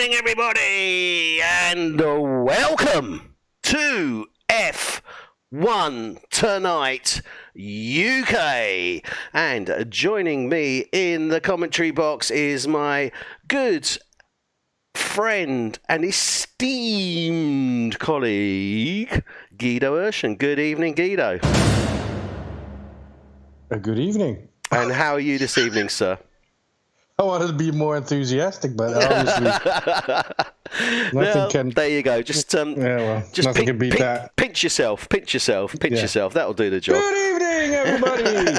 evening, everybody, and welcome to F1 Tonight UK. And joining me in the commentary box is my good friend and esteemed colleague, Guido. And good evening, Guido. Good evening. And how are you this evening, sir? I wanted to be more enthusiastic, but obviously nothing can. There you go. Just nothing can beat that. Pinch yourself. Yourself. That'll do the job. Good evening, everybody.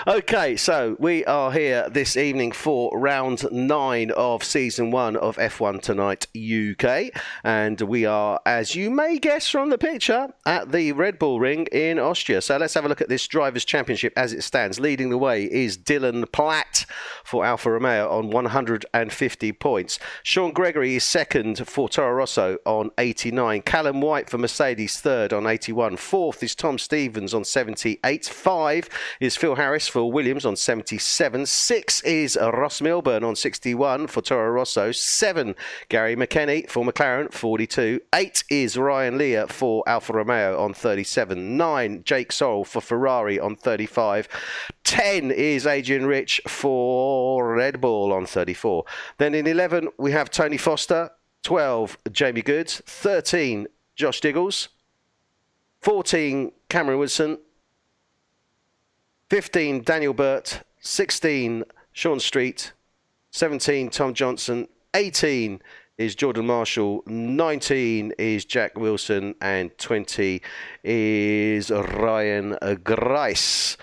Okay, so we are here this evening for round 9 of season 1 of F1 Tonight UK, and we are, as you may guess from the picture, at the Red Bull Ring in Austria. So let's have a look at this Drivers' Championship as it stands. Leading the way is Dylan Platt for Alfa Romeo on 150 points. Sean Gregory is second for Toro Rosso on 89. Callum White for Mercedes third on 81. Fourth is Tom Stevens on 78. 5 is Phil Harris for Williams on 77. 6 is Ross Milburn on 61 for Toro Rosso. 7, Gary McKenny for McLaren, 42. 8 is Ryan Lear for Alfa Romeo on 37. 9, Jake Sorrell for Ferrari on 35. 10 is Adrian Rich for Red Bull on 34. Then in 11, we have Tony Foster. 12, Jamie Goods. 13, Josh Diggles. 14, Cameron Woodson. 15, Daniel Burt. 16, Sean Street. 17, Tom Johnson. 18 is Jordan Marshall. 19 is Jack Wilson. And 20 is Ryan Grice.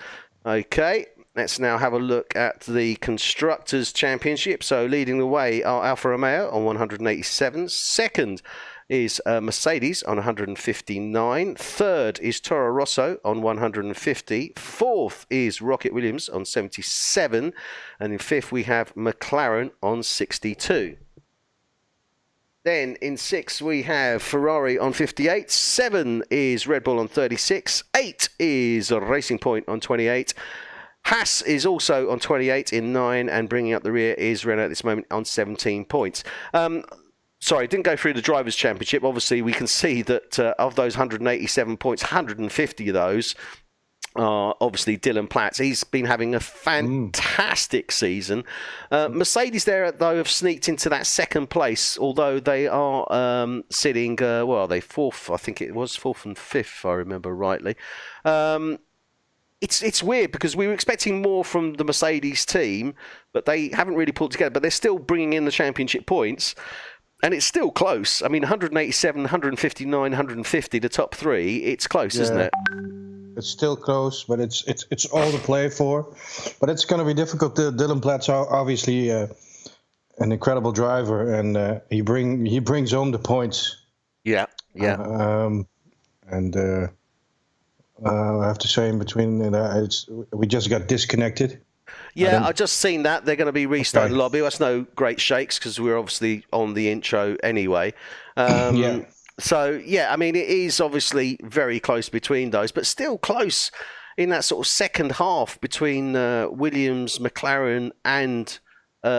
Okay, let's now have a look at the Constructors' Championship. So leading the way are Alfa Romeo on 187. Second is Mercedes on 159. Third is Toro Rosso on 150. Fourth is Rocket Williams on 77. And in fifth, we have McLaren on 62. Then in 6, we have Ferrari on 58. 7 is Red Bull on 36. 8 is Racing Point on 28. Haas is also on 28 in 9. And bringing up the rear is Renault at this moment on 17 points. Sorry, didn't go through the Drivers' Championship. Obviously, we can see that of those 187 points, 150 of those are obviously Dylan Platt. He's been having a fantastic season. Mercedes there, though, have sneaked into that second place, although they are sitting, they fourth, I think it was, fourth and fifth, if I remember rightly. It's weird because we were expecting more from the Mercedes team, but they haven't really pulled together, but they're still bringing in the championship points. And it's still close. I mean, 187, 159, 150, the top 3. It's close, isn't it? It's still close, but it's all to play for. But it's going to be difficult. Dylan Platt's obviously an incredible driver, and he brings home the points. Yeah. I have to say, in between, we just got disconnected. Yeah, I've just seen that. They're going to be restarting the lobby. That's no great shakes because we're obviously on the intro anyway. Yeah. So, yeah, I mean, it is obviously very close between those, but still close in that sort of second half between Williams, McLaren and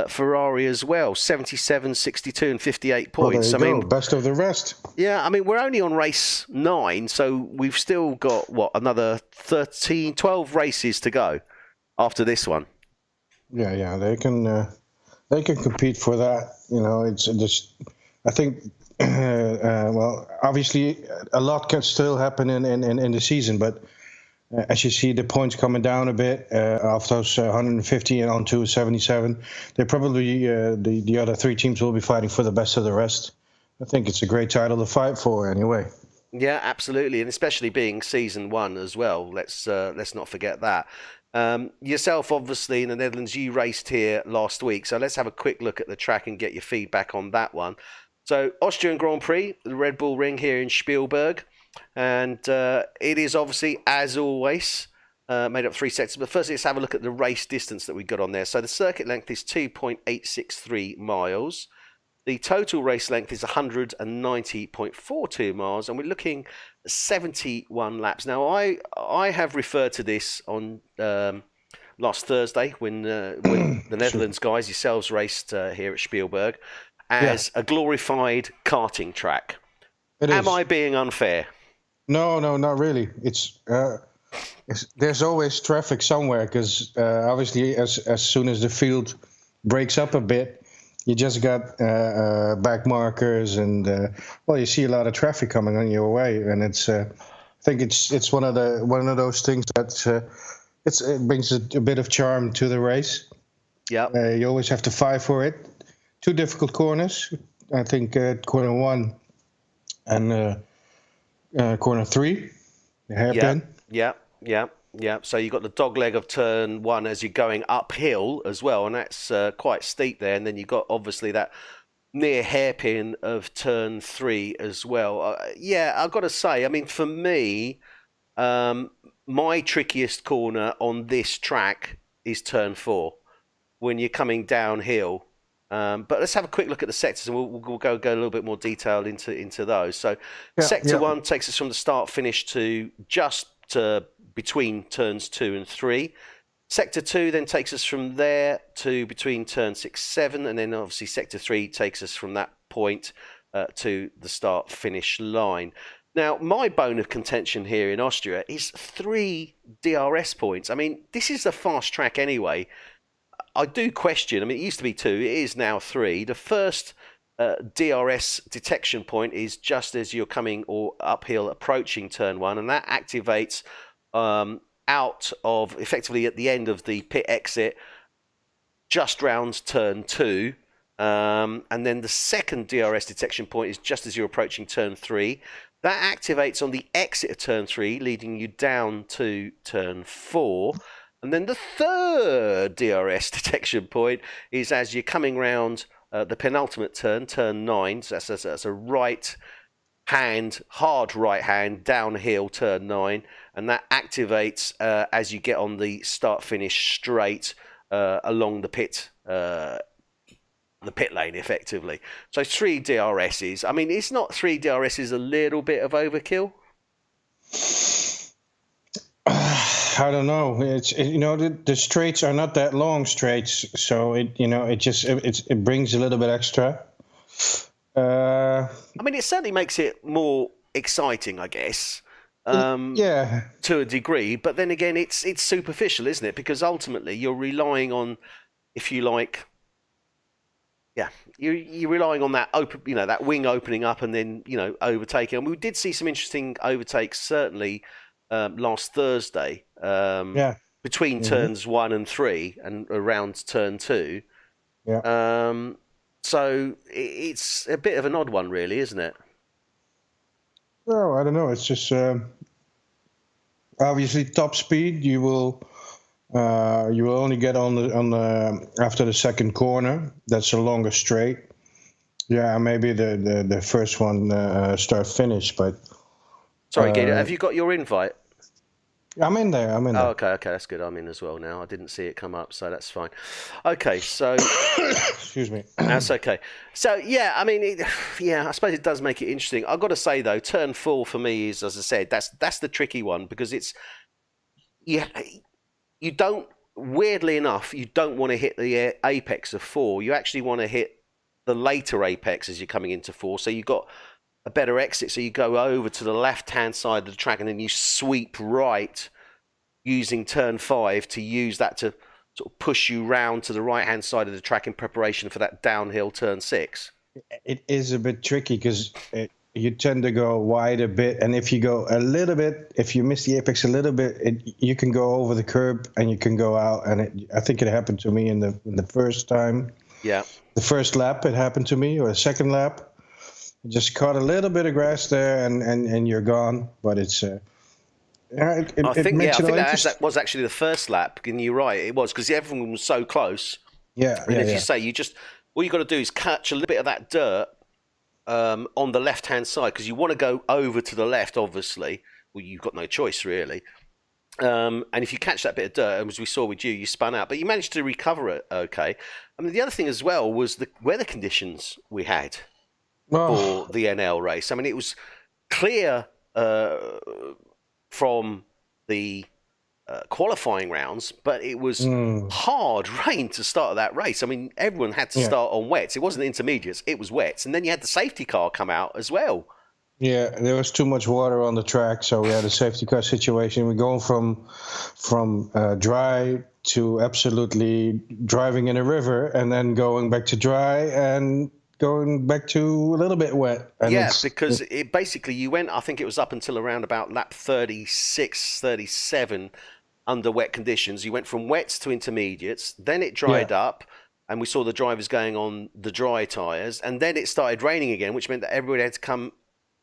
Ferrari as well. 77, 62 and 58 points. Well, there you go. Best of the rest. Yeah, I mean, we're only on race 9, so we've still got, another 12 races to go after this one. Yeah, they can compete for that. You know, it's just, I think, obviously a lot can still happen in the season, but as you see the points coming down a bit off those 150 and onto 77, they probably the other 3 teams will be fighting for the best of the rest. I think it's a great title to fight for anyway. Yeah, absolutely, and especially being season 1 as well. Let's not forget that. Yourself, obviously, in the Netherlands, you raced here last week. So let's have a quick look at the track and get your feedback on that one. So Austrian Grand Prix, the Red Bull Ring here in Spielberg. And it is obviously, as always, made up 3 sectors. But first, let's have a look at the race distance that we got on there. So the circuit length is 2.863 miles. The total race length is 190.42 miles, and we're looking at 71 laps. Now, I have referred to this on last Thursday when the Netherlands guys yourselves raced here at Spielberg as a glorified karting track. Am I being unfair? No, not really. There's always traffic somewhere because obviously as soon as the field breaks up a bit, you just got back markers and you see a lot of traffic coming on your way, and I think it's one of those things that it brings a bit of charm to the race. Yeah, you always have to fight for it. 2 difficult corners, I think, corner 1 and corner 3, the hairpin. Yeah. So you've got the dog leg of turn 1 as you're going uphill as well, and that's quite steep there. And then you've got obviously that near hairpin of turn 3 as well. I've got to say, I mean, for me, my trickiest corner on this track is turn 4 when you're coming downhill. But let's have a quick look at the sectors, and we'll go a little bit more detailed into those. So sector 1 takes us from the start finish to just between turns 2 and 3. Sector 2 then takes us from there to between turn 6, 7, and then obviously sector 3 takes us from that point to the start finish line. Now, my bone of contention here in Austria is 3 DRS points. I mean, this is a fast track anyway. I do question, I mean, it used to be 2, it is now 3. The first DRS detection point is just as you're coming or uphill approaching turn 1, and that activates out of, effectively at the end of the pit exit, just round turn 2. And then the second DRS detection point is just as you're approaching turn 3. That activates on the exit of turn 3, leading you down to turn 4. And then the third DRS detection point is as you're coming round the penultimate turn, turn 9. So that's a right hand, hard right hand, downhill turn 9. And that activates as you get on the start-finish straight along the pit lane, effectively. So 3 DRSs. I mean, it's not 3 DRSs a little bit of overkill? I don't know. The straights are not that long straights, so it brings a little bit extra. I mean, it certainly makes it more exciting, I guess. To a degree, but then again, it's superficial, isn't it? Because ultimately, you're relying on, if you like, you're relying on that that wing opening up and then overtaking. And we did see some interesting overtakes, certainly. Last Thursday, between turns 1 and 3 and around turn 2. So it's a bit of an odd one, really, isn't it? Well, I don't know. It's just obviously top speed. You will only get on the after the second corner. That's a longer straight. Yeah, maybe the first one start finish, but. Sorry, Guido, have you got your invite? I'm in there. Oh, okay, that's good. I'm in as well now. I didn't see it come up, so that's fine. Okay, so... Excuse me. That's okay. So, I mean, I suppose it does make it interesting. I've got to say, though, turn 4 for me is, as I said, that's the tricky one, because it's... You don't... Weirdly enough, you don't want to hit the apex of 4. You actually want to hit the later apex as you're coming into 4. So you've got a better exit, so you go over to the left-hand side of the track and then you sweep right using turn 5 to use that to sort of push you round to the right-hand side of the track in preparation for that downhill turn 6. It is a bit tricky because you tend to go wide a bit, and if you go a little bit, if you miss the apex a little bit, you can go over the curb and you can go out. And I think it happened to me in the first time. Yeah. The first lap it happened to me, or the second lap. Just caught a little bit of grass there, and you're gone. But it's I think that was actually the first lap. And you're right, it was, because everyone was so close. Yeah, and as you say, all you got to do is catch a little bit of that dirt on the left-hand side, because you want to go over to the left. Obviously, well, you've got no choice really. And if you catch that bit of dirt, as we saw with you spun out, but you managed to recover it. Okay. I mean, the other thing as well was the weather conditions we had. For the NL race. I mean, it was clear from the qualifying rounds, but it was hard rain to start that race. I mean, everyone had to start on wets. It wasn't intermediates, it was wets. And then you had the safety car come out as well. Yeah, there was too much water on the track, so we had a safety car situation. We're going from dry to absolutely driving in a river, and then going back to dry and going back to a little bit wet. And because it basically, you went, I think it was up until around about lap 36, 37 under wet conditions. You went from wets to intermediates, then it dried up, and we saw the drivers going on the dry tyres, and then it started raining again, which meant that everybody had to come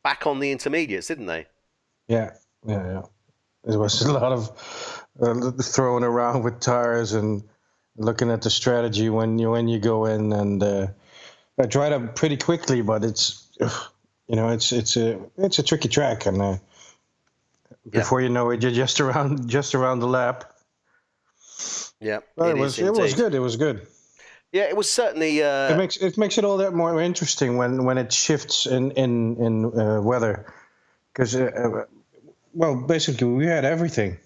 back on the intermediates, didn't they? Yeah. There was a lot of throwing around with tires and looking at the strategy when you go in, and I dried up pretty quickly, but it's it's a tricky track, and before you know it, you're just around the lap. Yeah, well, it was good. It was good. Yeah, it was certainly. It makes it all that more interesting when it shifts in weather, because basically we had everything.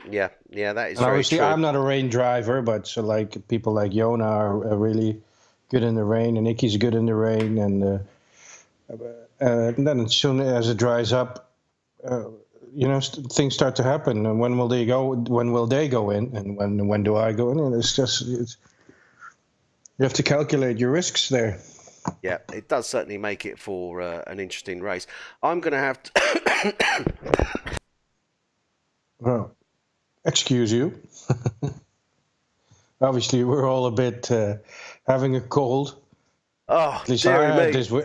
Yeah, that is and very obviously true. I'm not a rain driver, but so like people like Jona are really good in the rain, and Nicky's good in the rain, and then as soon as it dries up, things start to happen. And when will they go? When will they go in? And when do I go in? And you have to calculate your risks there. Yeah, it does certainly make it for an interesting race. I'm going to have to. Well, excuse you. Obviously, we're all a bit having a cold. Oh, at least dearie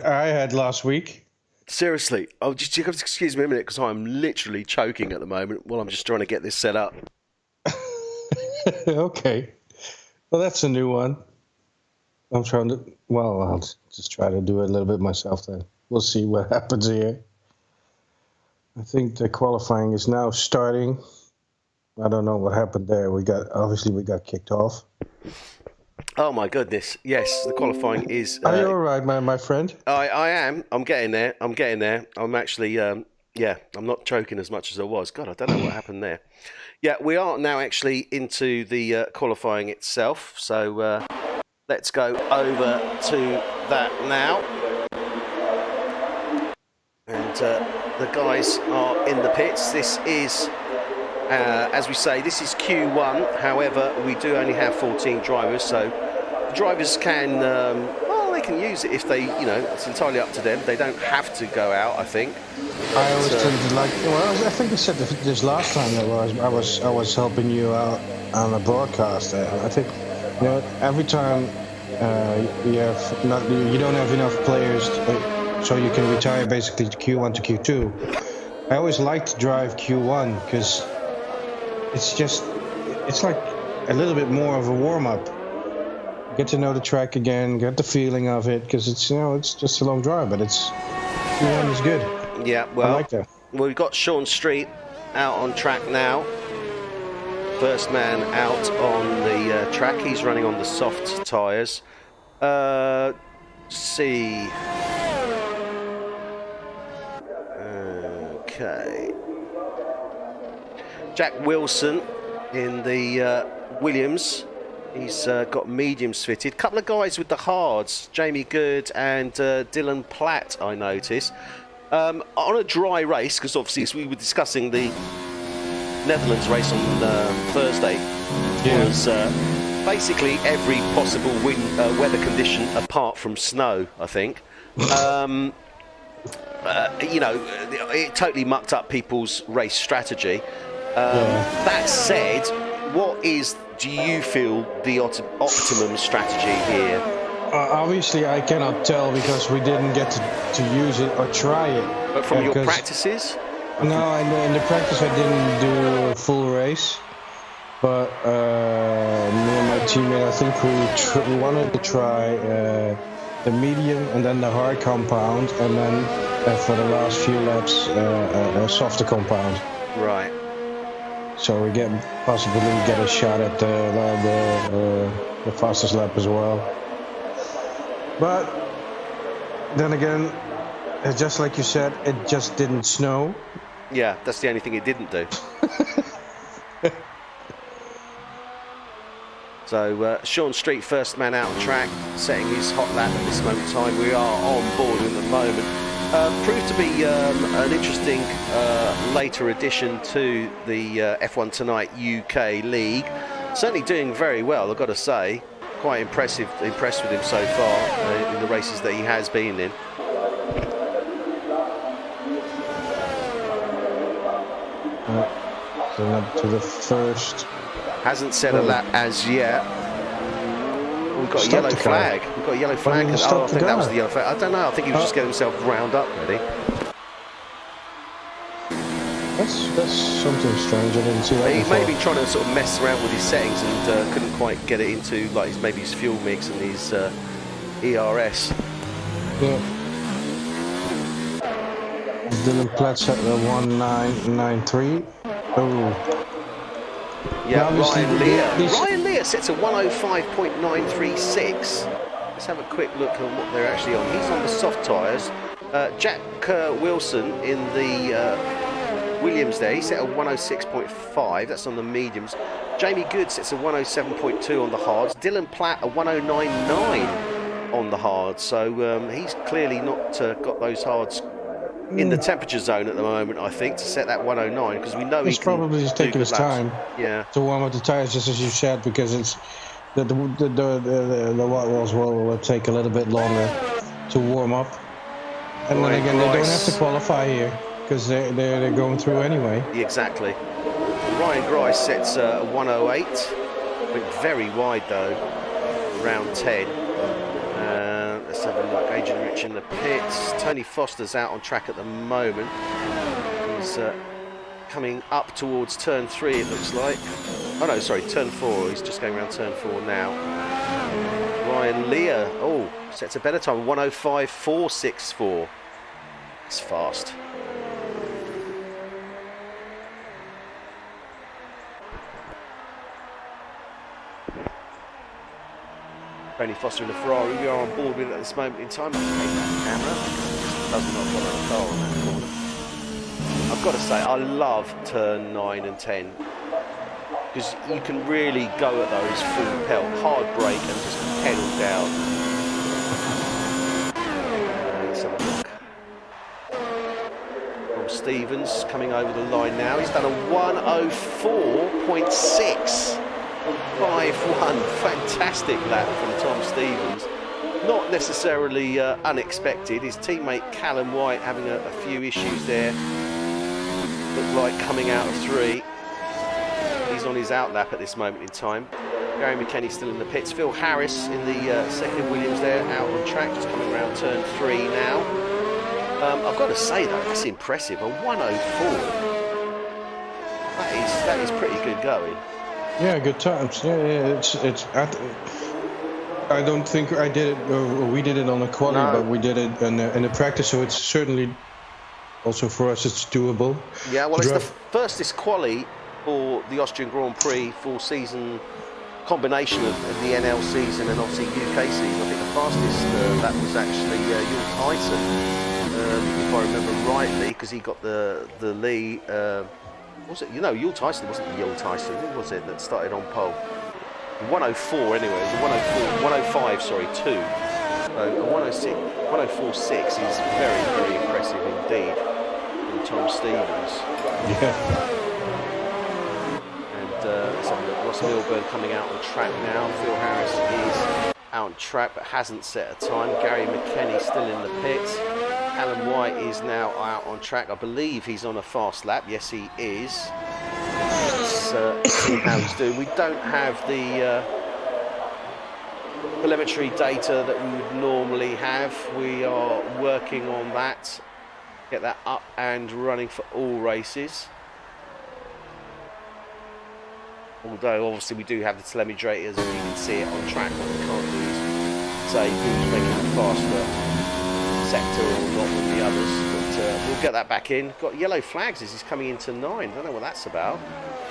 I had last week. Seriously, just excuse me a minute, because I'm literally choking at the moment while I'm just trying to get this set up. Okay. Well, that's a new one. I'm trying to. Well, I'll just try to do it a little bit myself then. We'll see what happens here. I think the qualifying is now starting. I don't know what happened there. We got kicked off. Oh my goodness! Yes, the qualifying is. Are you all right, my friend? I am. I'm getting there. I'm actually. I'm not choking as much as I was. God, I don't know what happened there. Yeah, we are now actually into the qualifying itself. So let's go over to that now. And the guys are in the pits. This is, as we say, this is Q1. However, we do only have 14 drivers, so drivers can, they can use it if they, it's entirely up to them. They don't have to go out, I think. I always tended I think I said this last time that I was helping you out on a broadcast. I think, every time you don't have enough players. So you can retire basically to Q1 to Q2. I always like to drive Q1 because it's like a little bit more of a warm-up. Get to know the track again, get the feeling of it, because it's just a long drive, but Q1 is good. Yeah, well, I like that. Well, we've got Sean Street out on track now. First man out on the track. He's running on the soft tyres. See. Okay. Jack Wilson in the Williams. He's got mediums fitted. Couple of guys with the hards. Jamie Good and Dylan Platt, I noticed. On a dry race, because obviously as we were discussing the Netherlands race on Thursday, was basically every possible weather condition apart from snow, I think. It totally mucked up people's race strategy. That said, what do you feel the optimum strategy here? Obviously, I cannot tell because we didn't get to use it or try it. But from your practices? No, in the practice I didn't do a full race. But me and my teammate, I think we wanted to try the medium and then the hard compound, and then for the last few laps a softer compound. Right. So we possibly get a shot at the fastest lap as well. But then again, just like you said, it just didn't snow. Yeah, that's the only thing it didn't do. So Sean Street, first man out on track, setting his hot lap at this moment in time. We are on board at the moment. Proved to be an interesting later addition to the F1 Tonight UK League. Certainly doing very well, I've got to say. Quite impressed with him so far in the races that he has been in. Going up to the first. Hasn't set a lap as yet. We've got a yellow flag. We've got a yellow flag. Oh, I think that was the yellow flag. I don't know. I think he was just getting himself round up, really. That's something strange. I didn't see that He before. may be trying to sort of mess around with his settings and couldn't quite get it into like maybe his fuel mix and his ERS. Yeah. Dylan Platts at the 1993. Oh. Yeah, Ryan Lear. Ryan Lear sets a 105.936. Let's have a quick look at what they're actually on. He's on the soft tyres. Jack Wilson in the Williams there, he set a 106.5. That's on the mediums. Jamie Good sets a 107.2 on the hards. Dylan Platt a 109.9 on the hards. So he's clearly not got those hards in the temperature zone at the moment, I think, to set that 109, because we know he's probably just taking his time to warm up the tires, just as you said, because it's the white walls will take a little bit longer to warm up. And then again, they don't have to qualify here because they're going through anyway. Exactly. Ryan Grice sets a 108. Went very wide though, round 10. Let's have a look. Adrian Rich in the pits. Tony Foster's out on track at the moment. He's coming up towards turn 3, it looks like. Oh no, sorry, turn 4. He's just going around turn 4 now. Ryan Lear, sets a better time, 105.464. It's fast. Tony Foster in the Ferrari, we are on board with it at this moment in time. I'll take that camera. It does not follow the car on that corner. I've got to say, I love turn 9 and 10. Because you can really go at those full pelt, hard brake and just pedal down. Let's have a look. Rob Stevens coming over the line now. He's done a 104.6. 5-1, fantastic lap from Tom Stevens. Not necessarily unexpected. His teammate Callum White having a few issues there. Looked like coming out of 3. He's on his out lap at this moment in time. Gary McKenny still in the pits. Phil Harris in the second Williams there, out on track, just coming around turn 3 now. I've got to say though, that's impressive. A 104. That is pretty good going. Yeah, good times. Yeah. I don't think I did it, or we did it on the quali, but we did it in the practice, so it's certainly also for us it's doable. Yeah, well, it's the first quali for the Austrian Grand Prix full season combination of the NL season and obviously UK season. I think the fastest that was actually Yul Tyson, if I remember rightly, because he got the lead. Was it? Yul Tyson wasn't Yul Tyson. Who was it that started on pole? 104 anyway. It was 105, sorry, 2. So a 104.6 is very, very impressive indeed from Tom Stevens. Yeah. And let's have a look. Ross Milburn coming out on track now. Phil Harris is out on track but hasn't set a time. Gary McKenny still in the pits. Alan White is now out on track. I believe he's on a fast lap. Yes, he is. Let's see how he's doing. We don't have the telemetry data that we would normally have. We are working on that. Get that up and running for all races. Although obviously we do have the telemetry data, as you can see it on track. What we can't do is say who's making it faster sector or not than the others, but we'll get that back in. Got yellow flags as he's coming into 9. Don't know what that's about.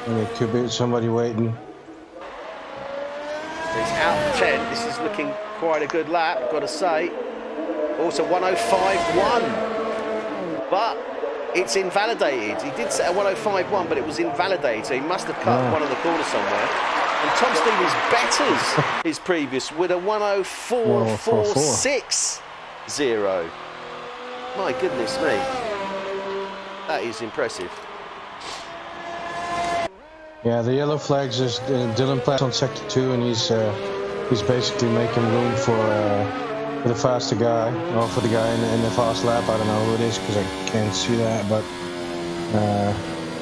And it could be somebody waiting. It's out 10. This is looking quite a good lap, got to say. Also 105.1, but it's invalidated. He did set a 105.1, but it was invalidated, so he must have cut one of the corners somewhere. And Tom Stevens betters his previous with a 104.460. My goodness me. That is impressive. Yeah, the yellow flags is Dylan Platt on sector 2, and he's basically making room for the faster guy, or for the guy in the fast lap. I don't know who it is because I can't see that, but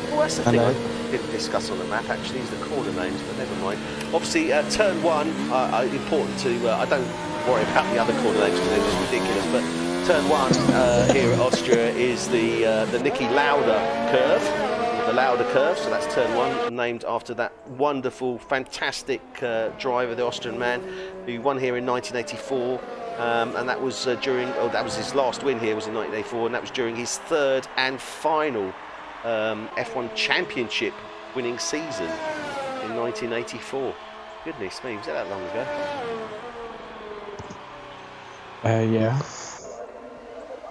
well, that's the thing I didn't discuss on the map actually, is the corner names, but never mind. Obviously, turn 1, important to, I don't worry about the other corner names because they're just ridiculous, but turn 1 here at Austria is the Niki Lauda curve. The Lauda curve, so that's turn 1, named after that wonderful, fantastic driver, the Austrian man, who won here in 1984, and that was that was his last win here, was in 1984, and that was during his third and final F1 championship winning season in 1984. Goodness me, was that long ago? Yeah.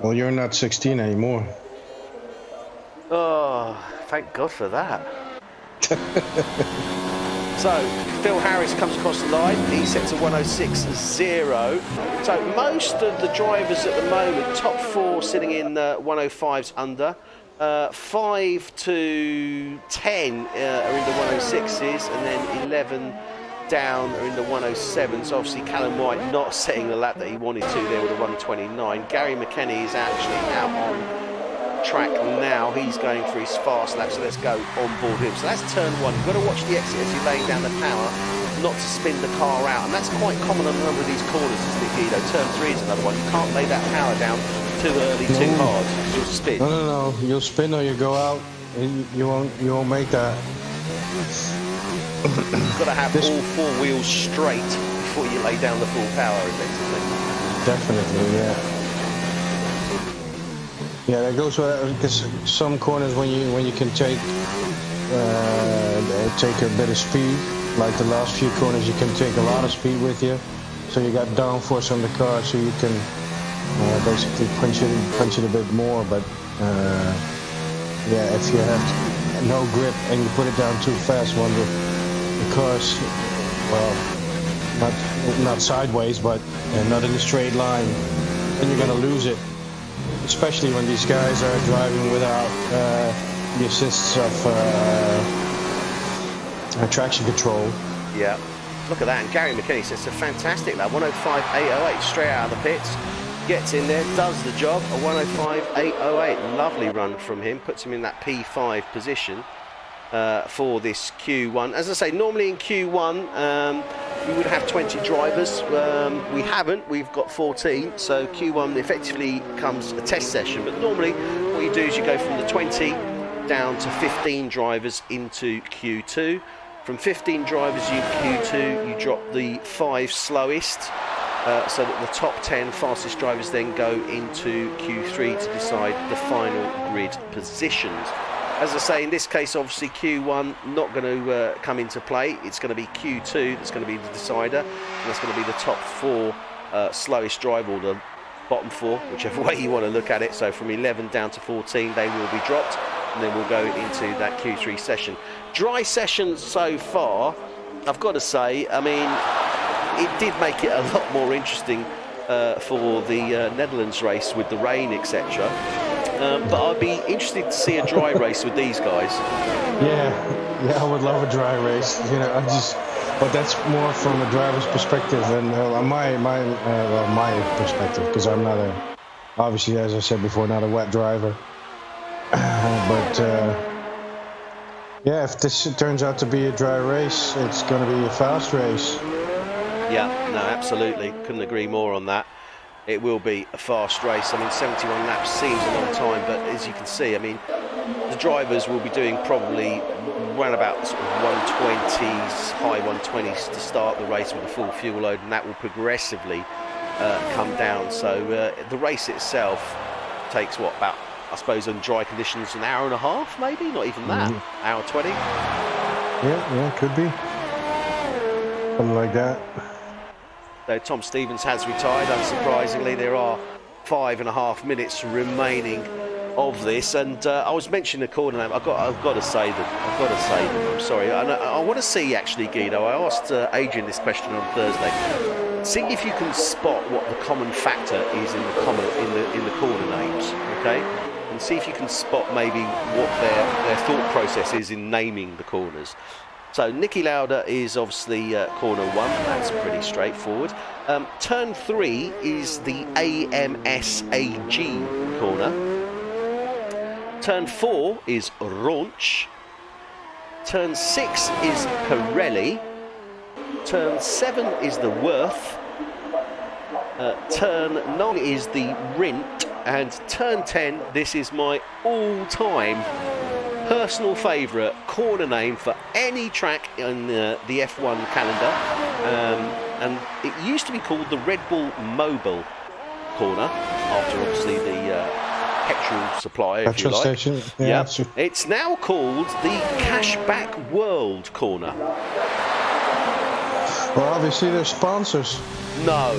Well, you're not 16 anymore. Oh, thank God for that. So, Phil Harris comes across the line. He sets a 106.0. So, most of the drivers at the moment, top 4 sitting in 105s under. 5 to 10 are in the 106s, and then 11 down are in the 107s. So obviously Callum White not setting the lap that he wanted to there with a 129. Gary McKenny is actually out on track now. He's going for his fast lap, so let's go on board him. So that's turn 1. You've got to watch the exit as you're laying down the power, not to spin the car out, and that's quite common on a number of these corners, isn't it, Guido? Turn 3 is another one. You can't lay that power down too early, too hard. You'll spin. No. You'll spin or you go out. You won't make that. You've got to have all 4 wheels straight before you lay down the full power, effectively. Definitely, yeah. Yeah, that goes because some corners when you can take a bit of speed, like the last few corners, you can take a lot of speed with you. So you got downforce on the car, so you can basically punch it a bit more. But yeah, if you have no grip and you put it down too fast, when the car's, well, not sideways, but not in a straight line, then you're gonna lose it. Especially when these guys are driving without the assists of traction control. Yeah, look at that. And Gary McKenny says it's a fantastic lap. 105.808 straight out of the pits. Gets in there, does the job. A 105.808. Lovely run from him. Puts him in that P5 position for this Q1. As I say, normally in Q1, we would have 20 drivers. We haven't, we've got 14, so Q1 effectively becomes a test session, but normally what you do is you go from the 20 down to 15 drivers into Q2. From 15 drivers in Q2, you drop the 5 slowest, so that the top 10 fastest drivers then go into Q3 to decide the final grid positions. As I say, in this case, obviously Q1 not going to come into play. It's going to be Q2 that's going to be the decider, and that's going to be the top 4 slowest driver, or the bottom 4, whichever way you want to look at it. So from 11 down to 14, they will be dropped, and then we'll go into that Q3 session. Dry session so far, I've got to say, I mean, it did make it a lot more interesting for the Netherlands race with the rain, etc. But I'd be interested to see a dry race with these guys. Yeah, I would love a dry race. You know, but that's more from a driver's perspective than my perspective, because I'm not obviously, as I said before, not a wet driver. But yeah, if this turns out to be a dry race, it's going to be a fast race. Yeah, no, absolutely. Couldn't agree more on that. It will be a fast race. I mean, 71 laps seems a long time, but as you can see, I mean, the drivers will be doing probably around about sort of 120s, high 120s to start the race with a full fuel load, and that will progressively come down. So the race itself takes what, about, I suppose, in dry conditions, an hour and a half, maybe, not even that, hour 20. Yeah, could be something like that. So Tom Stevens has retired, unsurprisingly. There are 5.5 minutes remaining of this, and I was mentioning the corner name. I've got to say them. I'm sorry. And I want to see actually, Guido. I asked Adrian this question on Thursday. See if you can spot what the common factor is in the corner names. Okay, and see if you can spot maybe what their thought process is in naming the corners. So Niki Lauda is obviously corner 1. That's pretty straightforward. Turn 3 is the AMSAG corner. Turn 4 is Raunch. Turn 6 is Pirelli. Turn 7 is the Worth. Turn 9 is the Rint. And turn 10, this is my all-time personal favourite corner name for any track in the F1 calendar. And it used to be called the Red Bull Mobile corner, after obviously the petrol supplier, if you like. Station. Yeah. Yep. It's now called the Cashback World corner. Well, obviously they're sponsors. No.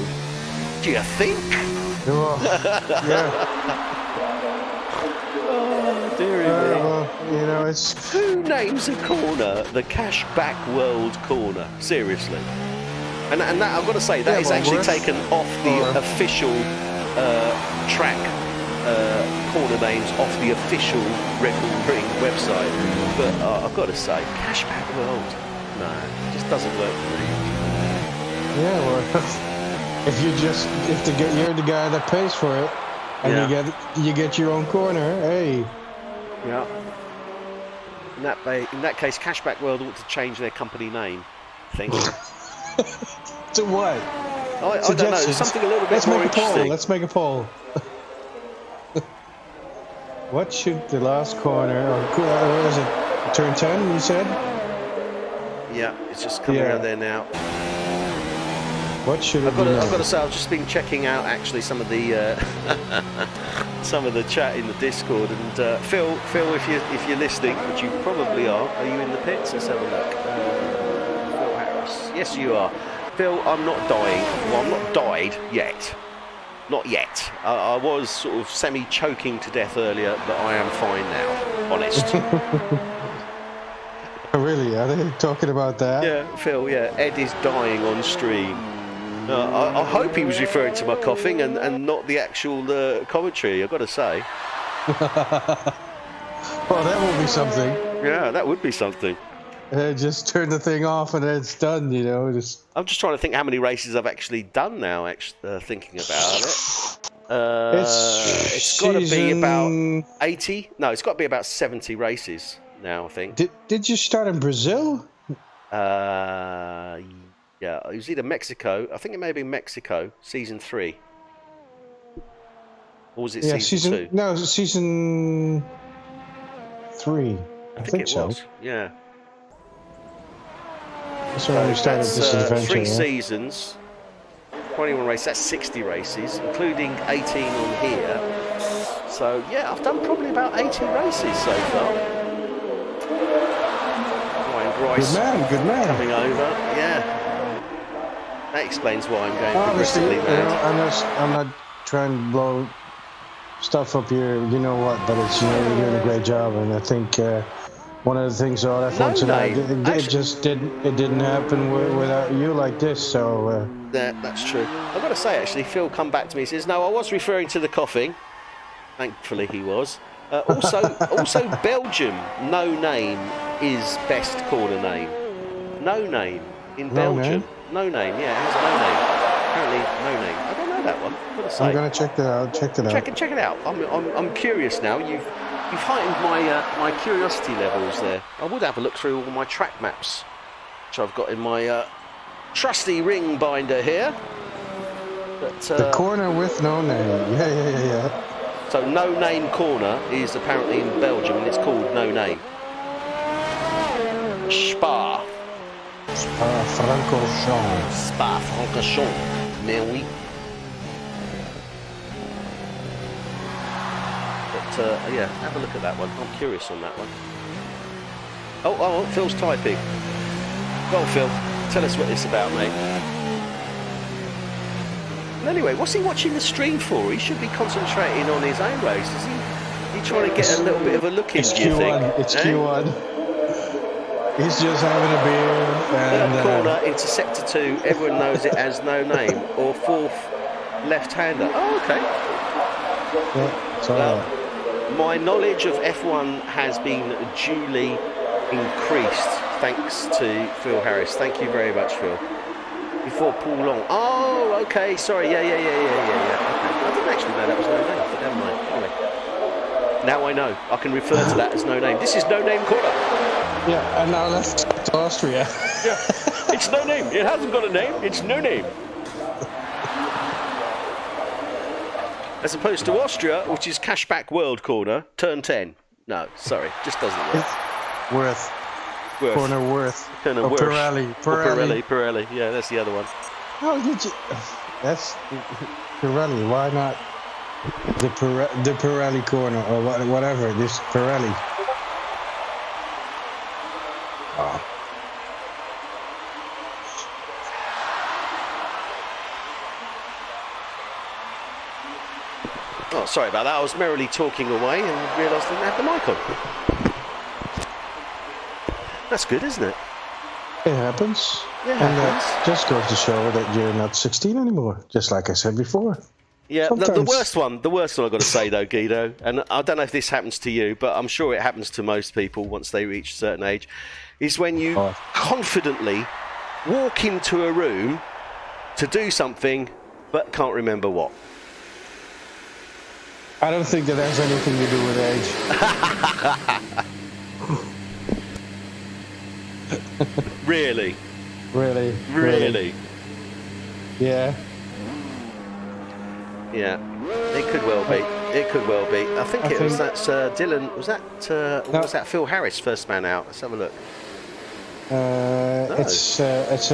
Do you think? Oh, yeah. Oh, dearie me. Well, you know, it's... Who names a corner the Cashback World corner? Seriously. And that, I've got to say, that is actually taken off the official track corner names off the official Red Bull Ring website. But I've got to say, Cashback World, no, it just doesn't work for me. Yeah, well, if you're the guy that pays for it, and you get your own corner, hey. Yeah. In that case, Cashback World ought to change their company name, I think. To what? I don't know, something a little bit more interesting. Let's make a poll. What should the last corner, or is it turn 10, you said? Yeah, it's just coming around there now. What should it be? I've got to say, I've just been checking out actually some of the some of the chat in the Discord, and Phil, if you're listening, which you probably are you in the pits? Let's have a look. Phil Harris, yes you are. Phil, I'm not dying. Well, I'm not died yet. Not yet. I was sort of semi-choking to death earlier, but I am fine now. Honest. Really? Are they talking about that? Yeah, Phil. Yeah, Ed is dying on stream. I hope he was referring to my coughing and not the actual commentary, I've got to say. Well, that would be something. Yeah, that would be something. Just turn the thing off and it's done, you know. I'm just trying to think how many races I've actually done now, thinking about it. It's got to be about 80. No, it's got to be about 70 races now, I think. Did you start in Brazil? Yeah, it was either Mexico. I think it may have been Mexico, season 3. Or was it season 2? No, it was season 3. I think it so. was. Yeah. That's when we started this adventure. 3 seasons, 21 races. That's 60 races, including 18 on here. So yeah, I've done probably about 80 races so far. Ryan Grice, good man. Coming over, yeah. That explains why I'm going obviously, progressively mad. I'm not trying to blow stuff up here, you know what, but it's, you know, you're doing a great job, and I think one of the things all that tonight, it just didn't happen without you like this, so... That's true. I've got to say, actually, Phil come back to me and says, no, I was referring to the coughing. Thankfully he was. Also Belgium, no name is best corner name. No name in Belgium. No name, yeah, it has no name. Apparently, no name. I don't know that one. I've got to say. I'm going to check that out. Check it out. I'm curious now. You've heightened my curiosity levels there. I would have a look through all my track maps, which I've got in my trusty ring binder here. But, the corner with no name. Yeah. So no name corner is apparently in Belgium, and it's called no name. Spa. Spa-Francorchamps. Mais oui. But yeah, have a look at that one. I'm curious on that one. Oh, Phil's typing. Well, Phil, tell us what it's about, mate. Anyway, what's he watching the stream for? He should be concentrating on his own race. He trying to get a little bit of a look in, do you think? It's Q1. He's just having a beer. And corner into sector 2. Everyone knows it as no name. Or fourth left-hander. Oh, okay. Yeah, it's all right. My knowledge of F1 has been duly increased thanks to Phil Harris. Thank you very much, Phil. Before Paul Long. Oh, okay. Sorry. Yeah. Okay. I didn't actually know that was no name, but never mind. Anyway. Now I know. I can refer to that as no name. This is no name corner. Yeah, and now let's to Austria. Yeah. It's no name. It hasn't got a name. It's no name. As opposed to Austria, which is cashback world corner, turn 10. No, sorry, just doesn't work. Worth. Corner Worth. Corner or Worth. Pirelli. Yeah, that's the other one. How did you? That's Pirelli. Why not the Pirelli corner or whatever? This Pirelli. Oh. Oh, sorry about that. I was merrily talking away and realised I didn't have the mic on. That's good, isn't it? It happens. Yeah, and that just goes to show that you're not 16 anymore, just like I said before. Yeah, the worst one I've got to say though, Guido, and I don't know if this happens to you, but I'm sure it happens to most people once they reach a certain age, is when you confidently walk into a room to do something but can't remember what. I don't think that has anything to do with age. Really? Really? Yeah. Yeah, it could well be. I think it was that Dylan. Was that was that Phil Harris first man out? Let's have a look. No. It's it's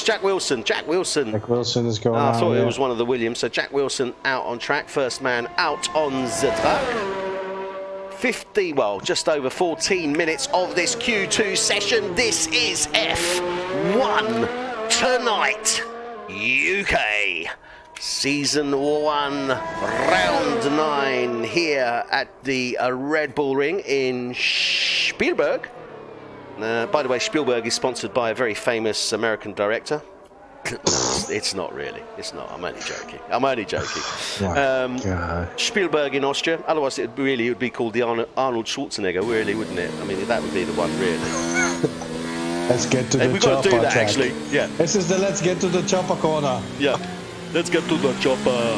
Jack Wilson. Jack Wilson is going on. I thought it was one of the Williams. So Jack Wilson out on track, first man out on the track. Just over 14 minutes of this Q2 session. This is F1 Tonight UK. Season 1, round 9 here at the Red Bull Ring in Spielberg. By the way, Spielberg is sponsored by a very famous American director. It's not really. It's not. I'm only joking. Spielberg in Austria. Otherwise, it would be called the Arnold Schwarzenegger, really, wouldn't it? I mean, that would be the one, really. Let's get to the chopper. We've got to do that, track. actually. Yeah. This is the let's get to the chopper corner. Yeah. Let's get to the chopper.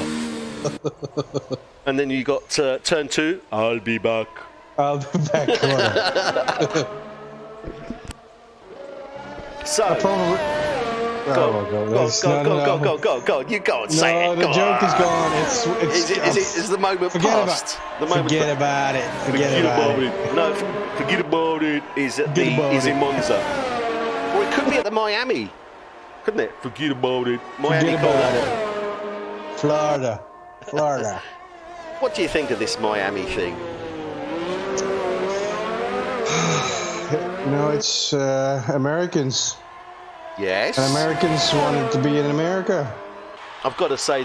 And then you got turn 2. I'll be back. Corner. So. Go. You go and say it. No, the joke is gone. Is the moment past? Forget about it. Forget about it. No, forget about it. Is in Monza. Or it could be at the Miami. Couldn't it? Forget about it. Miami. Forget about it. Florida. What do you think of this Miami thing? It's Americans. Yes. And Americans wanted to be in America. I've got to say,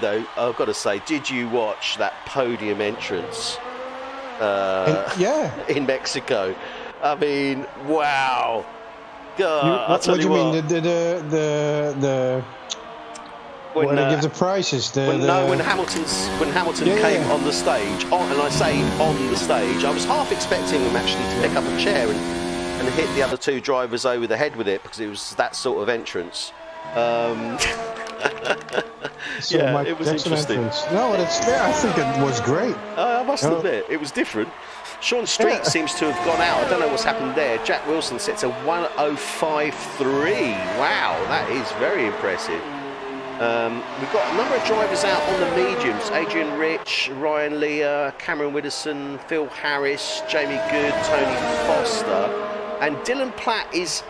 did you watch that podium entrance in Mexico? I mean, wow. God, what do you mean? When they give the prizes. When Hamilton came on the stage, and I say on the stage, I was half expecting him actually to pick up a chair and hit the other two drivers over the head with it, because it was that sort of entrance. It was interesting. No, I think it was great. I must admit, it was different. Sean Street seems to have gone out. I don't know what's happened there. Jack Wilson sets a 1:05.3. Wow, that is very impressive. We've got a number of drivers out on the mediums. Adrian Rich, Ryan Leah, Cameron Widdowson, Phil Harris, Jamie Good, Tony Foster. And Dylan Platt he's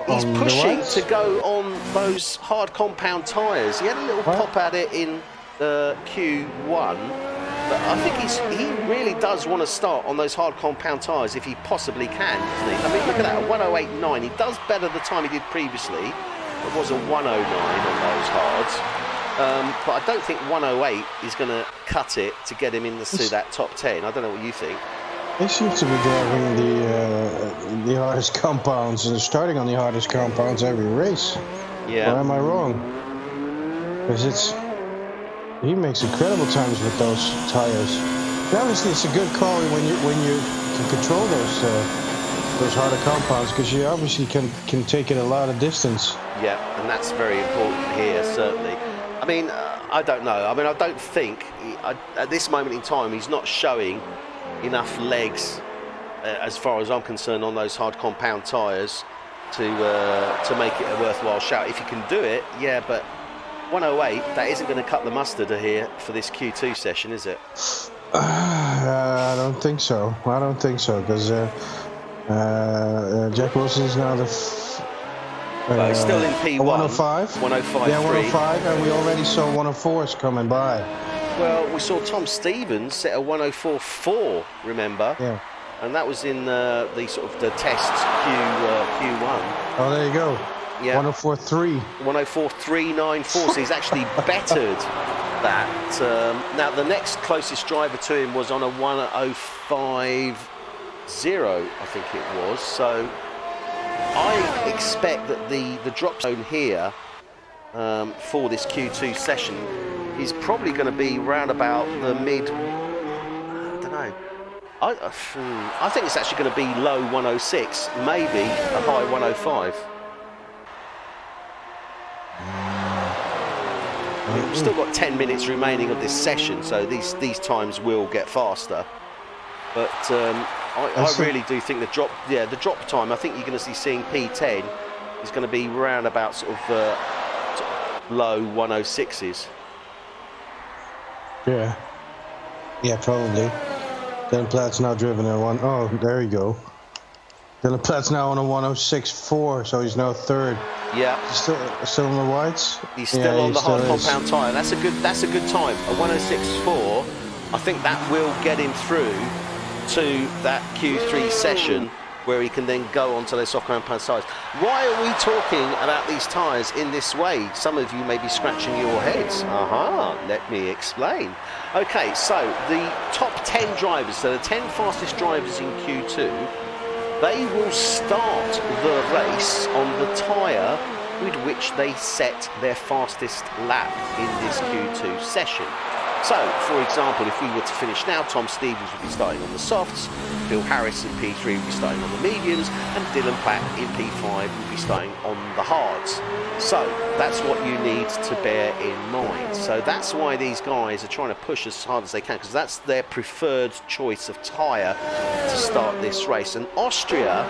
pushing to go on those hard compound tyres. He had a little pop at it in Q1, but I think he really does want to start on those hard compound tyres if he possibly can, doesn't he? I mean, look at that, a 1:08.9. He does better the time he did previously. It was a 1:09 on those hards. But I don't think 108 is going to cut it to get him in to that top 10. I don't know what you think. He seems to be driving the hardest compounds and starting on the hardest compounds every race. Yeah. Or am I wrong? Because he makes incredible times with those tires. And obviously, it's a good call when you can control those harder compounds, because you obviously can take it a lot of distance. Yeah, and that's very important here, certainly. I mean, I don't know. I mean, I don't think at this moment in time he's not showing enough legs, as far as I'm concerned, on those hard compound tyres to make it a worthwhile shout. If you can do it, yeah, but 108, that isn't going to cut the mustard here for this Q2 session, is it? I don't think so. Because Jack Wilson is now Well, he's still in P1. 105? 105. Yeah, 105, and we already saw 104s coming by. Well, we saw Tom Stevens set a 104.4, remember? Yeah. And that was in the sort of the test Q1. Oh, there you go. Yeah. 104.3. 104.394. So he's actually bettered that. Now, the next closest driver to him was on a 105.0, I think it was. So I expect that the drop zone here for this Q2 session is probably going to be round about the mid. I don't know. I think it's actually going to be low 106, maybe a high 105. We've still got 10 minutes remaining of this session, so these times will get faster. But I really do think the drop time, I think you're going to see seeing P10 is going to be round about sort of low 106s. Yeah, probably. Dylan Platt's now driven at one. Oh, there you go. Dylan Platt's now on a 106.4, so he's now third. Yeah. Still on the whites. He's still on the hard compound tyre. That's a good time. A 106.4. I think that will get him through to that Q3 session, where he can then go onto those soft compound tyres. Why are we talking about these tyres in this way? Some of you may be scratching your heads. Let me explain. Okay, so the top 10 drivers, so the 10 fastest drivers in Q2, they will start the race on the tyre with which they set their fastest lap in this Q2 session. So, for example, if we were to finish now, Tom Stevens would be starting on the softs, Phil Harris in P3 would be starting on the mediums, and Dylan Platt in P5 would be starting on the hards. So, that's what you need to bear in mind. So that's why these guys are trying to push as hard as they can, because that's their preferred choice of tyre to start this race. And Austria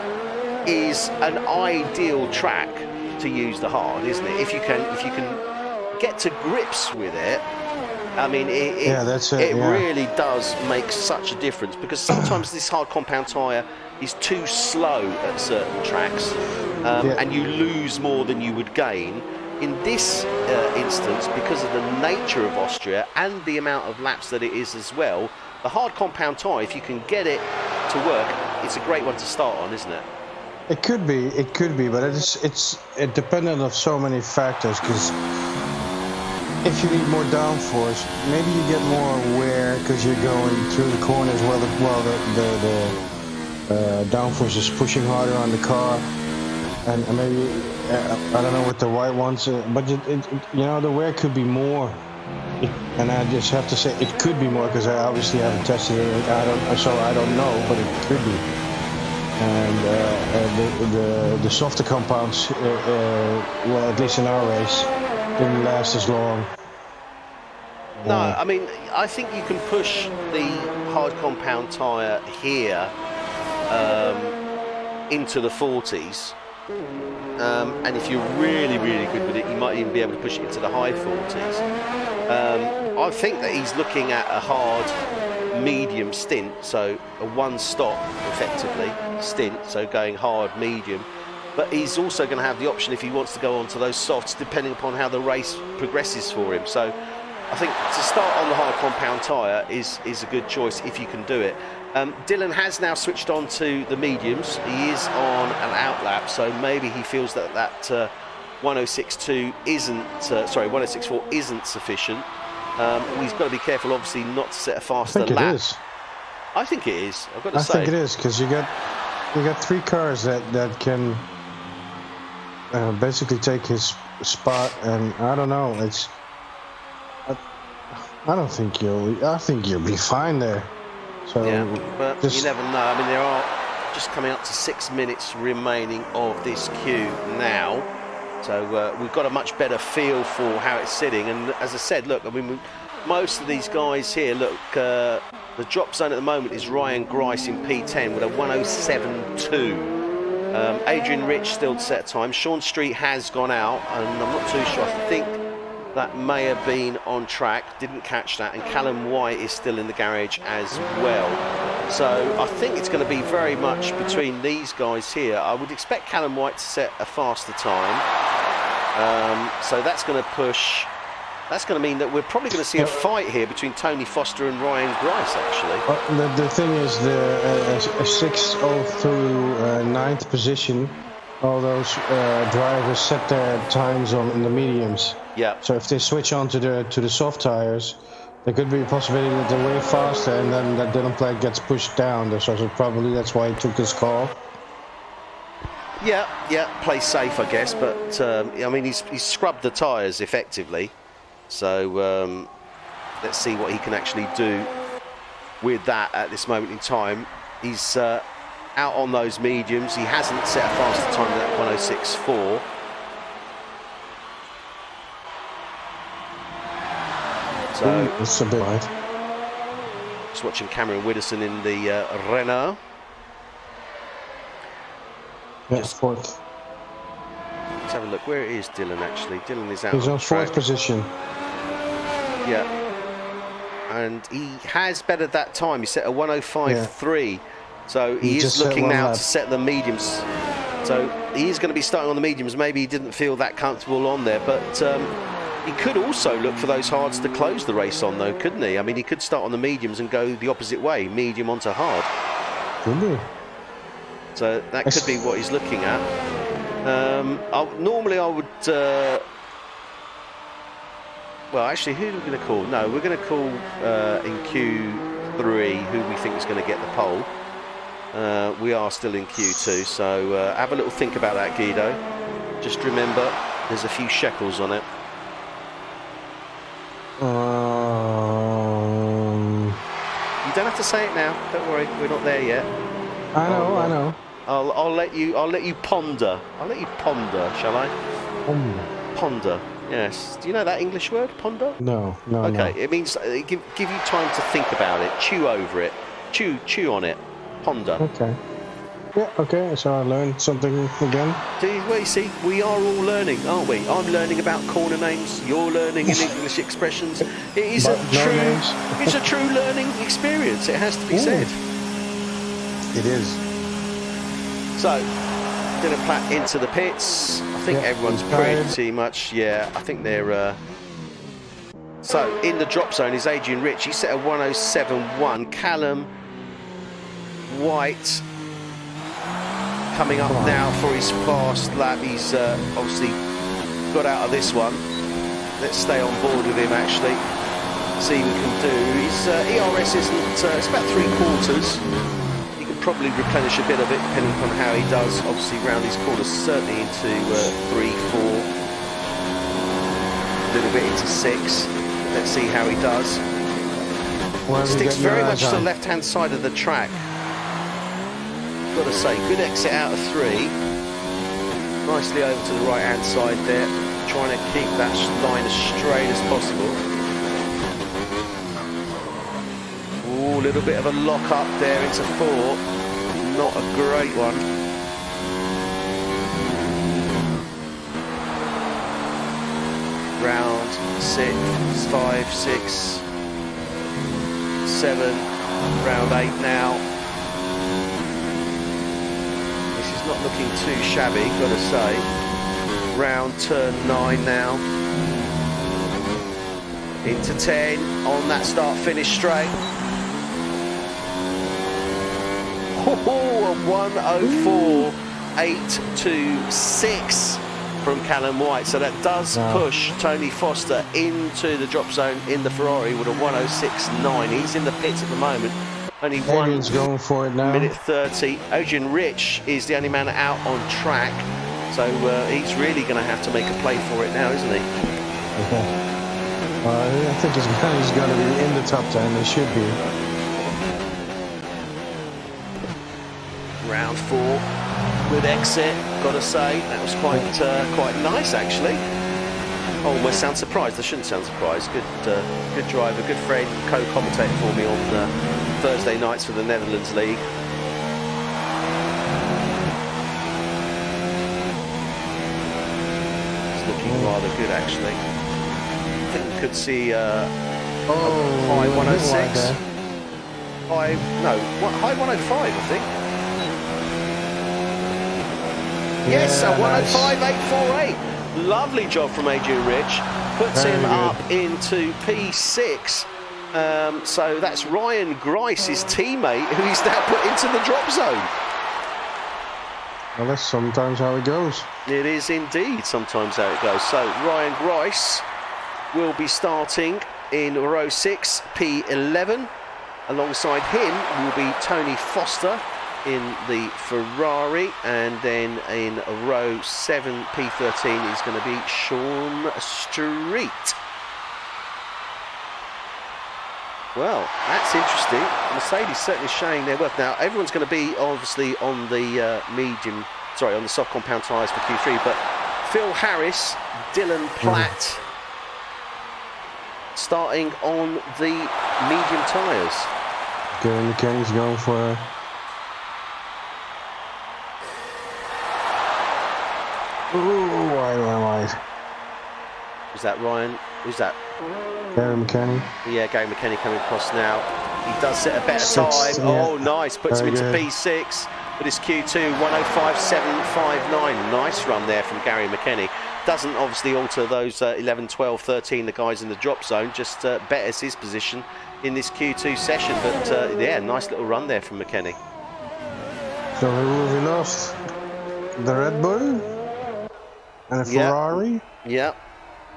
is an ideal track to use the hard, isn't it? If you can get to grips with it, I mean, it really does make such a difference, because sometimes this hard compound tyre is too slow at certain tracks, and you lose more than you would gain. In this instance, because of the nature of Austria and the amount of laps that it is as well, the hard compound tyre, if you can get it to work, it's a great one to start on, isn't it? It could be, but it's dependent on so many factors, because if you need more downforce, maybe you get more wear because you're going through the corners while the downforce is pushing harder on the car, and maybe I don't know with the white ones, but the wear could be more. And I just have to say it could be more, because I obviously haven't tested it. I don't know, but it could be. And the softer compounds, well, at least in our race, didn't last as long. No, I mean, I think you can push the hard compound tyre here into the 40s. And if you're really, really good with it, you might even be able to push it into the high 40s. I think that he's looking at a hard medium stint, so a one-stop, effectively, stint, so going hard, medium. But he's also going to have the option, if he wants to go on to those softs, depending upon how the race progresses for him. So I think to start on the hard compound tyre is a good choice if you can do it. Dylan has now switched on to the mediums. He is on an outlap, so maybe he feels that 106.2 isn't, sorry, 106.4 isn't sufficient. He's got to be careful, obviously, not to set a faster lap. I think it is. I think it is. I've got to say. I think it is, because you got 3 cars that can basically take his spot, and I don't know. I don't think I think you'll be fine there. So yeah, but you never know. I mean, there are just coming up to 6 minutes remaining of this queue now. So we've got a much better feel for how it's sitting. And as I said, look, I mean, most of these guys here, look, the drop zone at the moment is Ryan Grice in P10 with a 107.2. Adrian Rich still to set a time. Sean Street has gone out, and I'm not too sure. I think that may have been on track. Didn't catch that. And Callum White is still in the garage as well. So I think it's going to be very much between these guys here. I would expect Callum White to set a faster time. So that's going to push. That's going to mean that we're probably going to see a fight here between Tony Foster and Ryan Grice, actually. The thing is, a 6th through 9th position, all those drivers set their times in the mediums. Yeah. So if they switch on to the soft tires, there could be a possibility that they're way faster, and then that Dylan Plate gets pushed down. So probably that's why he took this call. Yeah, play safe, I guess. But I mean, he's scrubbed the tyres effectively. So let's see what he can actually do with that at this moment in time. He's out on those mediums. He hasn't set a faster time than that 106.4. So it's a bit wide. Just watching Cameron Widdowson in the Renault. Yeah, 4th. Let's have a look. Where is Dylan actually? Dylan is out. He's on track. 4th position. Yeah. And he has bettered that time. He set a 105.3. So he is looking now to set the mediums. So he is going to be starting on the mediums. Maybe he didn't feel that comfortable on there, but he could also look for those hards to close the race on, though, couldn't he? I mean, he could start on the mediums and go the opposite way, medium onto hard. Could be. So that could be what he's looking at. Normally I would... well, actually, who are we going to call? No, we're going to call in Q3 who we think is going to get the pole. We are still in Q2, so have a little think about that, Guido. Just remember, there's a few shekels on it. You don't have to say it now. Don't worry, we're not there yet. I know. I'll let you ponder. I'll let you ponder, shall I? Ponder. Yes. Do you know that English word, ponder? No. Okay. It means give you time to think about it, chew over it, chew on it, ponder. Okay. Yeah. Okay. So I learned something again. Well, you see, we are all learning, aren't we? I'm learning about corner names. You're learning in English expressions. It is it's a true learning experience. It has to be said. It is. So, Dylan Platt into the pits. I think everyone's pretty much, I think they're... So, in the drop zone is Adrian Rich. He set a 107.1. Callum White coming up now for his fast lap. He's obviously got out of this one. Let's stay on board with him, actually. See what we can do. His ERS isn't... it's about 3/4. Probably replenish a bit of it depending on how he does. Obviously round these corners, certainly into 3, 4, a little bit into 6. Let's see how he does. Sticks very much to the left hand side of the track. Got to say, good exit out of 3. Nicely over to the right hand side there, trying to keep that line as straight as possible. A little bit of a lock up there into 4. Not a great one. Round 6, 5, 6, 7. Round 8 now. This is not looking too shabby, gotta say. Round turn 9 now. Into 10 on that start finish straight. A 104.826. from Callum White. So that does push Tony Foster into the drop zone in the Ferrari with a 106.9. He's in the pits at the moment. Only Adrian's going for it now. minute 30. Adrian Rich is the only man out on track. So he's really going to have to make a play for it now, isn't he? Yeah. I think he's got to be in the top 10. They should be. Round 4 with exit. Got to say that was quite nice actually. Almost sound surprised. I shouldn't sound surprised. Good driver, good friend, co-commentator for me on Thursday nights for the Netherlands League. It's looking rather good actually. I think we could see a high 106. High 105 I think. Yes, a 105.848. Lovely job from Adrian Rich. Puts him up into P6. So that's Ryan Grice, his teammate, who he's now put into the drop zone. Well, that's sometimes how it goes. It is indeed sometimes how it goes. So Ryan Grice will be starting in row 6, P11. Alongside him will be Tony Foster in the Ferrari, and then in row 7, P13 is going to be Sean Street. Well, that's interesting. Mercedes certainly showing their worth. Now, everyone's going to be obviously on the on the soft compound tyres for Q3, but Phil Harris, Dylan Platt starting on the medium tyres. Gary McKenny's going for wide. Is that Ryan? Who's that? Gary McKenny. Yeah, Gary McKenny coming across now. He does set a better time. Yeah. Oh, nice. Puts him into good. P6. But it's Q2, 105.759. Nice run there from Gary McKenny. Doesn't obviously alter those 11, 12, 13, the guys in the drop zone. Just betters his position in this Q2 session. But yeah, nice little run there from McKenny. So we lost the Red Bull and a Ferrari. Yeah.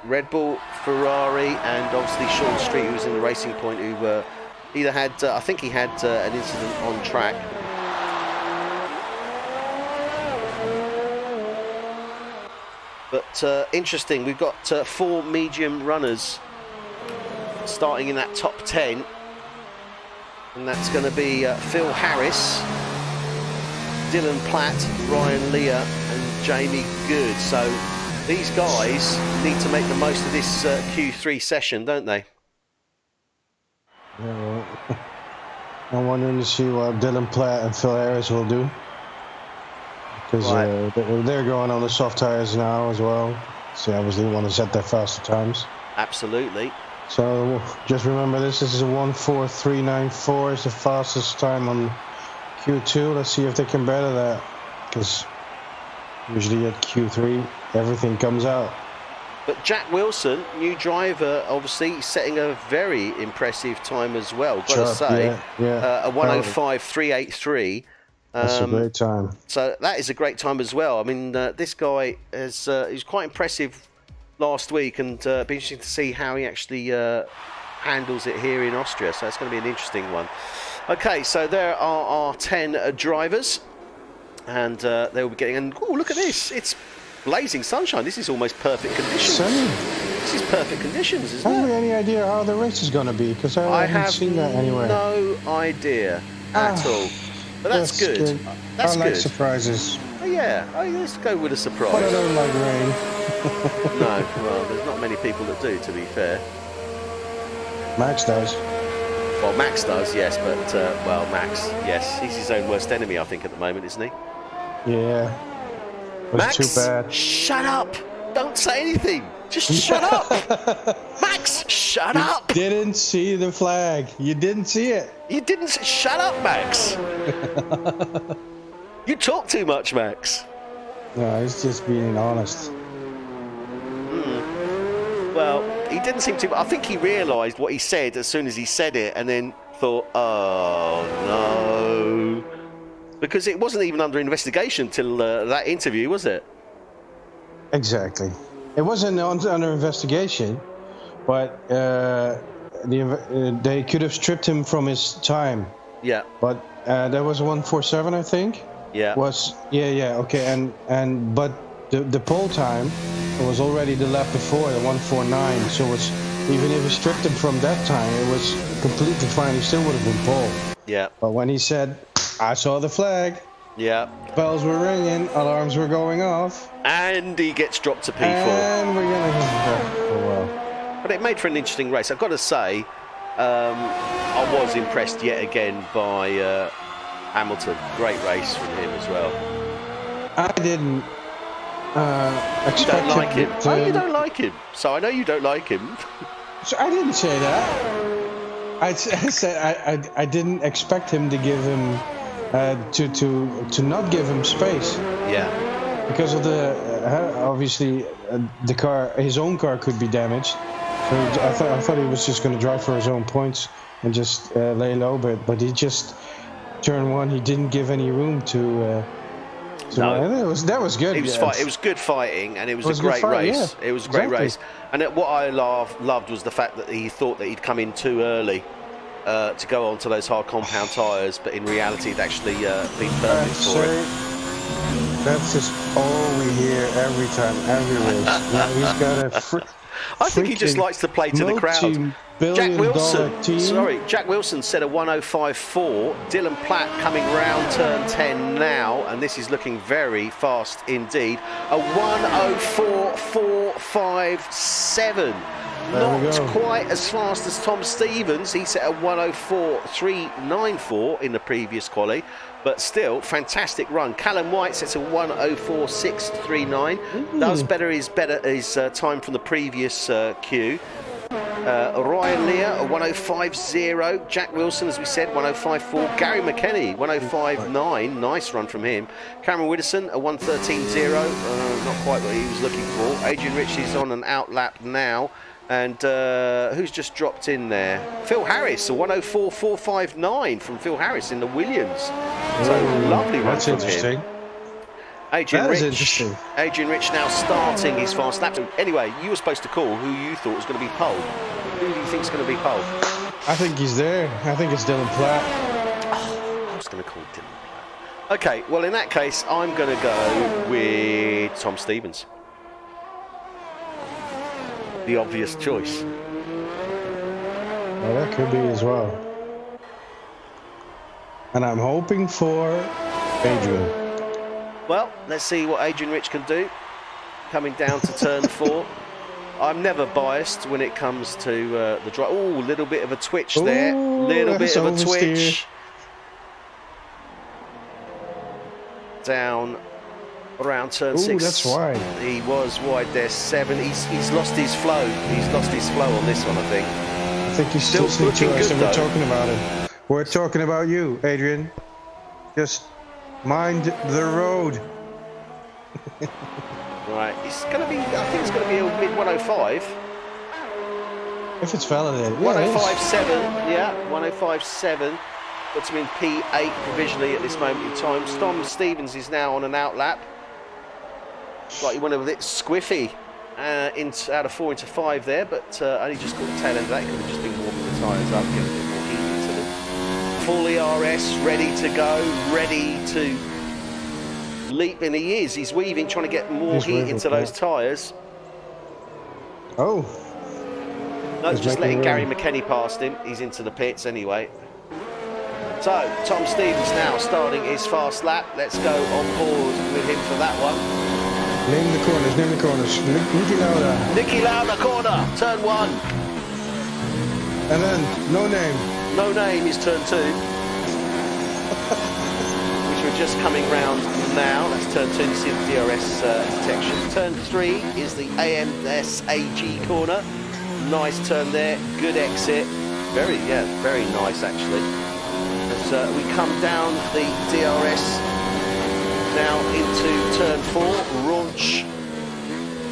Red Bull, Ferrari, and obviously Sean Street, who was in the Racing Point, who either had, I think he had an incident on track. But interesting, we've got 4 medium runners starting in that top 10. And that's going to be Phil Harris, Dylan Platt, Ryan Leah, and Jamie Good. So these guys need to make the most of this Q3 session, don't they? Yeah, well, I'm wondering to see what Dylan Platt and Phil Harris will do. Because they're going on the soft tires now as well. So obviously want to set their faster times. Absolutely. So just remember this is a 1:43.94 is the fastest time on Q2. Let's see if they can better that. Because usually at Q3 everything comes out. But Jack Wilson, new driver, obviously setting a very impressive time as well. Got to say, a 1:05.383. That's a great time. So that is a great time as well. I mean, this guy is he's quite impressive last week, and it'll be interesting to see how he actually handles it here in Austria. So it's going to be an interesting one. Okay, so there are our 10 drivers, and they will be getting. And oh, look at this! It's blazing sunshine. This is almost perfect conditions. Sunny. This is perfect conditions, isn't it? Have you any idea how the race is going to be? Because I haven't seen that anywhere. No idea at all. But that's good. That's I like good. Surprises. Oh, yeah, let's go with a surprise. But I don't like rain. No, well, there's not many people that do, to be fair. Max does. Well, Max does, yes, but, well, Max, yes. He's his own worst enemy, I think, at the moment, isn't he? Yeah. But Max, it's too bad. Shut up! Don't say anything! Just shut up! Max, shut up! You didn't see the flag. You didn't see it. You didn't say... Shut up, Max! You talk too much, Max. No, he's just being honest. Well, he didn't seem to... I think he realised what he said as soon as he said it, and then thought, oh, no. Because it wasn't even under investigation till that interview, was it? Exactly. It wasn't under investigation, but they could have stripped him from his time. Yeah. But that was 1:47, I think. Yeah. Okay, but the pole time was already the lap before, the 1:49. So it's even if he stripped him from that time, it was completely fine. He still would have been pole. Yeah. But when he said, "I saw the flag," yeah, bells were ringing, alarms were going off, and he gets dropped to P4. And we're gonna. Oh well. But it made for an interesting race. I've got to say, I was impressed yet again by Hamilton. Great race from him as well. I didn't expect you don't like him. To... Oh, you don't like him. So I know you don't like him. So I didn't say that. I said I didn't expect him to give him to not give him space. Yeah. Because of the obviously the car, his own car could be damaged. So I thought he was just going to drive for his own points and just lay low, but he just turn one. He didn't give any room to. No, that was good. It was good fighting, and it was a great race. Yeah. It was a great race, and what I loved was the fact that he thought that he'd come in too early to go onto those hard compound tyres, but in reality, it actually been perfect for him. That's just all we hear every time, every race. Now he's got a. I think he just likes to play to the crowd. Jack Wilson said a 105.4. Dylan Platt coming round turn 10 now, and this is looking very fast indeed. A 104.457. Not quite as fast as Tom Stevens. He set a 104.394 in the previous quali, but still fantastic run. Callum White sets a 104.639. That was his time from the previous queue. Ryan Lear, a 105.0. Jack Wilson, as we said, 105.4. Gary McKenny, 105.9. Nice run from him. Cameron Widdowson, a 113.0. Not quite what he was looking for. Adrian Ritchie's on an out lap now. And who's just dropped in there? Phil Harris, a 104.459 from Phil Harris in the Williams. So lovely run from him. Adrian Rich now starting his fast lap. So anyway, you were supposed to call who you thought was going to be pole. Who do you think is going to be pole? I think he's there. I think it's Dylan Platt. Oh, I was going to call Dylan Platt. Okay, well in that case, I'm going to go with Tom Stevens. The obvious choice. Well, that could be as well. And I'm hoping for Adrian. Well, let's see what Adrian Rich can do. Coming down to turn 4. I'm never biased when it comes to the drive. Oh, a little bit of a twitch there. Little bit of a twitch. Down around turn 6. That's wide. He was wide there. 7. He's lost his flow. He's lost his flow on this one, I think. I think he's still listening to us and we're talking about him. We're talking about you, Adrian. Just mind the road. Right, it's going to be, I think it's going to be a mid 105. If it's validated. 105.7, yeah, 105.7. Puts him in P8 provisionally at this moment in time. Tom Stevens is now on an out lap. Like he went a bit squiffy out of 4 into 5 there, but only just got the tail end of that. He could have just been warming the tyres up, getting a bit more heat into them. Full ERS, ready to go, ready to leap, and he is. He's weaving, trying to get more heat into those tyres. Oh. No, just letting Gary McKenny past him. He's into the pits anyway. So, Tom Stevens now starting his fast lap. Let's go on board with him for that one. Name the corners. Niki Lauda. Niki Lauda corner, turn 1. And then, no name. No name is turn 2. Which we're just coming round now. That's turn 2, you see the DRS detection. Turn 3 is the AMSAG corner. Nice turn there, good exit. Very nice actually. As we come down the DRS now into turn 4, Raunch.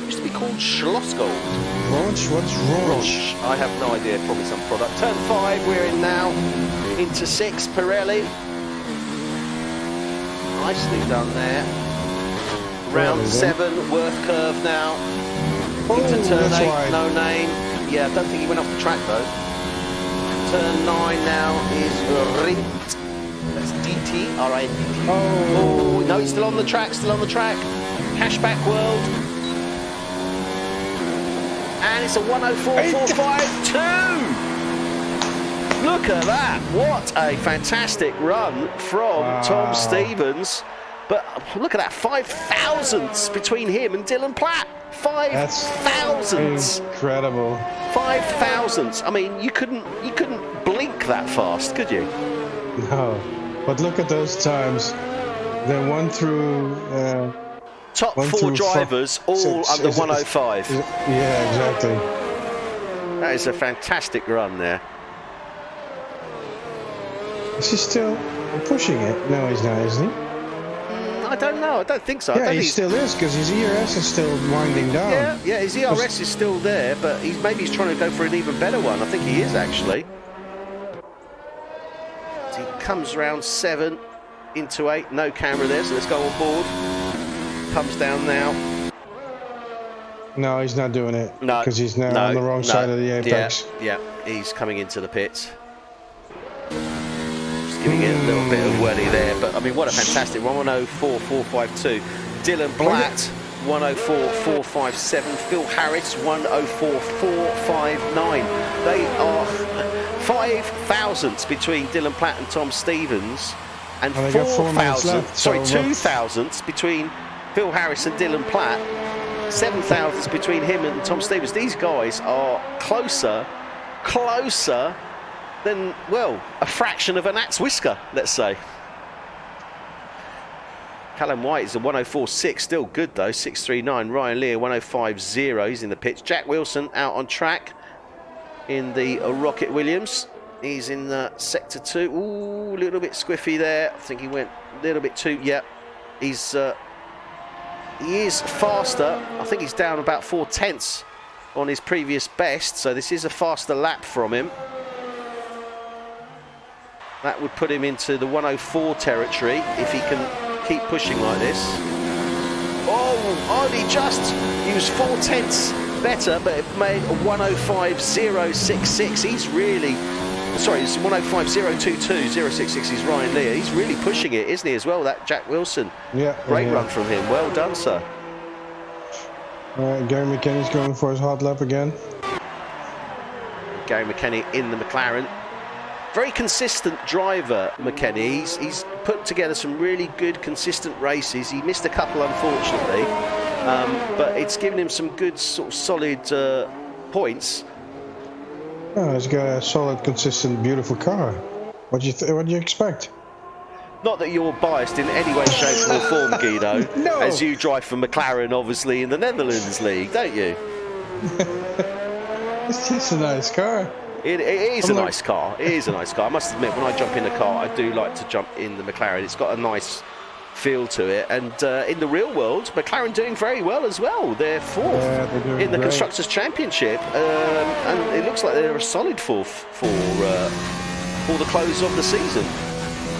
Used to be called Schlossgold. Raunch? What's Raunch? I have no idea, probably some product. Turn 5, we're in now. Into 6, Pirelli. Nicely done there. round 7, Worth curve now. Into turn 8, no name. Yeah, I don't think he went off the track though. Turn 9 now is Rint. That's DT, R-I-N-D-T. Oh, no, he's still on the track, Cashback World. And it's a 104.452. Look at that. What a fantastic run from Tom Stevens. But look at that, 5 thousandths between him and Dylan Platt. 5 thousandths. Incredible. 5 thousandths. I mean, you couldn't blink that fast, could you? No. But look at those times. The one through top 4 drivers, all under 105. Yeah, exactly. That is a fantastic run there. Is he still pushing it? No, he's not, isn't he? I don't know. I don't think so. Yeah, he still is, because his ERS is still winding down. Yeah, his ERS is still there, but maybe he's trying to go for an even better one. I think he is, actually. So he comes round 7 into 8. No camera there, so let's go on board. Comes down now. No, he's not doing it. No. Because he's now on the wrong side of the apex. Yeah, he's coming into the pits. Giving it a little bit of welly there, but I mean, what a fantastic 1:104.452. Dylan Platt 1:04.457. Phil Harris 1:04.459. They are 5 thousandths between Dylan Platt and Tom Stevens, and 4 thousandths. Sorry, 2 thousandths between Phil Harris and Dylan Platt. 7 thousandths between him and Tom Stevens. These guys are closer than, well, a fraction of an ant's whisker, let's say. Callum White is a 1:04.6, still good though, 6:39. Ryan Lear 1:05.0, he's in the pits. Jack Wilson out on track in the Rocket Williams. He's in sector 2. Ooh, a little bit squiffy there. I think he went a little bit too, yeah. He is faster. I think he's down about 4 tenths on his previous best, so this is a faster lap from him. That would put him into the 1:04 territory if he can keep pushing like this. Oh, only just, he was 4 tenths better, but it made a 1:05.066. He's really, sorry, it's 1:05.022.066 is Ryan Lear. He's really pushing it, isn't he, as well, that Jack Wilson? Yeah. Great run from him. Well done, sir. Gary McKenny's going for his hot lap again. Gary McKenny in the McLaren. Very consistent driver, McKenny. He's put together some really good, consistent races. He missed a couple, unfortunately, but it's given him some good, sort of solid points. Oh, he's got a solid, consistent, beautiful car. What do you expect? Not that you're biased in any way, shape or form, Guido, No. as you drive for McLaren, obviously, in the Netherlands League, don't you? It's just a nice car. It is a nice car. It is a nice car. I must admit, when I jump in a car, I do like to jump in the McLaren. It's got a nice feel to it. And in the real world, McLaren doing very well as well. They're 4th in the Constructors' Championship. And it looks like they're a solid 4th for the close of the season.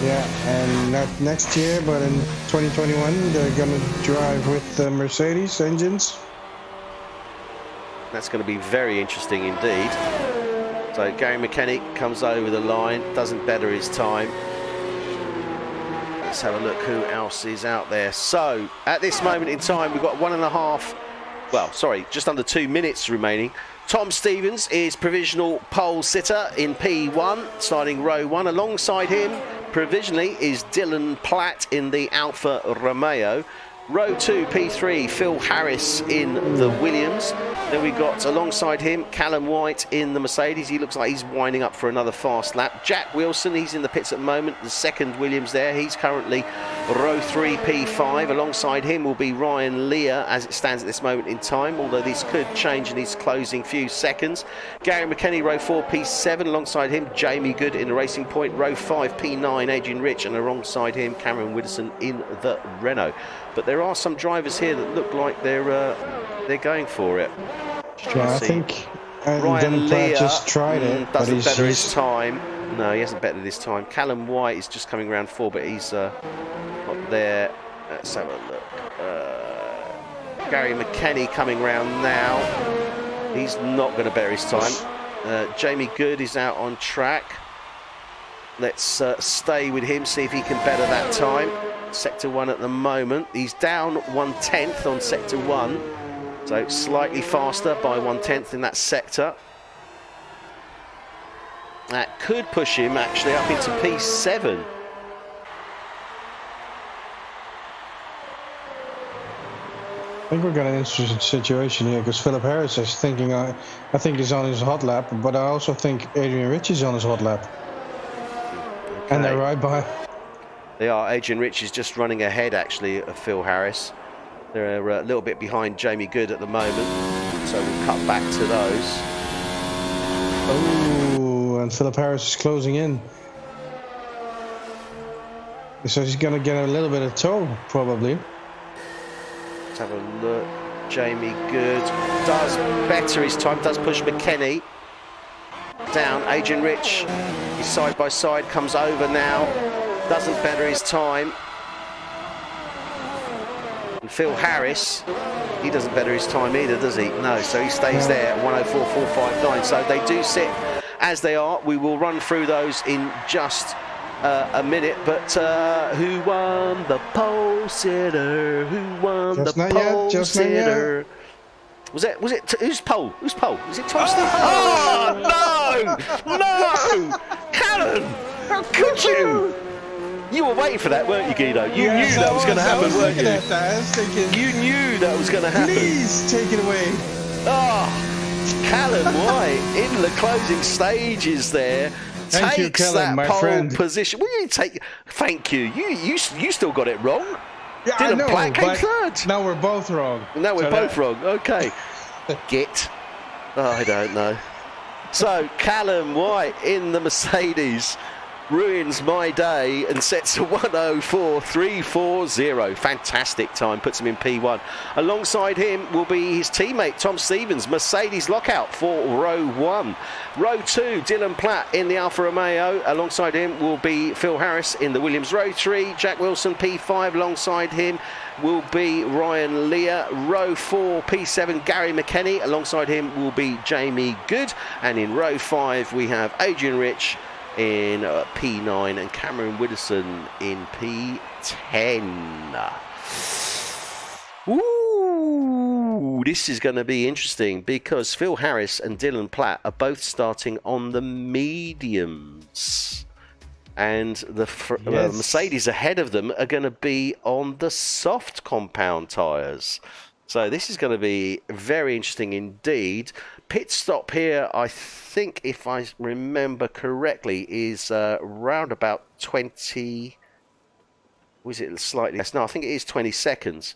Yeah, and not next year, but in 2021, they're going to drive with the Mercedes engines. That's going to be very interesting indeed. So Gary McKenny comes over the line, doesn't better his time. Let's have a look who else is out there. So at this moment in time, we've got 1.5, well, sorry, just under 2 minutes remaining. Tom Stevens is provisional pole sitter in P1, starting row 1. Alongside him, provisionally, is Dylan Platt in the Alfa Romeo. Row 2, P3, Phil Harris in the Williams. Then we got alongside him Callum White in the Mercedes. He looks like he's winding up for another fast lap. Jack Wilson, he's in the pits at the moment, the second Williams there. He's currently row 3, P5. Alongside him will be Ryan Lear as it stands at this moment in time, although this could change in his closing few seconds. Gary McKenny, row 4, P7. Alongside him, Jamie Good in the Racing Point. Row 5, P9, Adrian Rich. And alongside him, Cameron Widdowson in the Renault. But there are some drivers here that look like they're going for it. Yeah, I think Ryan Lear just tried it, doesn't better his time. No, he hasn't bettered his time. Callum White is just coming round 4, but he's not there Let's have a look. Gary McKenny coming round now. He's not going to bear his time. Jamie Good is out on track. Let's stay with him, see if he can better that time. Sector 1 at the moment. He's down 1/10 on Sector 1. So slightly faster by 1/10 in that sector. That could push him actually up into P7. I think we've got an interesting situation here because Philip Harris is thinking, I think he's on his hot lap, but I also think Adrian Rich is on his hot lap. Okay. And they're right by. They are. Adrian Rich is just running ahead actually of Phil Harris. They're a little bit behind Jamie Good at the moment, so we'll cut back to those. Oh, and Philip Harris is closing in. So he's going to get a little bit of tow, probably. Let's have a look. Jamie Good does better his time, does push McKenny down. Adrian Rich is side by side, comes over now, doesn't better his time. And Phil Harris, he doesn't better his time either, does he? No, so he stays there at 1:04.459. So they do sit as they are. We will run through those in just a minute, but who won the pole sitter? Who won the pole sitter? Was it whose pole? Whose pole? Was it Tom Stevens? Oh no! Callum, how could you? You were waiting for that, weren't you, Guido? You knew that was going to happen, weren't you? You knew that was going to happen. Please take it away. Oh, Callum White in the closing stages there. Thank you, Callum, my friend. Position. Will you take? Thank you. You still got it wrong. Yeah, Dylan I know, Platt came third. Now we're both wrong. Now we're both wrong. Okay. Git. Oh, I don't know. So Callum White in the Mercedes ruins my day and sets a 1:04.340. Fantastic time, puts him in P1. Alongside him will be his teammate Tom Stevens, Mercedes lockout for row 1. Row 2, Dylan Platt in the Alfa Romeo. Alongside him will be Phil Harris in the Williams. Row 3, Jack Wilson P5. Alongside him will be Ryan Lear. Row 4, P7, Gary McKenny. Alongside him will be Jamie Good. And in row 5 we have Adrian Rich in P9 and Cameron Widdowson in P10. Ooh, this is going to be interesting because Phil Harris and Dylan Platt are both starting on the mediums. And the Mercedes ahead of them are going to be on the soft compound tyres. So this is going to be very interesting indeed. Pit stop here, I think, if I remember correctly, is round about 20... Was it slightly less? No, I think it is 20 seconds.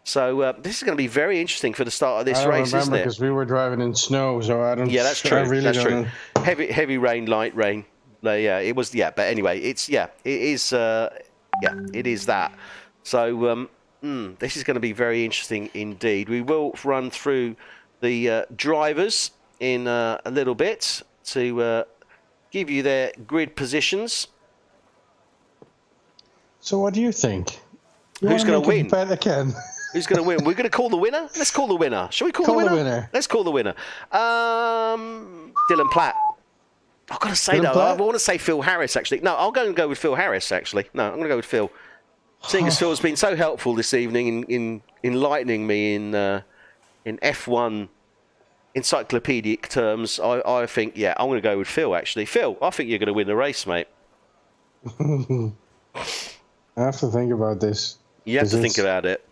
So this is going to be very interesting for the start of this race, isn't it? Because we were driving in snow, so I don't... Yeah, that's true. Really that's true. Heavy rain, light rain. Yeah, it was... Yeah, but anyway, it is that. So... this is going to be very interesting indeed. We will run through the drivers in a little bit to give you their grid positions. So what do you think? Who's going to win? Again? Who's going to win? We're going to call the winner? Let's call the winner. Shall we call the winner? Let's call the winner. Dylan Platt. I've got to say, though, I want to say Phil Harris, actually. No, I'll go with Phil Harris, actually. No, I'm going to go with Phil. Seeing as Phil's been so helpful this evening in enlightening me in F1 encyclopedic terms, I think, yeah, I'm going to go with Phil, actually. Phil, I think you're going to win the race, mate. I have to think about this. You have to think about it.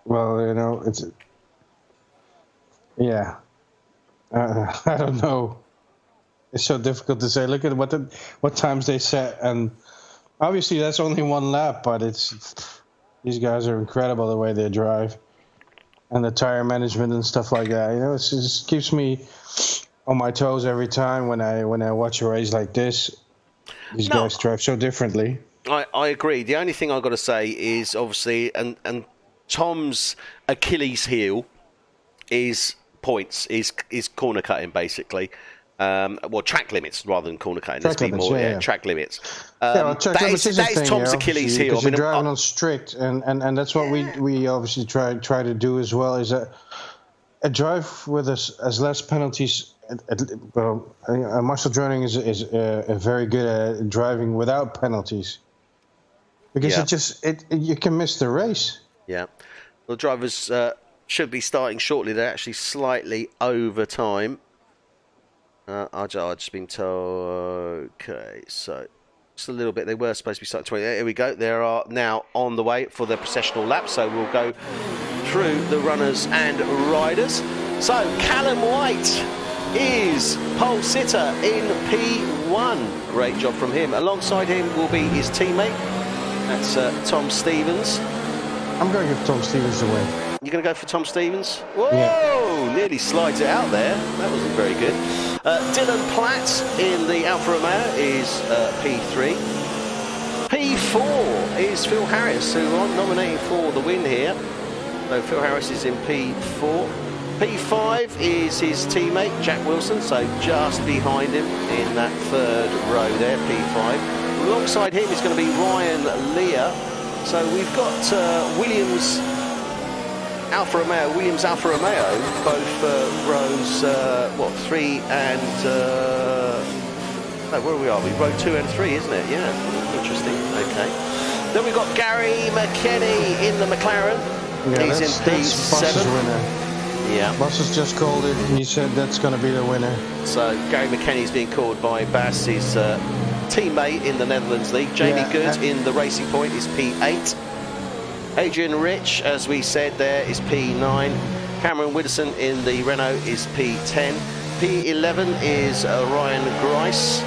Well, you know, it's... Yeah. I don't know. It's so difficult to say. Look at what times they set, and... Obviously, that's only one lap, but these guys are incredible the way they drive, and the tire management and stuff like that. You know, it just keeps me on my toes every time when I watch a race like this. These guys drive so differently. I agree. The only thing I've got to say is obviously, and Tom's Achilles heel is points, is corner cutting basically. Well, track limits rather than corner cutting. Track limits, track limits. Track limits is Tom's Achilles heel. Because you're driving on strict, and that's what we obviously try to do as well. Is a drive with as less penalties. Marcel Dröning is very good at driving without penalties, because you can miss the race. Yeah, the drivers should be starting shortly. They're actually slightly over time. I've just been told. Okay, so just a little bit. They were supposed to be starting 20. Here we go. They are now on the way for their processional lap. So we'll go through the runners and riders. So Callum White is pole sitter in P1. Great job from him. Alongside him will be his teammate. That's Tom Stevens. I'm going to give Tom Stevens the win. You're going to go for Tom Stevens? Whoa! Yeah. Nearly slides it out there. That wasn't very good. Dylan Platt in the Alfa Romeo is P3. P4 is Phil Harris, who I'm nominating for the win here. So Phil Harris is in P4. P5 is his teammate, Jack Wilson, so just behind him in that third row there, P5. Alongside him is going to be Ryan Lear. So we've got Williams Alfa Romeo, both rows, 3 and... no, where we are? We row 2 and 3, isn't it? Yeah, interesting. Okay. Then we've got Gary McKenny in the McLaren. Yeah, he's in P7. Boss's winner. Yeah. Boss has just called it, and he said that's going to be the winner. So Gary McKenny's being called by Bass, his teammate in the Netherlands League. Jamie Good in the Racing Point is P8. Adrian Rich, as we said there, is P9. Cameron Widdowson in the Renault is P10. P11 is Ryan Grice.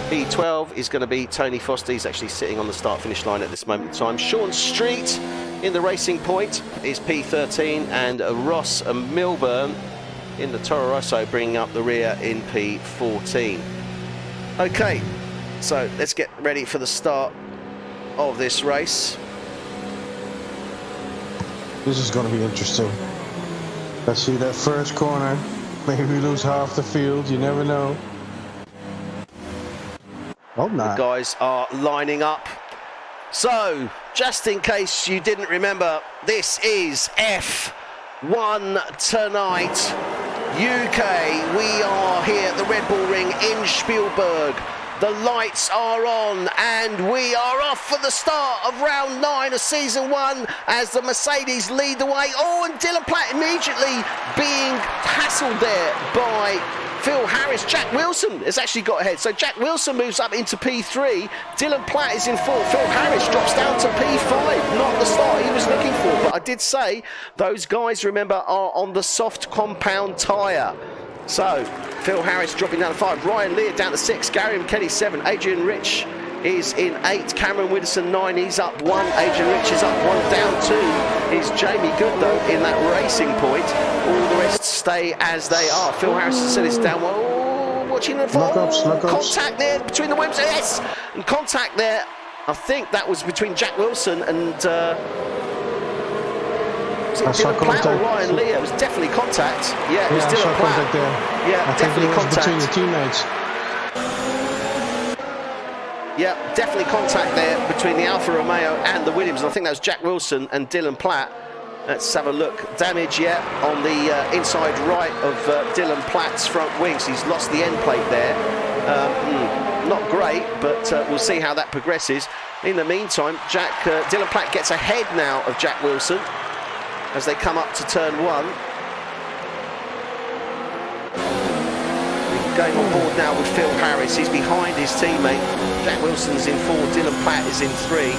P12 is going to be Tony Foster. He's actually sitting on the start-finish line at this moment in time. Sean Street in the Racing Point is P13, and Ross Milburn in the Toro Rosso bringing up the rear in P14. Okay, so let's get ready for the start of this race. This is going to be interesting. Let's see that first corner. Maybe we lose half the field. You never know. Hope not. The guys are lining up. So, just in case you didn't remember, this is F1 tonight. UK, we are here at the Red Bull Ring in Spielberg. The lights are on and we are off for the start of round 9 of season 1 as the Mercedes lead the way. Oh, and Dylan Platt immediately being hassled there by Phil Harris. Jack Wilson has actually got ahead. So Jack Wilson moves up into P3. Dylan Platt is in 4th. Phil Harris drops down to P5. Not the start he was looking for. But I did say those guys, remember, are on the soft compound tyre. So Phil Harris dropping down to 5. Ryan Lear down to 6. Gary McKenny 7. Adrian Rich is in 8. Cameron Widdowson 9. He's up 1. Adrian Rich is up 1. Down 2 is Jamie Good, though, in that Racing Point. All the rest stay as they are. Phil Harris said it's down. Oh, watching the fall. Contact there between the Williams. Yes, and contact there. I think that was between Jack Wilson and Dylan Platt or Ryan Lear. It was definitely contact. Yeah, it was Dylan Platt. Yeah, definitely contact between the teammates. Yeah, definitely contact there between the Alfa Romeo and the Williams. And I think that was Jack Wilson and Dylan Platt. Let's have a look. Damage, on the inside right of Dylan Platt's front wings. He's lost the end plate there. Not great, but we'll see how that progresses. In the meantime, Dylan Platt gets ahead now of Jack Wilson as they come up to turn 1. Going on board now with Phil Harris. He's behind his teammate. Jack Wilson's in 4, Dylan Platt is in 3.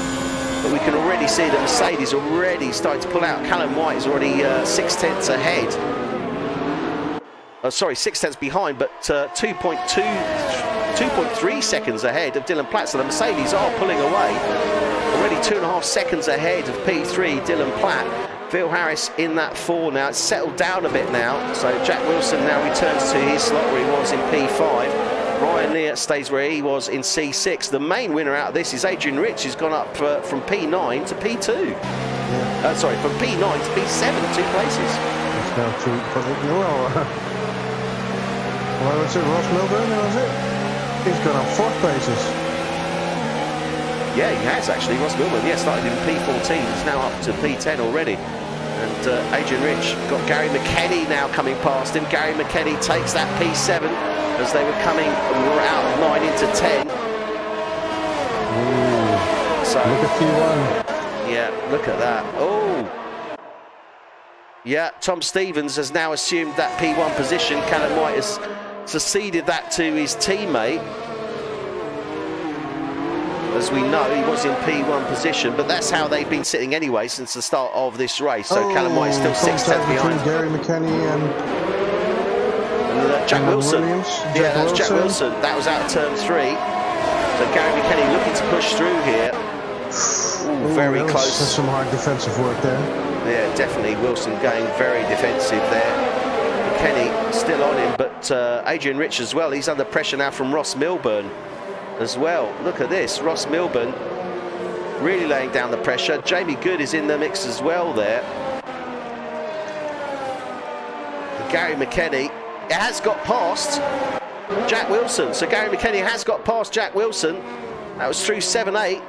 But we can already see that Mercedes already starting to pull out. Callum White is already 6/10 ahead. 6/10 behind, but 2.3 seconds ahead of Dylan Platt. So the Mercedes are pulling away. Already 2.5 seconds ahead of P3, Dylan Platt. Phil Harris in that 4 now. It's settled down a bit now. So Jack Wilson now returns to his slot where he was in P5. Ryan Lear stays where he was in C6. The main winner out of this is Adrian Rich, who's gone up from P9 to P2. Yeah. From P9 to P7, 2 places. What was it? Ross Milburn, was it? He's gone up 4 places. Yeah, he has actually. Ross Milburn, yeah, started in P14. He's now up to P10 already. And Adrian Rich got Gary McKenny now coming past him. Gary McKenny takes that P7 as they were coming out of 9 into 10. Ooh, so look at P1. Yeah, look at that. Oh. Yeah, Tom Stevens has now assumed that P1 position. Callum White has succeeded that to his teammate. As we know, he was in P1 position, but that's how they've been sitting anyway since the start of this race. So Callum White is still 6 tenths behind. Gary McKenny and Jack Wilson. Yeah, that's Jack Wilson. That was out of turn 3. So Gary McKenny looking to push through here. Ooh, very close. That's some hard defensive work there. Yeah, definitely. Wilson going very defensive there. McKenny still on him, but Adrian Rich as well. He's under pressure now from Ross Milburn as well. Look at this. Ross Milburn really laying down the pressure. Jamie Good is in the mix as well there. And Gary McKenny has got past Jack Wilson. So Gary McKenny has got past Jack Wilson. That was through 7-8.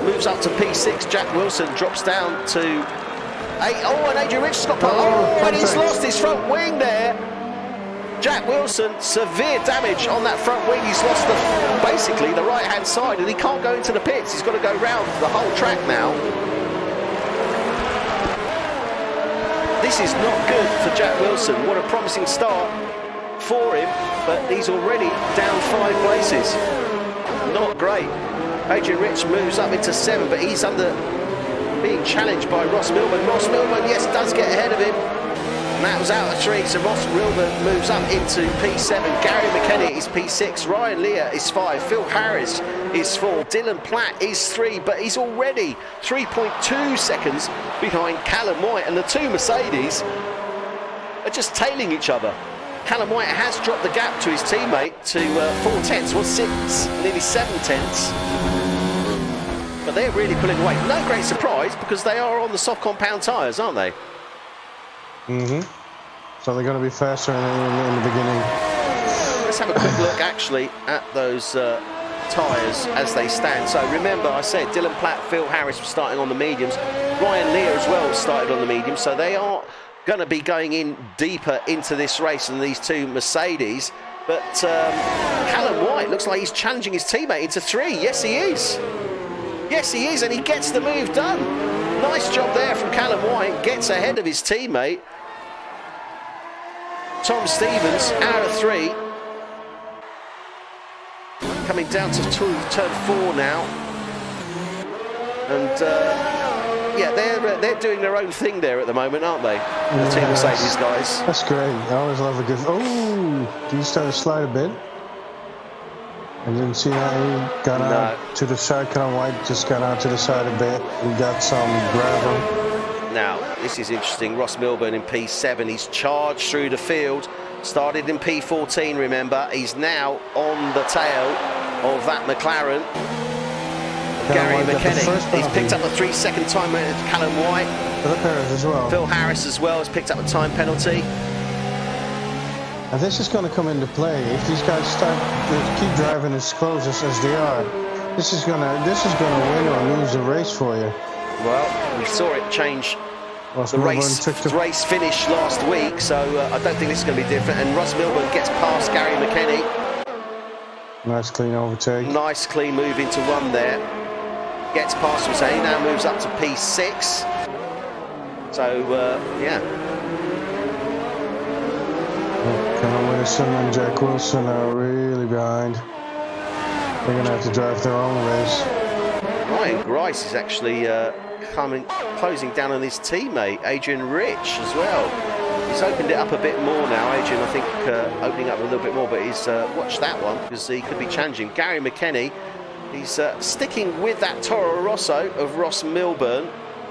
Moves up to P6. Jack Wilson drops down to 8. Oh, and Adrian Rich has got past. Oh, and he's lost his front wing there. Jack Wilson, severe damage on that front wing. He's lost basically the right-hand side, and he can't go into the pits. He's got to go round the whole track now. This is not good for Jack Wilson. What a promising start for him, but he's already down 5 places. Not great. Adrian Rich moves up into 7, but he's being challenged by Ross Milburn. Ross Milburn, yes, does get ahead of him. And that was out of 3, so Ross Milburn moves up into P7. Gary McKenny is P6. Ryan Lear is 5. Phil Harris is 4. Dylan Platt is 3, but he's already 3.2 seconds behind Callum White. And the 2 Mercedes are just tailing each other. Callum White has dropped the gap to his teammate to 4 tenths, well 6, nearly 7 tenths. But they're really pulling away. No great surprise because they are on the soft compound tyres, aren't they? So they're going to be faster in the beginning. Let's have a quick look actually at those tyres as they stand. So remember I said Dylan Platt, Phil Harris were starting on the mediums. Ryan Lear as well started on the mediums. So they are going to be going in deeper into this race than these 2 Mercedes. But Callum White looks like he's challenging his teammate into 3. Yes, he is. Yes, he is, and he gets the move done. Nice job there from Callum White. Gets ahead of his teammate. Tom Stevens out of 3. Coming down to turn 4 now. And yeah, they're doing their own thing there at the moment, aren't they? The Team Mercedes guys. That's great. I always love a good. Oh, did you start to slide a bit? I didn't see that. He got out to the side. Callum White just got out to the side a bit. We got some gravel. Now, this is interesting. Ross Milburn in P7. He's charged through the field. Started in P14, remember. He's now on the tail of that McLaren. Gary McKenny. He's picked up a 3-second time with Callum White. Phil Harris as well. Phil Harris as well has picked up a time penalty. And this is going to come into play if these guys keep driving as close as they are. This is going to win or lose the race for you. Well, we saw it change the race finish last week, so I don't think this is going to be different. And Ross Milburn gets past Gary McKenny. Nice clean overtake. Nice clean move into 1 there. Gets past him, so he now moves up to P6. So, yeah. Callum Wilson and Jack Wilson are really behind. They're going to have to drive their own race. Ryan Grice is actually closing down on his teammate, Adrian Rich, as well. He's opened it up a bit more now. Adrian, I think, opening up a little bit more, but he's watched that one because he could be challenging. Gary McKenny, he's sticking with that Toro Rosso of Ross Milburn.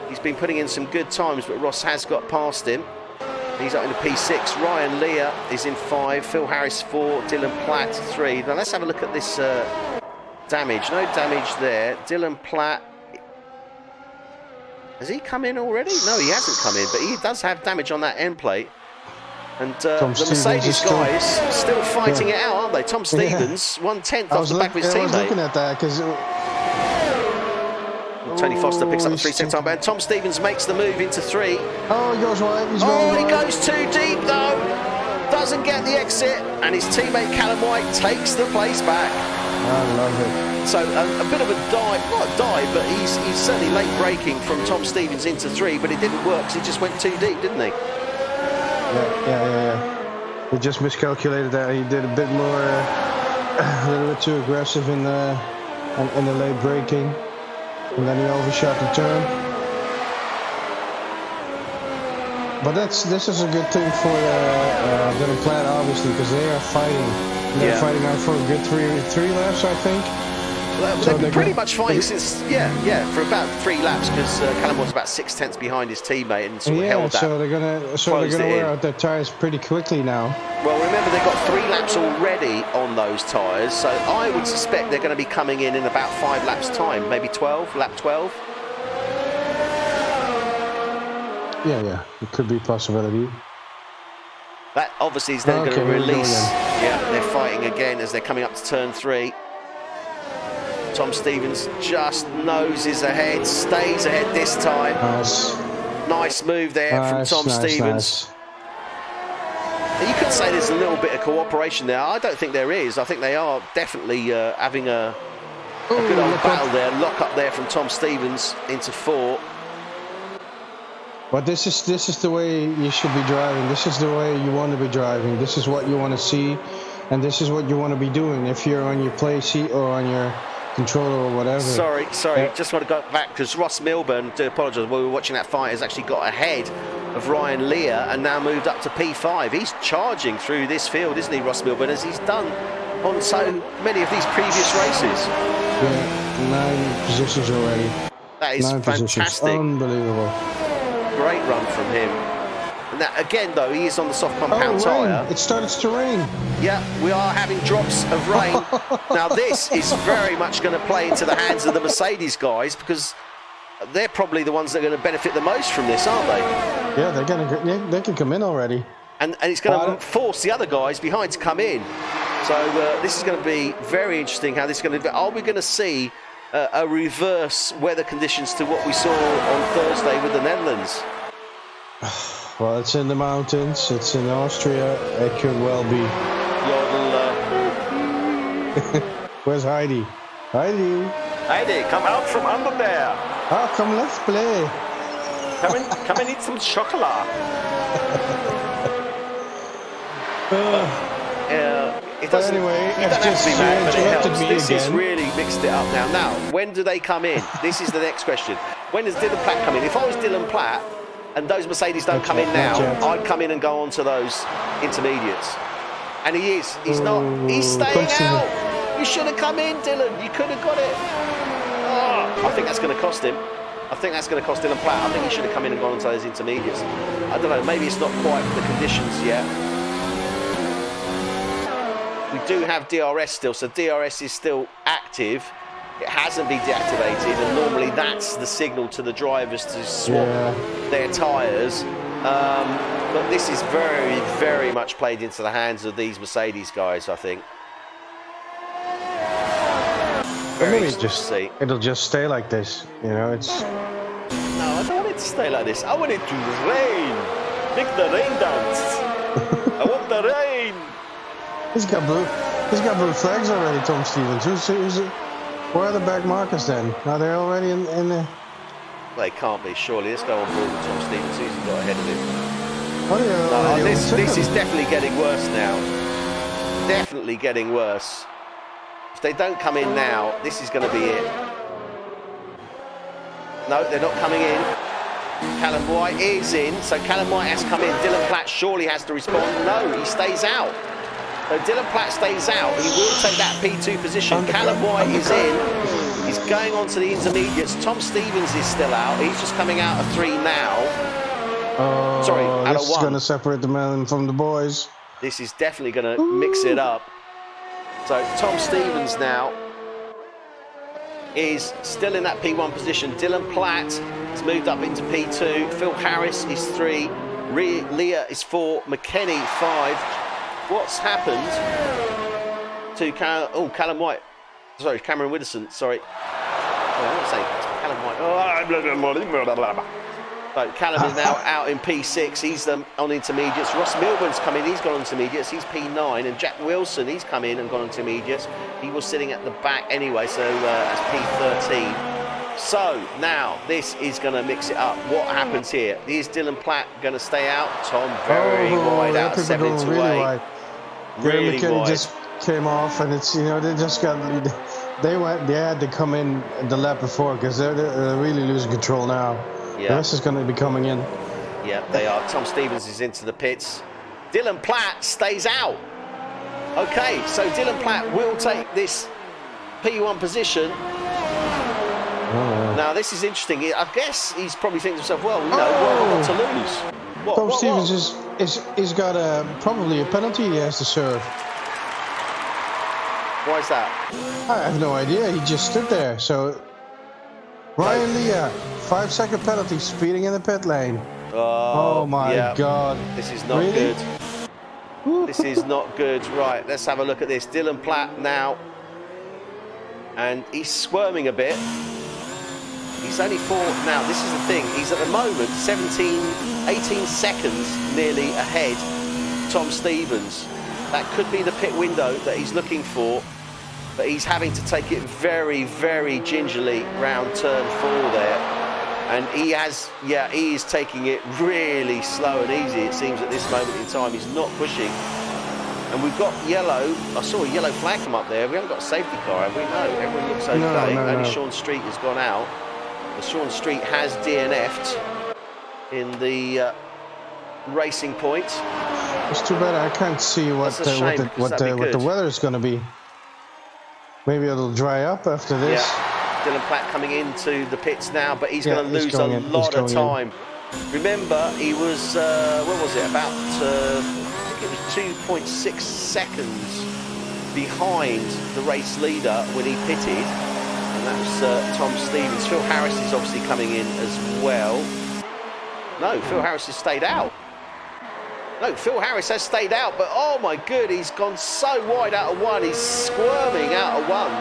He's been putting in some good times, but Ross has got past him. He's up in the P6. Ryan Lear is in 5. Phil Harris 4. Dylan Platt 3. Now let's have a look at this damage. No damage there. Dylan Platt. Has he come in already? No, he hasn't come in, but he does have damage on that end plate. And the Mercedes guys still fighting it out, aren't they? Tom Stevens, 1/10 off the back of his teammate. I was looking at that because... Tony Foster picks up the 3-second time ban. Tom Stevens makes the move into 3. Oh, he goes wide. He's he goes too deep, though. Doesn't get the exit. And his teammate Callum White takes the place back. I love it. So a bit of a dive, not a dive, but he's certainly late braking from Tom Stevens into 3, but it didn't work because he just went too deep, didn't he? Yeah. He just miscalculated that. He did a bit more, a little bit too aggressive in the late braking, and then he overshot the turn. But this is a good thing for Dylan Platt, obviously, because they are fighting. They're fighting out for a good three laps, I think. Well, they've been pretty much fighting since, for about 3 laps, because Callum was about 6/10 behind his teammate and sort of held that. So they're gonna wear out their tyres pretty quickly now. Well, remember they've got 3 laps already on those tyres, so I would suspect they're going to be coming in about 5 laps time, maybe 12, lap 12. Yeah, it could be a possibility. That obviously is then going to release. Yeah, they're fighting again as they're coming up to turn 3. Tom Stevens just noses ahead, stays ahead this time. Nice move there from Tom Stevens. You could say there's a little bit of cooperation there. I don't think there is. I think they are definitely having a good old battle there. Lock up there from Tom Stevens into 4. But this is the way you should be driving. This is the way you want to be driving. This is what you want to see, and this is what you want to be doing if you're on your play seat or on your controller or whatever. Sorry, just want to go back because Ross Milburn, do apologise, while we were watching that fight, has actually got ahead of Ryan Lear and now moved up to P5. He's charging through this field, isn't he, Ross Milburn, as he's done on so many of these previous races. Yeah, 9 positions already. That is fantastic. Unbelievable. Great run from him. And that, again, though, he is on the soft compound tyre. It started to rain. Yeah, we are having drops of rain. Now, this is very much going to play into the hands of the Mercedes guys because they're probably the ones that are going to benefit the most from this, aren't they? Yeah, they can come in already. And it's going to force the other guys behind to come in. So this is going to be very interesting how this is going to be. Are we going to see a reverse weather conditions to what we saw on Thursday with the Netherlands? Well, it's in the mountains. It's in Austria. It could well be. Where's Heidi? Heidi, come out from under there. Oh, come, let's play. Come and eat some chocolate. It doesn't, anyway, you don't have to be mad, but it helps. This has really mixed it up now. Now, when do they come in? This is the next question. When does Dylan Platt come in? If I was Dylan Platt and those Mercedes don't come in now, I'd come in and go on to those intermediates. And he is. He's not. He's staying out. You should have come in, Dylan. You could have got it. I think that's going to cost him. I think that's going to cost Dylan Platt. I think he should have come in and gone on to those intermediates. I don't know. Maybe it's not quite the conditions yet. We do have DRS still, so DRS is still active. It hasn't been deactivated, and normally that's the signal to the drivers to swap their tyres. But this is very, very much played into the hands of these Mercedes guys, I think. It'll just stay like this, you know. It's. No, I don't want it to stay like this. I want it to rain. Make the rain dance. I want the rain. He's got blue flags already, Tom Stevens. Where are the back markers then? Are they already in the... They can't be, surely. Let's go on board with Tom Stevens, who's got ahead of him. Oh, yeah, this is definitely getting worse now. Definitely getting worse. If they don't come in now, this is going to be it. No, they're not coming in. Callum White is in, so Callum White has come in. Dylan Platt surely has to respond. No, he stays out. So Dylan Platt stays out. He will take that P2 position. Callum White is in. He's going on to the intermediates. Tom Stevens is still out. He's just coming out of 3 now. Sorry, out of 1. This is going to separate the men from the boys. This is definitely going to mix it up. So Tom Stevens now is still in that P1 position. Dylan Platt has moved up into P2. Phil Harris is 3. Leah is 4, McKenny 5. What's happened to Callum White? Sorry, Cameron Widdowson. Sorry. Oh, I want to say Callum White. So Callum is now out in P6. He's on intermediates. Ross Milburn's come in. He's gone on intermediates. He's P9. And Jack Wilson, he's come in and gone on intermediates. He was sitting at the back anyway, so that's P13. So now this is going to mix it up. What happens here? Is Dylan Platt going to stay out? Tom very wide out, 7 to 8. Really McKenny wide. just came off, and it's, you know, they just got, they had to come in the lap before, because they're really losing control now. Yeah. The rest is going to be coming in. Yeah, they are. Tom Stevens is into the pits. Dylan Platt stays out. Okay, so Dylan Platt will take this P1 position. Now this is interesting. I guess he's probably thinking to himself, well, you know, what have I got to lose? Tom Stevens he's got probably a penalty he has to serve. Why is that? I have no idea. He just stood there. So Ryan Leah, 5-second penalty, speeding in the pit lane. Oh my God! This is not good. This is not good. Right, let's have a look at this. Dylan Platt now, and he's squirming a bit. He's only 4 now. This is the thing. He's at the moment 18 seconds nearly ahead. Tom Stevens. That could be the pit window that he's looking for, but he's having to take it very, very gingerly round turn 4 there. And he is taking it really slow and easy, it seems, at this moment in time. He's not pushing. And we've got yellow. I saw a yellow flag come up there. We haven't got a safety car, have we? No, everyone looks okay. Only Sean Street has gone out. But Sean Street has DNF'd in the racing point. It's too bad I can't see what the weather is going to be. Maybe it'll dry up after this. Yeah. Dylan Platt coming into the pits now, but he's going to lose a lot of time. Remember, he was, what was it, about, I think it was 2.6 seconds behind the race leader when he pitted. And that was Tom Stevens. Phil Harris is obviously coming in as well. No, Phil Harris has stayed out. No, Phil Harris has stayed out, but oh my good, he's gone so wide out of 1. He's squirming out of 1.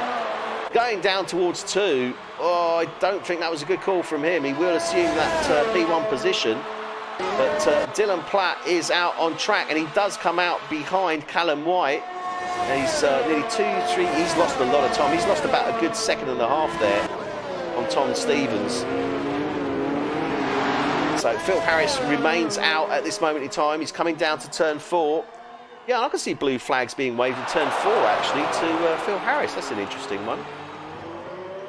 Going down towards 2. Oh, I don't think that was a good call from him. He will assume that P1 position. But Dylan Platt is out on track, and he does come out behind Callum White. He's nearly 2-3. He's lost a lot of time. He's lost about a good 1.5 seconds there on Tom Stevens. So Phil Harris remains out at this moment in time. He's coming down to turn 4. Yeah, I can see blue flags being waved in turn 4 actually to Phil Harris. That's an interesting one.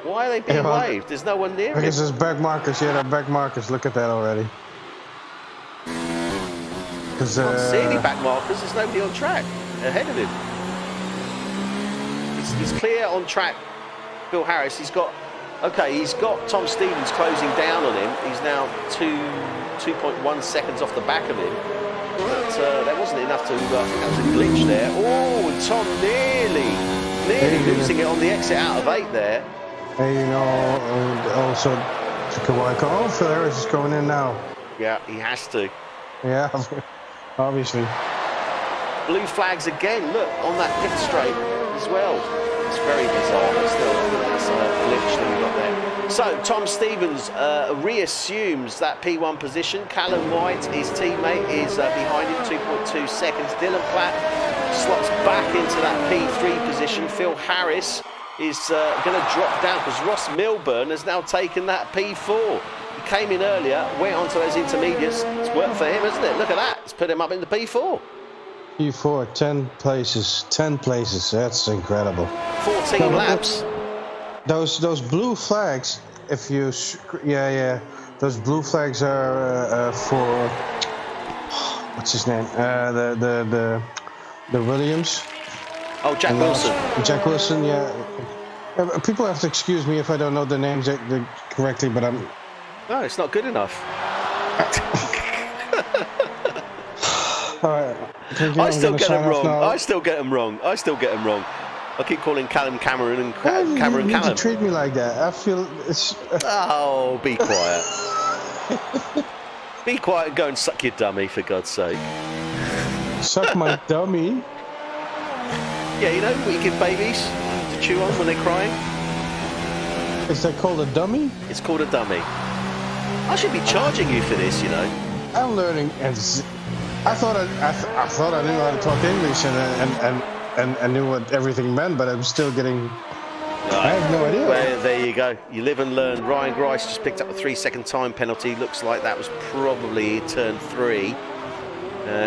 Why are they being waved? There's no one near him. Because there's back markers. Yeah, they're back markers. Look at that already. I can't see any back markers. There's nobody on track ahead of him. He's clear on track, Phil Harris. He's got Tom Stevens closing down on him. He's now 2.1 seconds off the back of him. But that wasn't enough to, I think that was a glitch there. Oh, and Tom nearly losing it on the exit out of 8 there. Hey, you know, also, oh, Phil Harris is going in now. Yeah, he has to. Yeah, obviously. Blue flags again, look, on that pit straight as well. It's very bizarre, but still, it's a glitch that we got there. So, Tom Stevens reassumes that P1 position. Callum White, his teammate, is behind him, 2.2 seconds. Dylan Platt slots back into that P3 position. Phil Harris is going to drop down because Ross Milburn has now taken that P4. He came in earlier, went on to those intermediates. It's worked for him, hasn't it? Look at that. It's put him up in the P4. P4, 10 places. 10 places. That's incredible. 14 laps. Those blue flags, if you... Those blue flags are for... What's his name? The Williams. Oh, Jack Wilson. Jack Wilson, yeah. People have to excuse me if I don't know the names correctly, but I'm... No, it's not good enough. All right. I still get them wrong. I still get them wrong. I keep calling Callum Cameron and Cameron Callum. You treat me like that. I feel it's... Oh, be quiet. Be quiet and go and suck your dummy, for God's sake. Suck my dummy? Yeah, you know what you give babies to chew on when they're crying? Is that called a dummy? It's called a dummy. I should be charging you for this, you know. I'm learning. I thought I knew how to talk English and knew what everything meant, but I'm still getting... I have no idea. Well, there you go. You live and learn. Ryan Grice just picked up a 3-second time penalty. Looks like that was probably turn 3.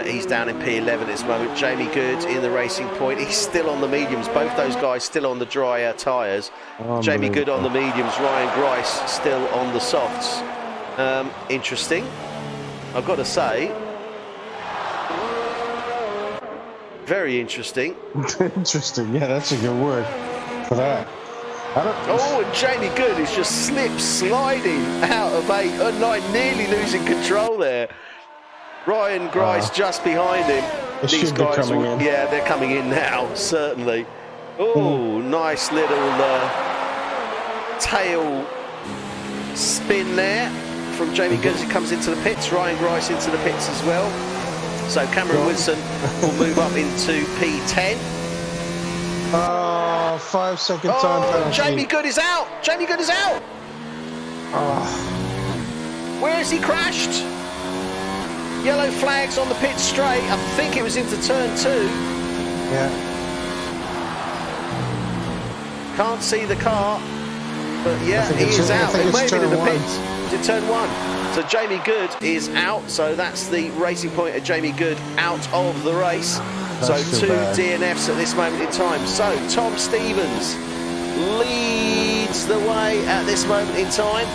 He's down in P11 at this moment. Jamie Good in the Racing Point. He's still on the mediums. Both those guys still on the drier tyres. Jamie Good on the mediums. Ryan Grice still on the softs. Interesting. I've got to say. Very interesting. Interesting. Yeah, that's a good word for that. Oh, and Jamie Good is just sliding out of 8 and 9, nearly losing control there. Ryan Grice just behind him. These guys, yeah, they're coming in now, certainly. Oh, nice little tail spin there from Jamie Good as he comes into the pits. Ryan Grice into the pits as well. So Cameron Woodson will move up into P10. 5-second time penalty. Jamie Good is out. Jamie Good is out. Where has he crashed? Yellow flags on the pit straight. I think it was into turn 2. Yeah. Can't see the car, but yeah, he is out. It may have been in the pits. Is it turn 1? So Jamie Good is out. So that's the Racing Point of Jamie Good out of the race. That's so 2 bad. DNFs at this moment in time. So Tom Stevens leads the way at this moment in time.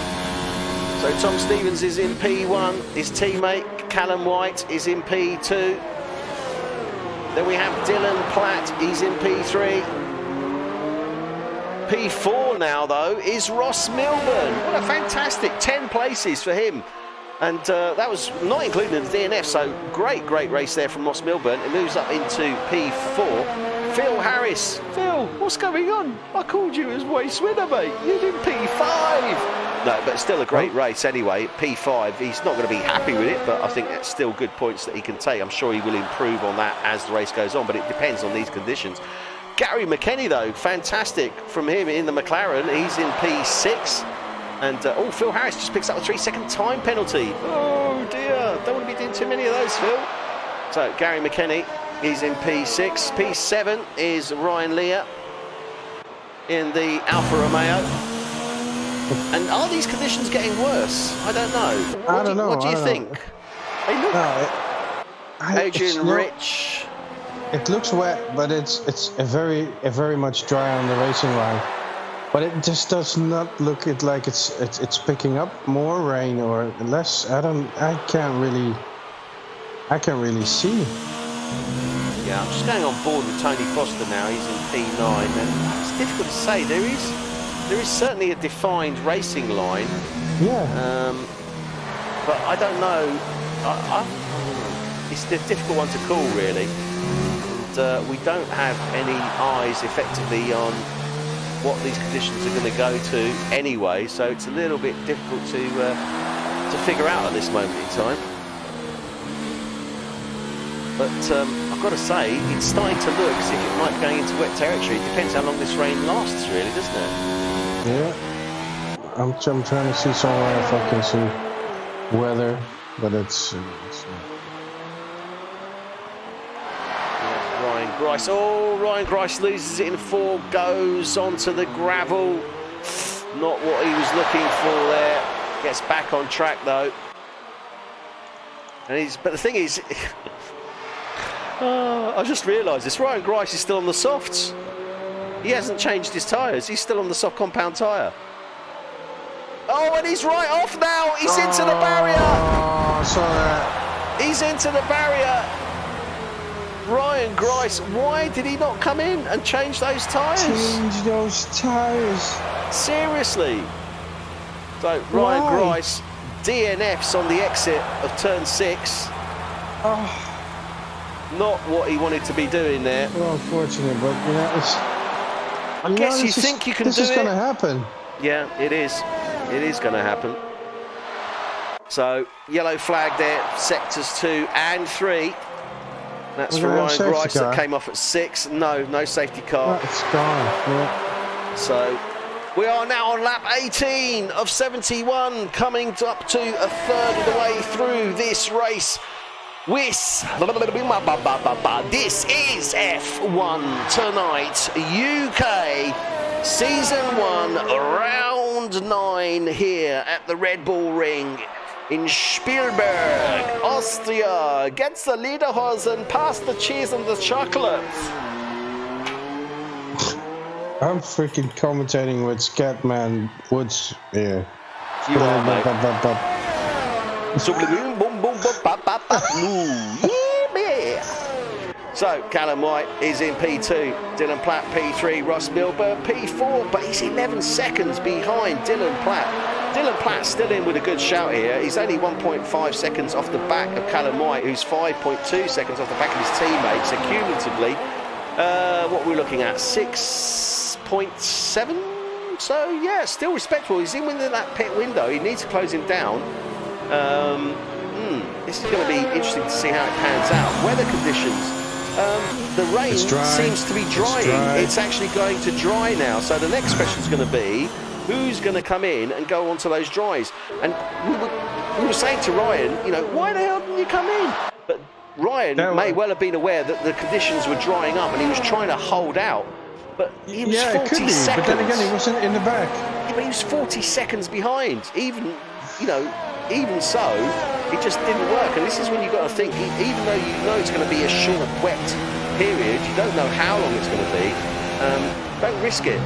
So Tom Stevens is in P1. His teammate Callum White is in P2. Then we have Dylan Platt. He's in P3. P4 now, though, is Ross Milburn. What a fantastic 10 places for him. And that was not including the DNF, so great race there from Ross Milburn. It moves up into P4. Phil Harris. Phil, what's going on? I called you as race winner, mate. You're in P5. No, but still a great race anyway. P5, he's not going to be happy with it, but I think that's still good points that he can take. I'm sure he will improve on that as the race goes on, but it depends on these conditions. Gary McKenny, though, fantastic from him in the McLaren. He's in P6. And, Phil Harris just picks up a 3-second time penalty. Oh, dear. Don't want to be doing too many of those, Phil. So, Gary McKenny, he's in P6. P7 is Ryan Lear in the Alfa Romeo. And are these conditions getting worse? I don't know. I don't know. What do you think? They look... Adrian Rich... It looks wet, but it's a very much dry on the racing line. But it just does not look like it's picking up more rain or less. I can't really see. Yeah, I'm just going on board with Tony Foster now. He's in P9, and it's difficult to say. There is certainly a defined racing line. Yeah. But I don't know. It's a difficult one to call, really. And we don't have any eyes effectively on what these conditions are going to go to anyway, so it's a little bit difficult to figure out at this moment in time. But I've got to say, it's starting to look as if it might be going into wet territory. It depends how long this rain lasts, really, doesn't it? Yeah. I'm trying to see somewhere if I can see weather, but it's Ryan Grice. Oh, Ryan Grice loses it in 4, goes onto the gravel. Not what he was looking for there. Gets back on track though. And but the thing is, I just realised this. Ryan Grice is still on the softs. He hasn't changed his tyres. He's still on the soft compound tyre. Oh, and he's right off now. He's into the barrier. Oh, sorry. He's into the barrier. Ryan Grice, why did he not come in and change those tyres? Change those tyres. Seriously. So Ryan Grice DNFs on the exit of turn 6. Not what he wanted to be doing there. Well, unfortunate, but you know, it's. I guess you think you can do it. This is going to happen. Yeah, it is. It is going to happen. So yellow flag there, sectors 2 and 3. That's Was for there a Ryan safety Grice car? that came off at 6. No safety car. Oh, it's gone. Yeah. So we are now on lap 18 of 71, coming up to a third of the way through this race. This is F1 Tonight UK Season 1 Round 9 here at the Red Bull Ring in Spielberg, Austria. Gets the lederhosen, past the cheese and the chocolates. I'm freaking commentating with Scatman Woods here. You are, mate. So Callum White is in P2, Dylan Platt P3, Ross Spielberg P4, but he's 11 seconds behind Dylan Platt. Dylan Platt's still in with a good shout here. He's only 1.5 seconds off the back of Callum White, who's 5.2 seconds off the back of his teammates. So cumulatively, what we're looking at, 6.7. So yeah, still respectable. He's in within that pit window. He needs to close him down. This is going to be interesting to see how it pans out. Weather conditions. The rain seems to be drying. It's actually going to dry now. So the next question is going to be, who's going to come in and go onto those dries? And we were saying to Ryan, you know, why the hell didn't you come in? But Ryan may well have been aware that the conditions were drying up and he was trying to hold out. But he was 40 seconds. But then again, he wasn't in the back. Yeah, but he was 40 seconds behind. Even so, it just didn't work. And this is when you've got to think, even though you know it's going to be a short, wet period, you don't know how long it's going to be. Don't risk it.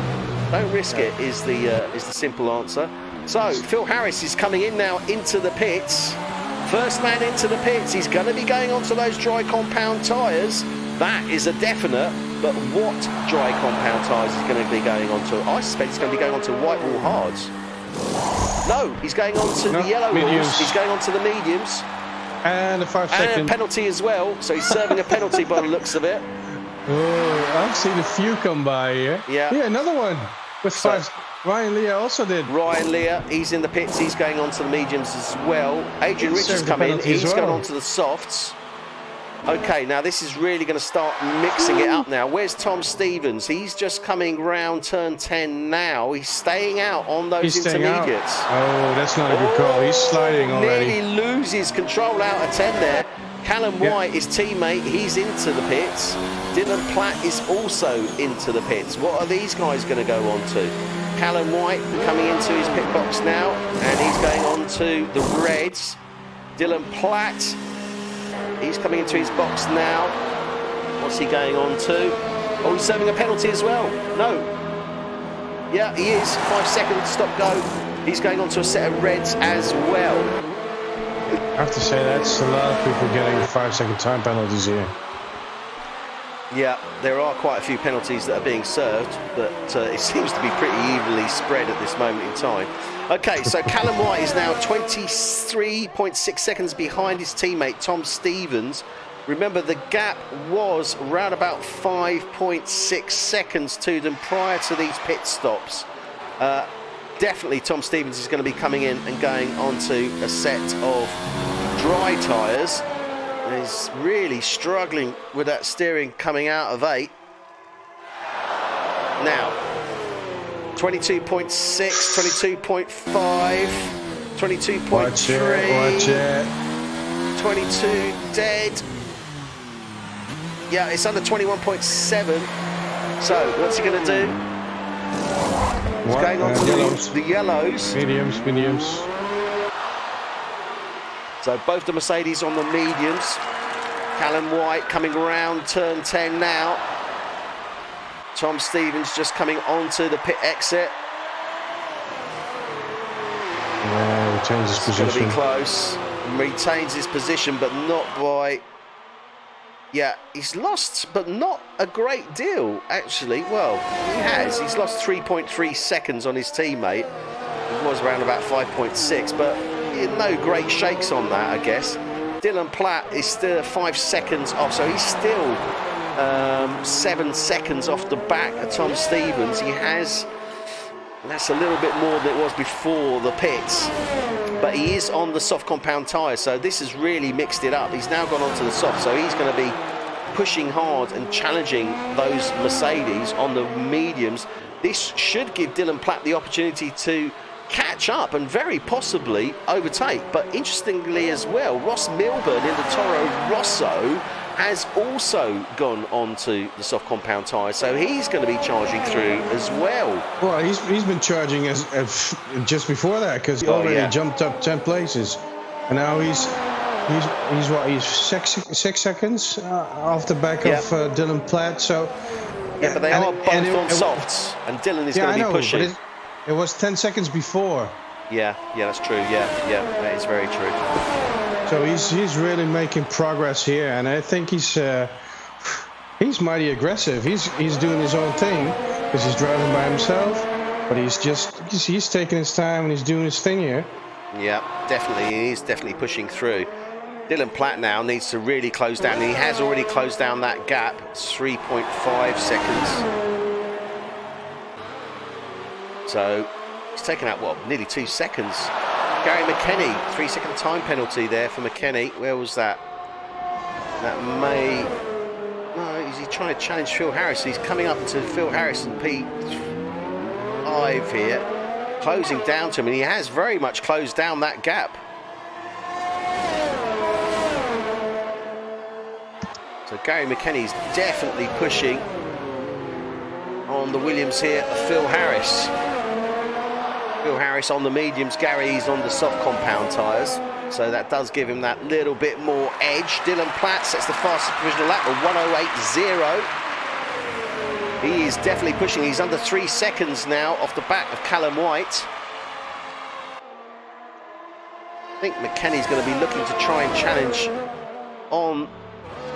Don't risk it is the simple answer. So Phil Harris is coming in now into the pits. First man into the pits. He's going to be going onto those dry compound tyres. That is a definite. But what dry compound tyres is going to be going onto? I suspect he's going to be going onto white wall hards. No, he's going on to the yellow walls. He's going on to the mediums. And a 5 second. And a penalty as well. So he's serving a penalty by the looks of it. Oh, I've seen a few come by here. Yeah. Yeah, another one. With 5. Ryan Leah also did. Ryan Leah, he's in the pits. He's going on to the mediums as well. Adrian Rich has come in. He's going on to the softs. Okay, now this is really going to start mixing it up now. Where's Tom Stevens? He's just coming round turn 10 now. He's staying out on those intermediates. Oh, that's not a good call. He's sliding already. Nearly loses control out of 10 there. Callum White, his teammate, he's into the pits. Dylan Platt is also into the pits. What are these guys going to go on to? Callum White coming into his pit box now, and he's going on to the reds. Dylan Platt, he's coming into his box now. What's he going on to? Oh, he's serving a penalty as well. No. Yeah, he is. 5 seconds, stop go. He's going on to a set of reds as well. I have to say, that's a lot of people getting 5 second time penalties here. Yeah, there are quite a few penalties that are being served, but it seems to be pretty evenly spread at this moment in time. Okay, so Callum White is now 23.6 seconds behind his teammate Tom Stevens. Remember, the gap was around about 5.6 seconds to them prior to these pit stops. Definitely Tom Stevens is going to be coming in and going onto a set of dry tyres. He's really struggling with that steering coming out of 8. Now, 22.6, 22.5, 22.3, watch it. 22 dead. Yeah, it's under 21.7. So, what's he going to do? He's going on to the yellows. Mediums. So both the Mercedes on the mediums. Callum White coming around turn 10 now. Tom Stevens just coming onto the pit exit. Yeah, retains his position. It's going to be close. Retains his position, but not by... Yeah, he's lost, but not a great deal, actually. Well, he has. He's lost 3.3 seconds on his teammate. It was around about 5.6, but no great shakes on that, I guess. Dylan Platt is still 5 seconds off, so he's still 7 seconds off the back of Tom Stevens. He has... That's a little bit more than it was before the pits. but he is on the soft compound tyre, so this has really mixed it up. He's now gone on to the soft, so he's going to be pushing hard and challenging those Mercedes on the mediums. This should give Dylan Platt the opportunity to catch up and very possibly overtake. But interestingly as well, Ross Milburn in the Toro Rosso has also gone on to the soft compound tyre, so he's going to be charging through as well. Well, he's been charging as just before that, because he already jumped up 10 places, and now he's what, he's 6 seconds off the back of Dylan Platt. So yeah, but they are both on softs, and Dylan is going to be pushing. But it was 10 seconds before. Yeah, that's true. Yeah, that is very true. So he's really making progress here, and I think he's mighty aggressive. He's doing his own thing because he's driving by himself, but he's taking his time and he's doing his thing here. Yeah, definitely, he is definitely pushing through. Dylan Platt now needs to really close down, and he has already closed down that gap. It's 3.5 seconds. So he's taken out what, nearly 2 seconds. Gary McKenny, 3-second time penalty there for McKenny. Where was that? No, is he trying to challenge Phil Harris? He's coming up to Phil Harris and P5 here, closing down to him, and he has very much closed down that gap. So Gary McKenny's definitely pushing on the Williams here, Phil Harris. Phil Harris on the mediums, Gary's on the soft compound tyres, so that does give him that little bit more edge. Dylan Platt sets the fastest provisional lap of 1:08.0. He is definitely pushing. He's under 3 seconds now off the back of Callum White. I think McKenny's going to be looking to try and challenge on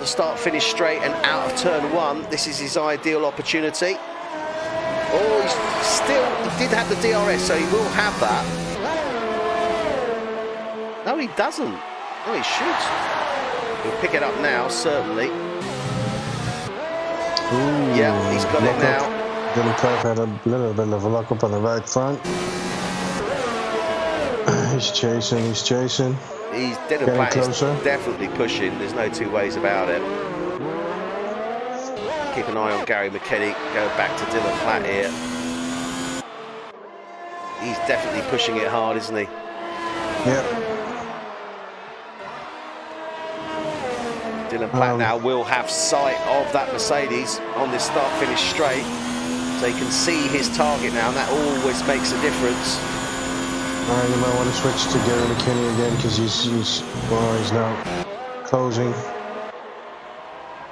the start-finish straight and out of turn 1. This is his ideal opportunity. Oh, he did have the DRS, so he will have that. No, he doesn't. Oh, he should. He'll pick it up now, certainly. Ooh, yeah, he's got it now. Dylan Platt had a little bit of a lock up on the right front. He's chasing. Dylan Platt is definitely pushing. There's no two ways about it. Keep an eye on Gary McKenny. Go back to Dylan Platt here. He's definitely pushing it hard, isn't he? Yep. Dylan Platt now will have sight of that Mercedes on this start-finish straight, so he can see his target now, and that always makes a difference. Alright, you might want to switch to Gary McKenny again, because he's now closing.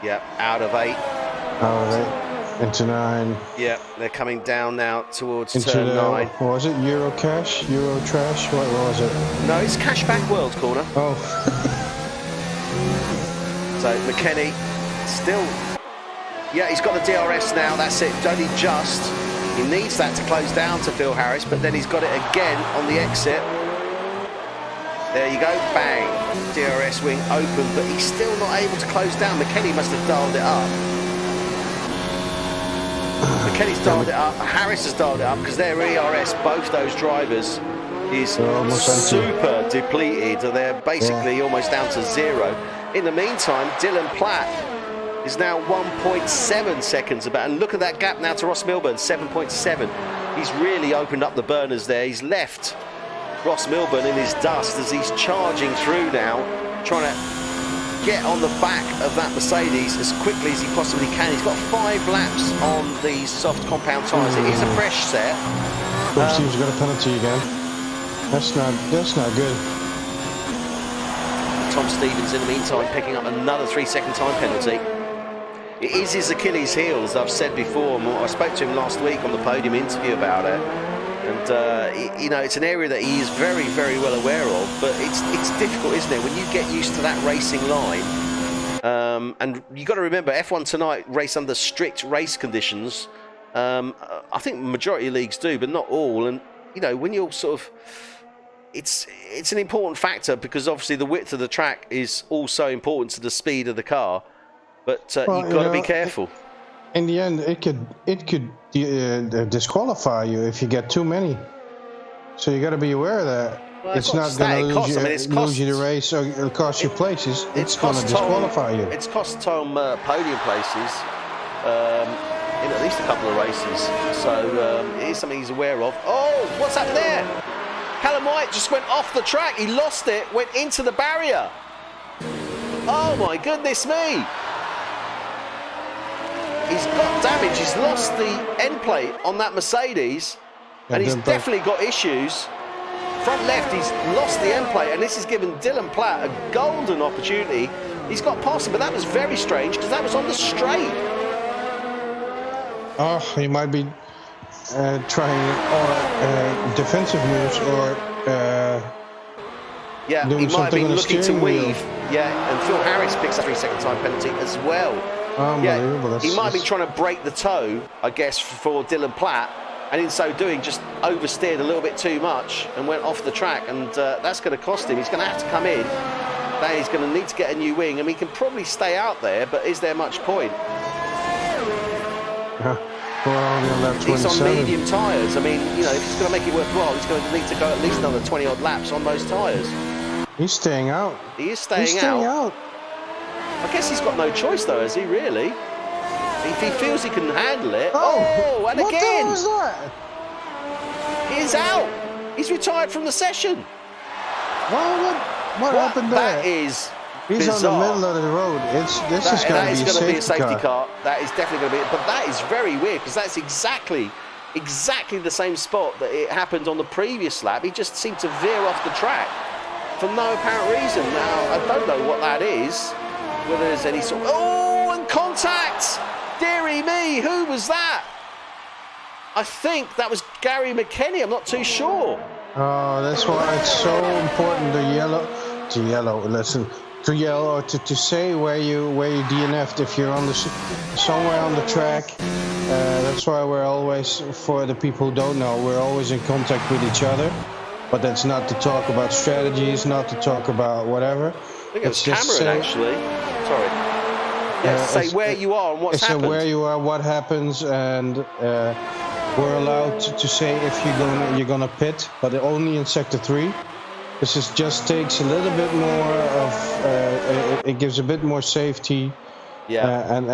Yep, out of 8. Into 9. Yeah, they're coming down now towards turn 9. What was it? Euro Trash? What was it? No, it's Cashback World Corner. Oh. So McKenny still... Yeah, he's got the DRS now. That's it. Only just. He needs that to close down to Phil Harris, but then he's got it again on the exit. There you go. Bang. DRS wing open, but he's still not able to close down. McKenny must have dialed it up. McKenny's dialed it up. Harris has dialed it up, because their ERS, both those drivers, is super depleted. They're basically almost down to 0. In the meantime, Dylan Platt is now 1.7 seconds about, and look at that gap now to Ross Milburn, 7.7. He's really opened up the burners there. He's left Ross Milburn in his dust as he's charging through now, trying to get on the back of that Mercedes as quickly as he possibly can. He's got 5 laps on these soft compound tyres. It is a fresh set. Steve's got a penalty again. That's not good. Tom Stevens in the meantime picking up another 3-second time penalty. It is his Achilles heel, as I've said before. I spoke to him last week on the podium interview about it, and you know, it's an area that he is very, very well aware of. But it's difficult, isn't it, when you get used to that racing line? And you got to remember, F1 tonight race under strict race conditions. I think the majority of leagues do, but not all. And you know, when you're sort of, it's an important factor, because obviously the width of the track is also important to the speed of the car. But you've got to be careful. In the end, it could disqualify you if you get too many. So you got to be aware of that. Well, it's not going to lose you the race or cost you places. It's going to disqualify you. It's cost Tom podium places in at least a couple of races. So it is something he's aware of. Oh, what's happened there? Callum White just went off the track. He lost it, went into the barrier. Oh my goodness me. He's got damage. He's lost the end plate on that Mercedes. And he's definitely got issues. Front left, he's lost the end plate, and this has given Dylan Platt a golden opportunity. He's got past him, but that was very strange because that was on the straight. Oh, he might be trying defensive moves or yeah, he might have been looking to weave. Yeah, and Phil Harris picks a 3-second time penalty as well. Unbelievable. Yeah, he might have been trying to break the toe, I guess, for Dylan Platt. And in so doing, just oversteered a little bit too much and went off the track. And that's going to cost him. He's going to have to come in. Then he's going to need to get a new wing. And he can probably stay out there, but is there much point? He's on medium tyres. I mean, you know, if he's going to make it worthwhile, he's going to need to go at least another 20-odd laps on those tyres. He's staying out. He is staying out. I guess he's got no choice, though, has he, really? If he feels he can handle it. Oh, and what again. What the hell was that? He's out. He's retired from the session. Well, what happened there? That is He's bizarre. on the middle of the road. This is going to be a safety car. That is definitely going to be. But that is very weird because that's exactly the same spot that it happened on the previous lap. He just seemed to veer off the track for no apparent reason. Now, I don't know what that is. Whether there's any sort of... Oh, and contact! Deary me, who was that? I think that was Gary McKenny. I'm not too sure. Oh, that's why it's so important to yell or to say where you DNF'd if you're on somewhere on the track. That's why we're always, for the people who don't know, we're always in contact with each other. But that's not to talk about strategies, not to talk about whatever. I think it was Cameron, actually. Sorry. Yes, say where you are and what's happened. Say where you are, what happens, and we're allowed to say if you're gonna pit, but only in sector 3. This just takes a little bit more of. It gives a bit more safety. Yeah. And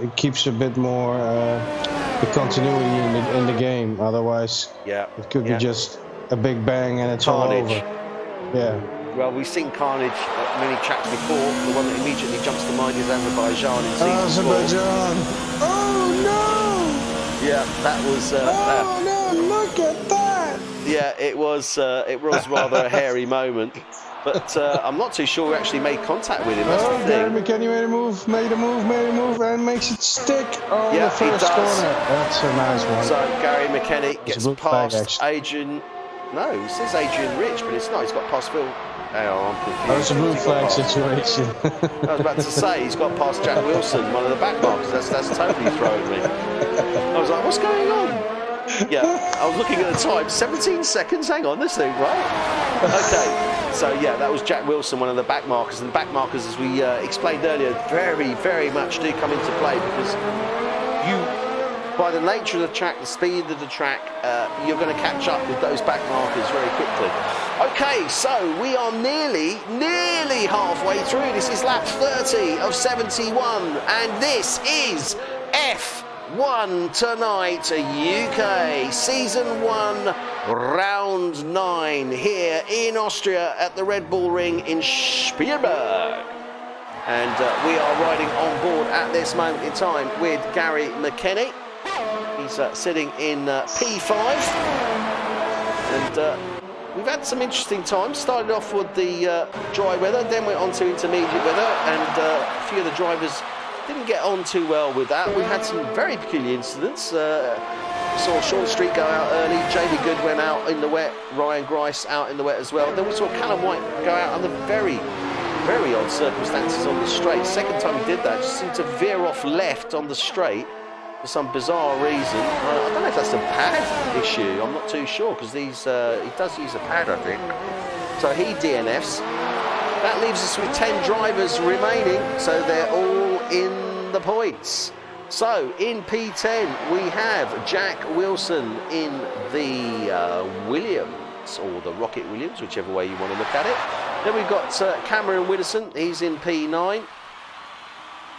it keeps a bit more the continuity in the game. Otherwise, it could be just a big bang and it's carnage. All over. Yeah. Well, we've seen carnage at many tracks before. The one that immediately jumps to mind is Azerbaijan in season 4. Azerbaijan! Oh no! Yeah, that was. Oh no! Look at that! Yeah, it was rather a hairy moment. But I'm not too sure we actually made contact with him. That's the thing. Gary McKenny made a move, and makes it stick on the first corner. That's a nice one. So Gary McKenny gets past Adrian. No, it says Adrian Rich, but it's not. He's got past Phil. Hang on, I'm confused. Oh, it's a blue flag situation. I was about to say, he's got past Jack Wilson, one of the back markers. That's totally throwing me. I was like, what's going on? Yeah, I was looking at the time. 17 seconds? Hang on, this thing, right? Okay, so yeah, that was Jack Wilson, one of the back markers. And the back markers, as we explained earlier, very, very much do come into play because by the nature of the track, the speed of the track, you're going to catch up with those back markers very quickly. Okay, so we are nearly halfway through. This is lap 30 of 71, and this is F1 Tonight UK, Season 1, Round 9, here in Austria at the Red Bull Ring in Spielberg. And we are riding on board at this moment in time with Gary McKenny. He's sitting in P5, and we've had some interesting times. Started off with the dry weather, then went on to intermediate weather, and a few of the drivers didn't get on too well with that. We had some very peculiar incidents. Saw Sean Street go out early, Jamie Good went out in the wet, Ryan Grice out in the wet as well. Then we saw Callum White go out under very, very odd circumstances on the straight. Second time he did that, just seemed to veer off left on the straight for some bizarre reason. I don't know if that's a pad issue, I'm not too sure, because he does use a pad, I think. So he DNFs. That leaves us with 10 drivers remaining, so they're all in the points. So in P10 we have Jack Wilson in the Williams. or the Rocket Williams, whichever way you want to look at it. Then we've got Cameron Widdowson, he's in P9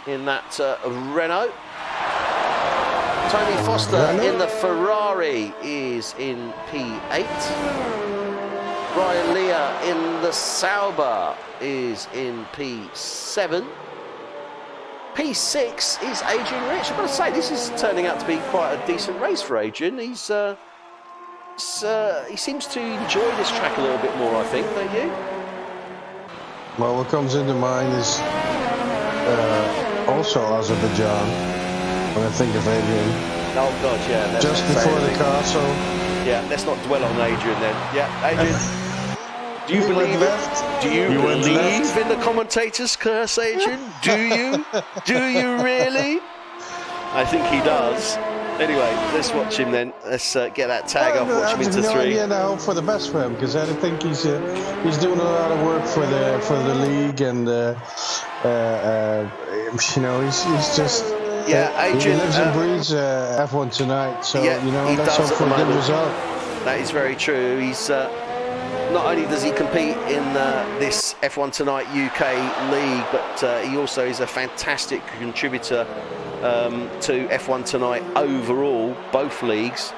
in that Renault. Tony Foster in the Ferrari is in P8. Brian Leah in the Sauber is in P7. P6 is Adrian Rich. I've got to say, this is turning out to be quite a decent race for Adrian. He seems to enjoy this track a little bit more, I think, don't you? Well, what comes into mind is also Azerbaijan, when I think of Adrian. Oh, God, yeah. Just before the castle. Yeah, let's not dwell on Adrian then. Yeah, Adrian. Do you believe in the commentators' curse, Adrian? Do you? Do you really? I think he does. Anyway, let's watch him then. Let's get that tag off. Watch him into three. I have no idea. I hope for the best for him, because I think he's doing a lot of work for the league, and you know, he's just. Yeah, Adrian. He lives and breathes F1 tonight, so yeah, you know, let's hope for a good result. That is very true. He's not only does he compete in this F1 Tonight UK league, but he also is a fantastic contributor to F1 Tonight overall, both leagues.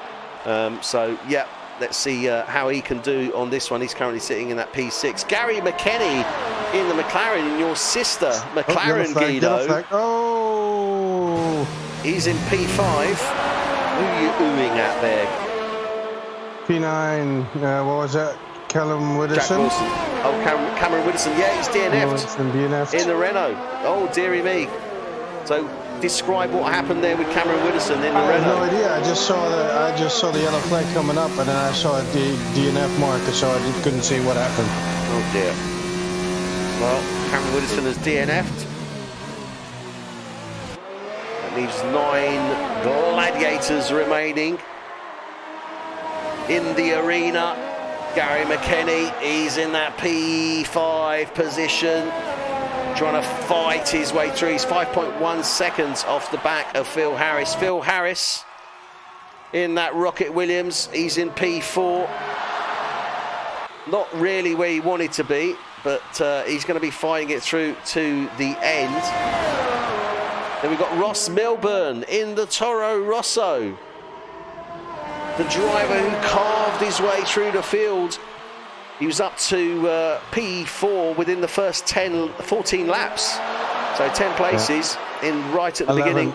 So yeah, let's see how he can do on this one. He's currently sitting in that P6. Gary McKenny in the McLaren, and your sister McLaren, Guido. He's in P5. Who are you oohing at there? P9, what was that? Callum Widdowson? Jack Wilson. Oh, Cameron Widdowson. Yeah, he's DNF'd. In the Renault. Oh, dearie me. So, describe what happened there with Cameron Widdowson in the Renault. I have no idea. I just saw the yellow flag coming up, and then I saw the DNF marker, so I couldn't see what happened. Oh, dear. Well, Cameron Widdowson has DNF'd. Leaves 9 gladiators remaining in the arena. Gary McKenny, he's in that P5 position, trying to fight his way through. He's 5.1 seconds off the back of Phil Harris. Phil Harris in that Rocket Williams, he's in P4. Not really where he wanted to be, but he's going to be fighting it through to the end. Then we've got Ross Milburn in the Toro Rosso. The driver who carved his way through the field. He was up to P4 within the first 14 laps. So 10 places in right at the beginning.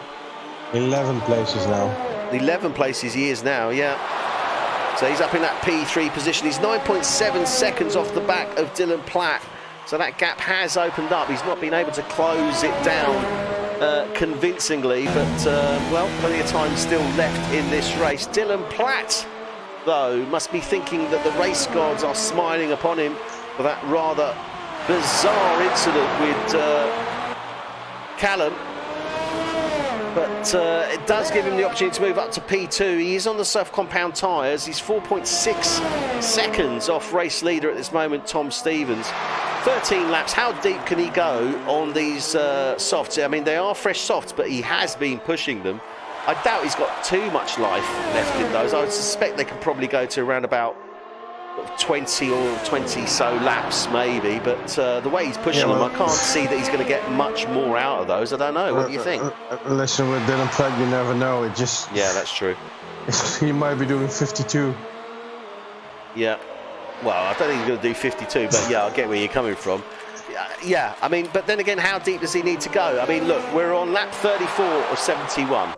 11 places now. 11 places he is now, yeah. So he's up in that P3 position. He's 9.7 seconds off the back of Dylan Platt. So that gap has opened up. He's not been able to close it down convincingly, but well, plenty of time still left in this race. Dylan Platt, though, must be thinking that the race gods are smiling upon him for that rather bizarre incident with Callum. But it does give him the opportunity to move up to P2. He is on the soft compound tyres. He's 4.6 seconds off race leader at this moment, Tom Stevens. 13 laps. How deep can he go on these softs? I mean, they are fresh softs, but he has been pushing them. I doubt he's got too much life left in those. I would suspect they could probably go to around about 20 or 20 so laps maybe, but the way he's pushing them, I can't see that he's going to get much more out of those. I don't know. What do you think? Listen, with Dylan Platt, you never know. It just... Yeah, that's true. He might be doing 52. Yeah. Well, I don't think he's going to do 52, but yeah, I get where you're coming from. Yeah, I mean, but then again, how deep does he need to go? I mean, look, we're on lap 34 of 71.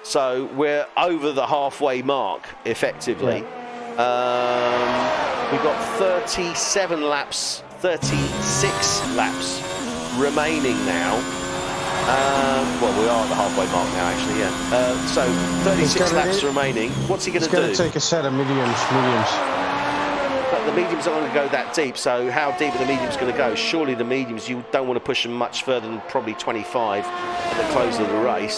So we're over the halfway mark, effectively. Yeah. We've got 36 laps remaining now. Well, we are at the halfway mark now, actually, yeah. So 36 laps remaining. What's he going to do? He's going to take a set of mediums. But the mediums aren't going to go that deep, so how deep are the mediums going to go? Surely the mediums, you don't want to push them much further than probably 25 at the close of the race.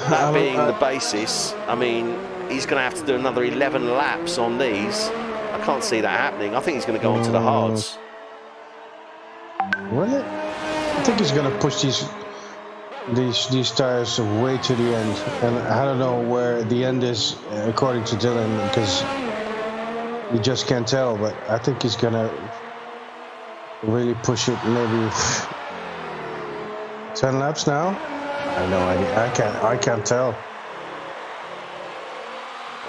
That being the basis, I mean, he's going to have to do another 11 laps on these. I can't see that happening. I think he's going to go on to the hards. Will it? I think he's going to push these tires way to the end. And I don't know where the end is, according to Dylan, because you just can't tell. But I think he's gonna really push it. Maybe 10 laps now. I have no idea. I can't tell.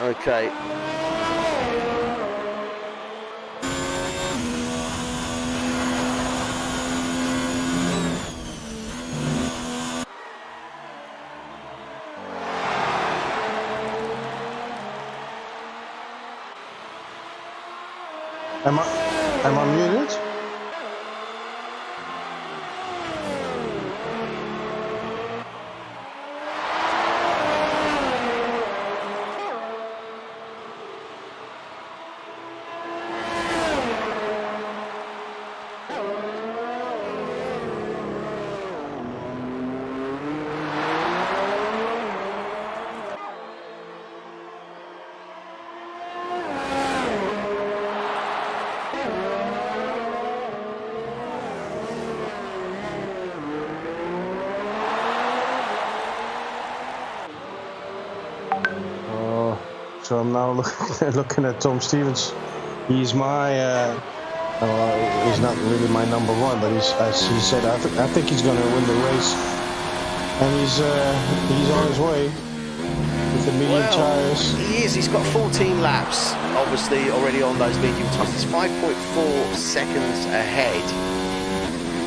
Okay. Am I muted? So I'm now looking at Tom Stevens. He's my, he's not really my number one, but as he said, I think he's going to win the race, and he's on his way with the medium tires. He is. He's got 14 laps, obviously already on those medium tires. He's 5.4 seconds ahead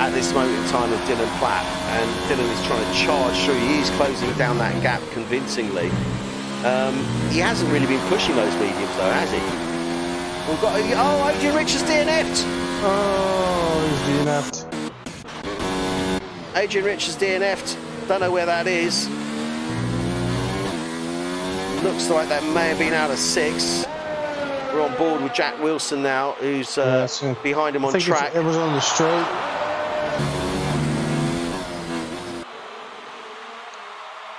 at this moment in time of Dylan Platt, and Dylan is trying to charge through. He is closing down that gap convincingly. He hasn't really been pushing those mediums though, has he? We've got, oh, Adrian Richards DNF'd! Oh, he's DNF'd. Adrian Richards DNF'd. Don't know where that is. Looks like that may have been out of 6. We're on board with Jack Wilson now, who's behind him on track. It was on the straight.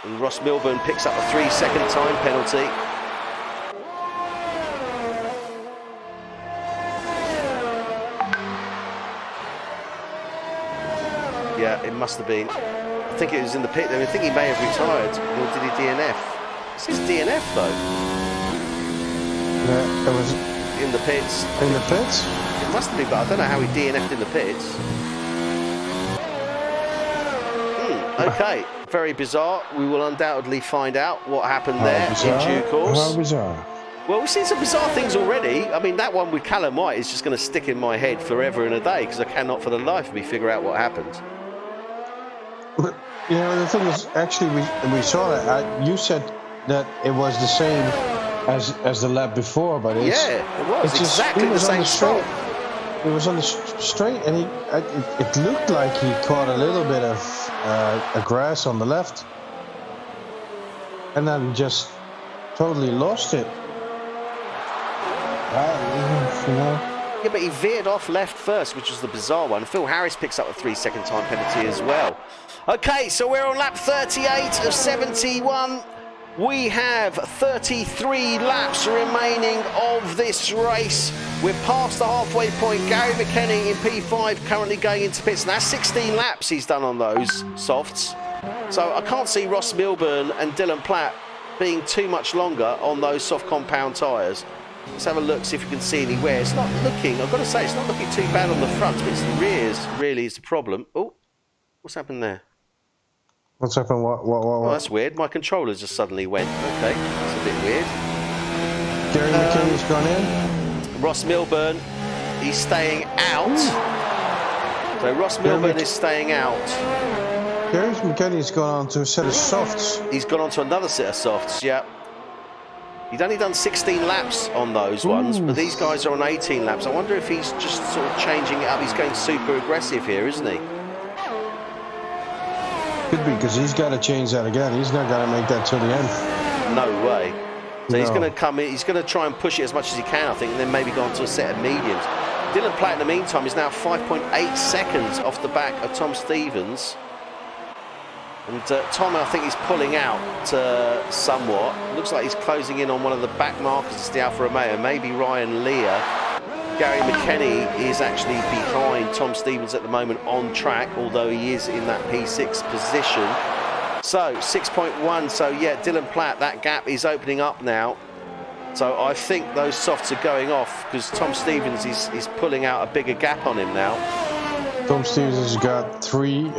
And Ross Milburn picks up a 3-second time penalty. Yeah, it must have been. I think it was in the pit. I think he may have retired. Or did he DNF? It says DNF though. Yeah, it was in the pits. In the pits? It must have been, but I don't know how he DNF'd in the pits. Okay, very bizarre. We will undoubtedly find out what happened there in due course. How bizarre. Well, we've seen some bizarre things already. I mean, that one with Callum White is just going to stick in my head forever and a day because I cannot for the life of me figure out what happened. But, you know, the thing is, actually, we saw that. You said that it was the same as the lap before, but it's... Yeah, it was. It's exactly the same spot. It was on the straight, and it looked like he caught a little bit of grass on the left, and then just totally lost it. You know. Yeah, but he veered off left first, which was the bizarre one. Phil Harris picks up a 3-second time penalty as well. Okay, so we're on lap 38 of 71. We have 33 laps remaining of this race. We're past the halfway point. Gary McKenny in P5 currently going into pits. And that's 16 laps he's done on those softs. So I can't see Ross Milburn and Dylan Platt being too much longer on those soft compound tyres. Let's have a look, see if we can see any wear. It's not looking, I've got to say, it's not looking too bad on the front, but it's the rears really is the problem. Oh, what's happened there? What's happened? What? Oh, that's weird. My controller just suddenly went. Okay, that's a bit weird. Gary McKenny's gone in. Ross Milburn, he's staying out. So Ross Milburn is staying out. Gary McKenny's gone on to a set of softs. He's gone on to another set of softs, yeah. He'd only done 16 laps on those ones, but these guys are on 18 laps. I wonder if he's just sort of changing it up. He's going super aggressive here, isn't he? Could be, because he's got to change that again. He's not going to make that till the end. No way. So he's going to come in, he's going to try and push it as much as he can, I think, and then maybe go on to a set of mediums. Dylan Platt, in the meantime, is now 5.8 seconds off the back of Tom Stevens. And Tom, I think, is pulling out somewhat. Looks like he's closing in on one of the back markers. It's the Alfa Romeo, maybe Ryan Lear. Gary McKenny is actually behind Tom Stevens at the moment on track, although he is in that P6 position. So 6.1, so yeah, Dylan Platt, that gap is opening up now. So I think those softs are going off because Tom Stevens is pulling out a bigger gap on him now. Tom Stevens has got 3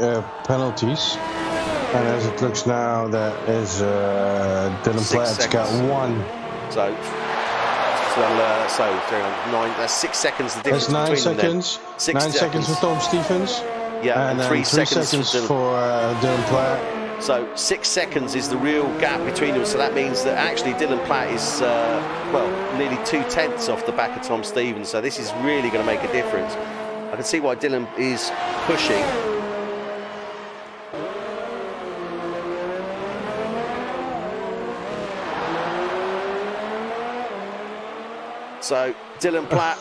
penalties. And as it looks now, that is Dylan Platt's got 1. So 9. That's 6 seconds. The difference that's 9 between seconds. Them 9 seconds for Tom Stevens. Yeah, and then 3 seconds for Dylan Platt. So 6 seconds is the real gap between them. So that means that actually Dylan Platt is nearly 2/10 off the back of Tom Stevens. So this is really going to make a difference. I can see why Dylan is pushing. So Dylan Platt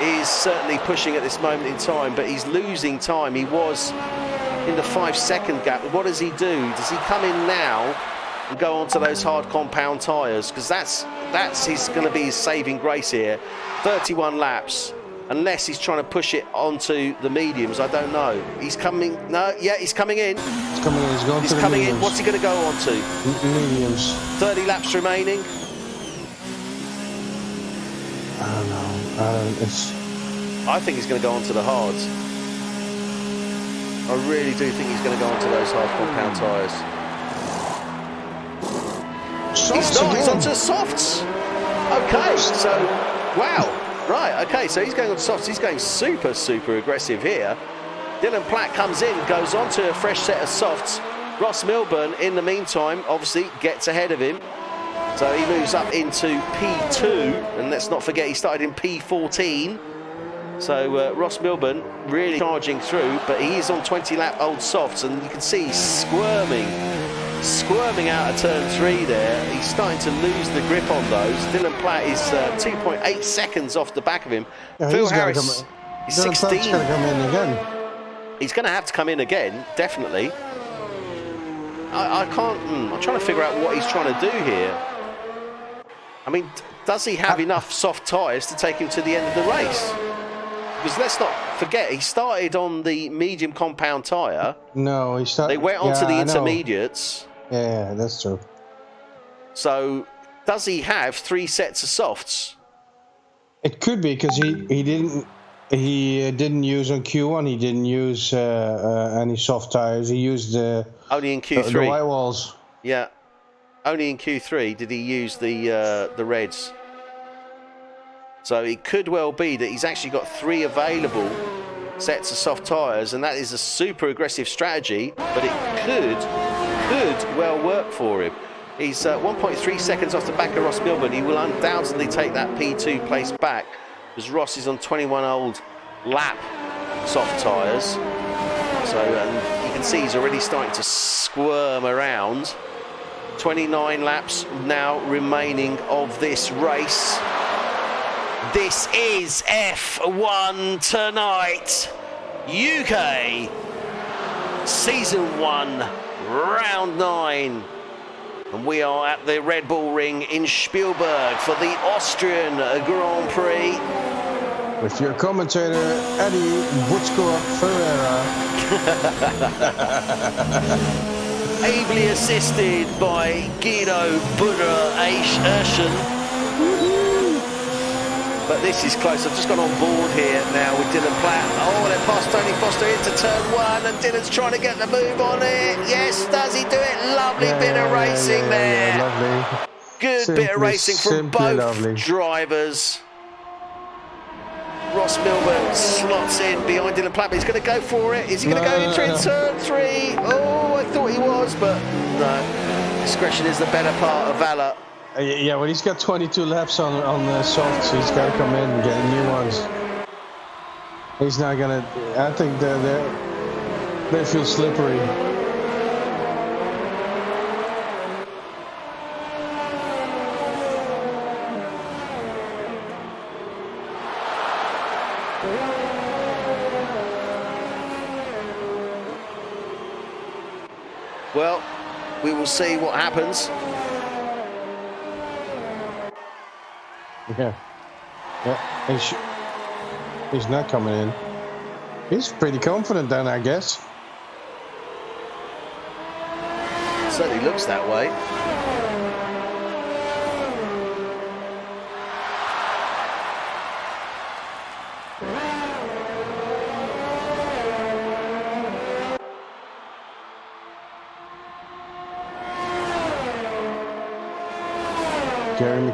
is certainly pushing at this moment in time, but he's losing time. He was in the 5-second gap. What does he do? Does he come in now and go onto those hard compound tyres? Because that's going to be his saving grace here. 31 laps. Unless he's trying to push it onto the mediums, I don't know. He's coming. No, yeah, he's coming in. He's coming in. He's coming in. What's he going to go on to? Mediums. 30 laps remaining. I don't know. I think he's going to go on to the hards. I really do think he's going to go onto those hard compound tyres. He's not. He's onto softs. Okay, so wow. Right. Okay, so he's going on softs. He's going super aggressive here. Dylan Platt comes in, goes on to a fresh set of softs. Ross Milburn, in the meantime, obviously gets ahead of him. So he moves up into P2, and let's not forget he started in P14. So Ross Milburn really charging through, but he is on 20-lap-old softs, and you can see he's squirming out of turn 3 there. He's starting to lose the grip on those. Dylan Platt is 2.8 seconds off the back of him. Yeah, Phil Harris is 16. He's going to come in again. He's going to have to come in again, definitely. I can't... I'm trying to figure out what he's trying to do here. I mean, does he have enough soft tyres to take him to the end of the race? Because let's not forget, he started on the medium compound tyre. No, he started... They went on to the intermediates. Yeah, that's true. So, does he have 3 sets of softs? It could be, because he didn't use on Q1. He didn't use any soft tyres. He used only in Q3. The white walls. Yeah. Only in Q3 did he use the reds. So it could well be that he's actually got 3 available sets of soft tyres, and that is a super aggressive strategy, but it could well work for him. He's 1.3 seconds off the back of Ross Milburn. He will undoubtedly take that P2 place back, because Ross is on 21 old lap soft tyres. So you can see he's already starting to squirm around. 29 laps now remaining of this race. This is F1 Tonight, UK, Season 1, Round 9. And we are at the Red Bull Ring in Spielberg for the Austrian Grand Prix. With your commentator, Eddie Woodscorp Ferreira. Ably assisted by Guido Erschen. But this is close. I've just gone on board here now with Dylan Platt. Oh, they're past Tony Foster into turn 1, and Dylan's trying to get the move on it. Yes, does he do it? Lovely bit of racing there. Lovely. Good bit of racing from both drivers. Ross Milburn slots in behind Dylan Platt, but he's going to go for it. Is he going to go in turn 3? Oh, I thought he was, but no. Discretion is the better part of valour. Yeah, well, he's got 22 laps on the softs. He's got to come in and get new ones. He's not going to... I think they feel slippery. Well, we will see what happens. Yeah. He's not coming in. He's pretty confident then, I guess. Certainly looks that way.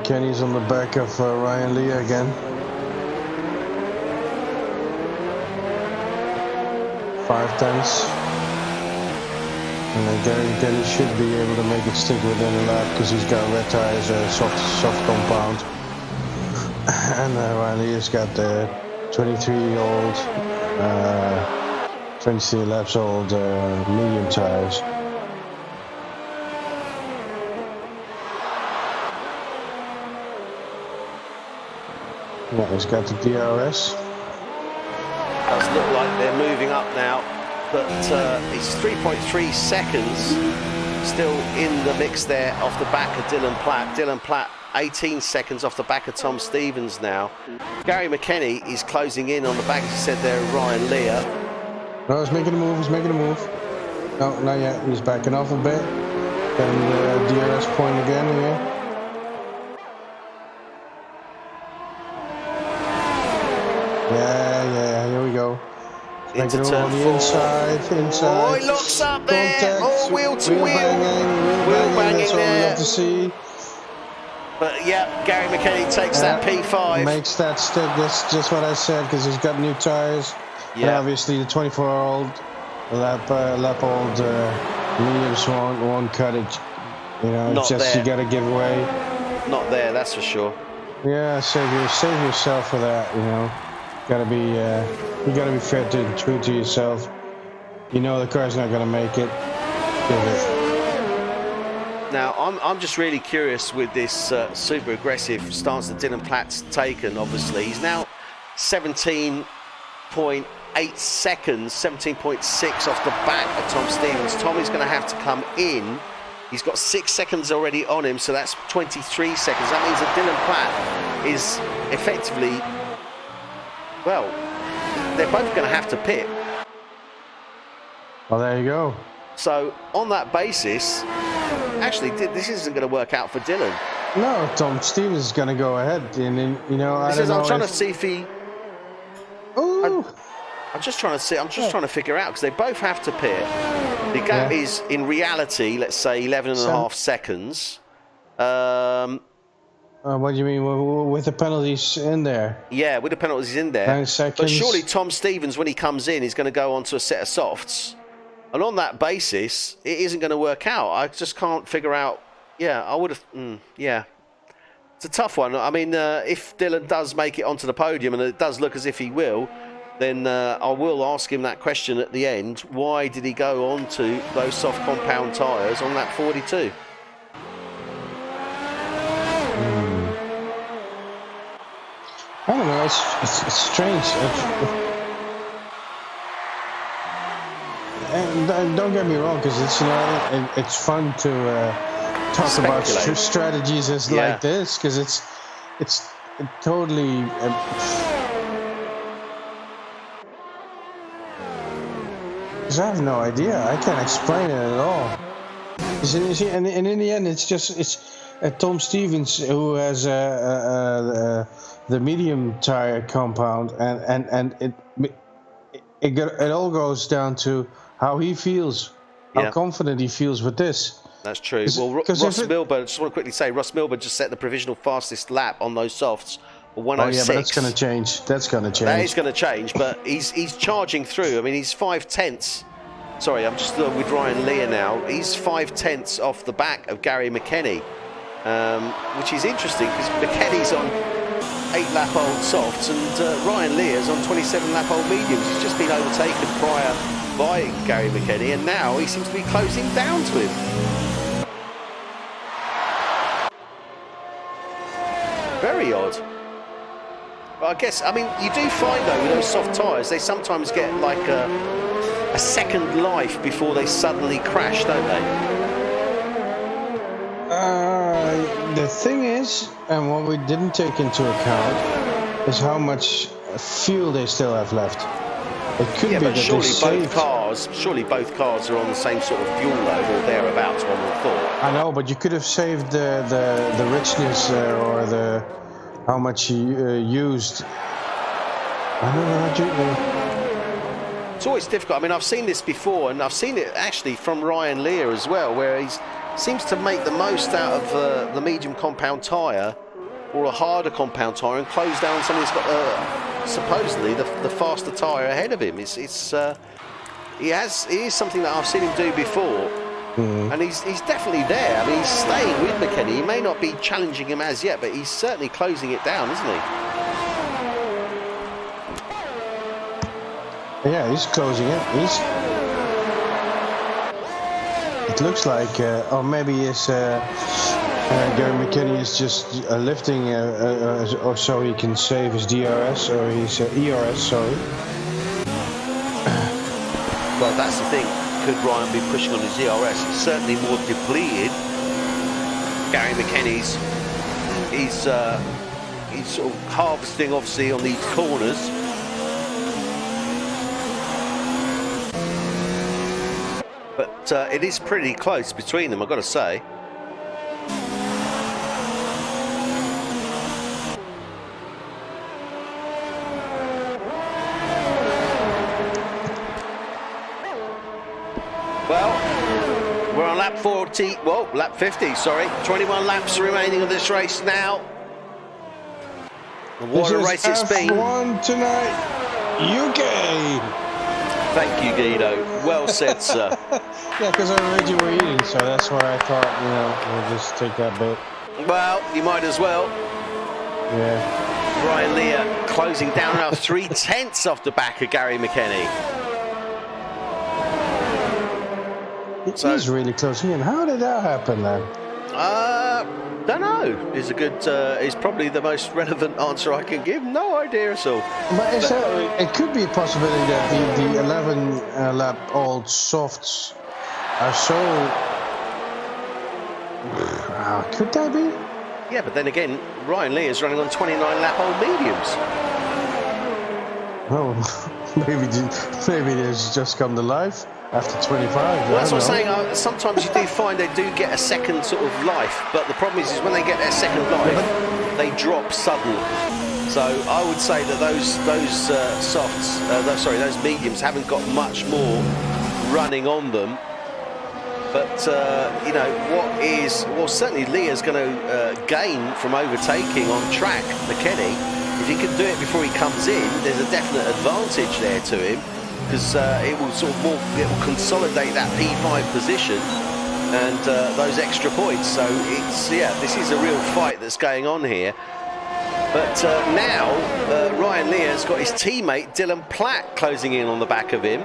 McKenny's on the back of Ryan Leah again. 5/10. And then Gary McKenny should be able to make it stick within a lap because he's got red tires, soft compound. And Ryan Leah's got the 23-year-old, 23 laps old medium tires. Yeah, he's got the DRS. Does look like they're moving up now, but it's 3.3 seconds still in the mix there off the back of Dylan Platt. Dylan Platt 18 seconds off the back of Tom Stevens now. Gary McKenny is closing in on the back, as you said there, Ryan Leah. No, he's making a move, No, not yet, he's backing off a bit. And DRS point again here. Yeah, here we go. Into Making it turn on the 4. inside. Oh, he locks up there. Contact, Oh, wheel to wheel. Wheel banging, that's all we there. have to see. But yeah, Gary McKenny takes that P5. Makes that stick, that's just what I said, because he's got new tires. Yeah. And obviously the 24-year-old lap old mediums won't cut it. You know, Not it's just there. you got to give away. Not there, that's for sure. Yeah, save yourself for that. You know, you gotta be fair and true to yourself. You know the car's not gonna make it. Give it. Now, I'm just really curious with this super aggressive stance that Dylan Platt's taken. Obviously, he's now 17.8 seconds, 17.6 off the back of Tom Stevens. Tommy's going to have to come in. He's got 6 seconds already on him, so that's 23 seconds. That means that Dylan Platt is effectively, well, they're both going to have to pit. Well, there you go. So on that basis, actually, this isn't going to work out for Dylan. No, Tom Stevens is going to go ahead, and then, you know, I'm trying to see if he. Ooh. I'm just trying to see. I'm just trying to figure out because they both have to pit. The gap is in reality, let's say, 11.5 seconds. What do you mean with the penalties in there? Yeah, with the penalties in there. 9 seconds. But surely Tom Stevens, when he comes in, is going to go onto a set of softs. And on that basis, it isn't going to work out. I just can't figure out. Yeah, I would have. Yeah. It's a tough one. I mean, if Dylan does make it onto the podium, and it does look as if he will, then I will ask him that question at the end. Why did he go on to those soft compound tyres on lap 42? I don't know. It's strange. And don't get me wrong, because it's it's fun to talk about strategies like this, because it's totally. Because I have no idea. I can't explain it at all. And in the end, it's Tom Stevens who has the medium tire compound, and it all goes down to how he feels, how confident he feels with this. That's true. Well, Ross Milburn, I just want to quickly say, Ross Milburn just set the provisional fastest lap on those softs. 106. Oh yeah, but that's going to change. That is going to change, but he's charging through. I mean, he's 5/10. Sorry, I'm just with Ryan Leah now. He's 5/10 off the back of Gary McKenny, which is interesting because McKenny's on 8-lap-old softs and Ryan Leah's on 27-lap-old mediums. He's just been overtaken prior by Gary McKenny, and now he seems to be closing down to him. Very odd. But I guess, I mean, you do find though with those soft tyres, they sometimes get like a second life before they suddenly crash, don't they? The thing is, and what we didn't take into account, is how much fuel they still have left. It could be that surely both cars are on the same sort of fuel load or thereabouts, one would have thought. I know, but you could have saved the richness or the how much you used. I don't know. It's always difficult. I mean, I've seen this before, and I've seen it actually from Ryan Leah as well, where he seems to make the most out of the medium compound tyre or a harder compound tyre and close down something that's got supposedly the faster tyre ahead of him. It is something that I've seen him do before, and he's definitely there. I mean, he's staying with McKenny. He may not be challenging him as yet, but he's certainly closing it down, isn't he? Yeah, he's closing it. It looks like, or maybe it's Gary McKenny is just lifting, or so he can save his DRS or his ERS. Sorry. Well, that's the thing. Could Ryan be pushing on his ERS? It's certainly more depleted. Gary McKenny's he's sort of harvesting, obviously, on these corners. But it is pretty close between them, I've got to say. Well, we're on lap 40, well, lap 50, sorry. 21 laps remaining of this race now. And what a race it's been. F1 tonight, UK. Thank you, Guido. Well said, sir. Yeah, because I heard you were eating, so that's why I thought, we'll just take that bit. Well, you might as well. Yeah. Ryan Lear closing down now 3/10 off the back of Gary McKenny. He's really closing in. How did that happen then? Don't know. Is a good. Is probably the most relevant answer I can give. No idea at all. But it could be a possibility that the 11 lap old softs are so. Could that be? Yeah, but then again, Ryan Lee is running on 29 lap old mediums. Oh, maybe they've just come to life. After 25. Well, that's what I'm saying. Sometimes you do find they do get a second sort of life, but the problem is when they get their second life, they drop suddenly. So I would say that those softs, those mediums haven't got much more running on them. But certainly Leah's going to gain from overtaking on track McKenny. If he can do it before he comes in, there's a definite advantage there to him. Because it will consolidate that P5 position and those extra points. So this is a real fight that's going on here. But now Ryan Lear's got his teammate Dylan Platt closing in on the back of him,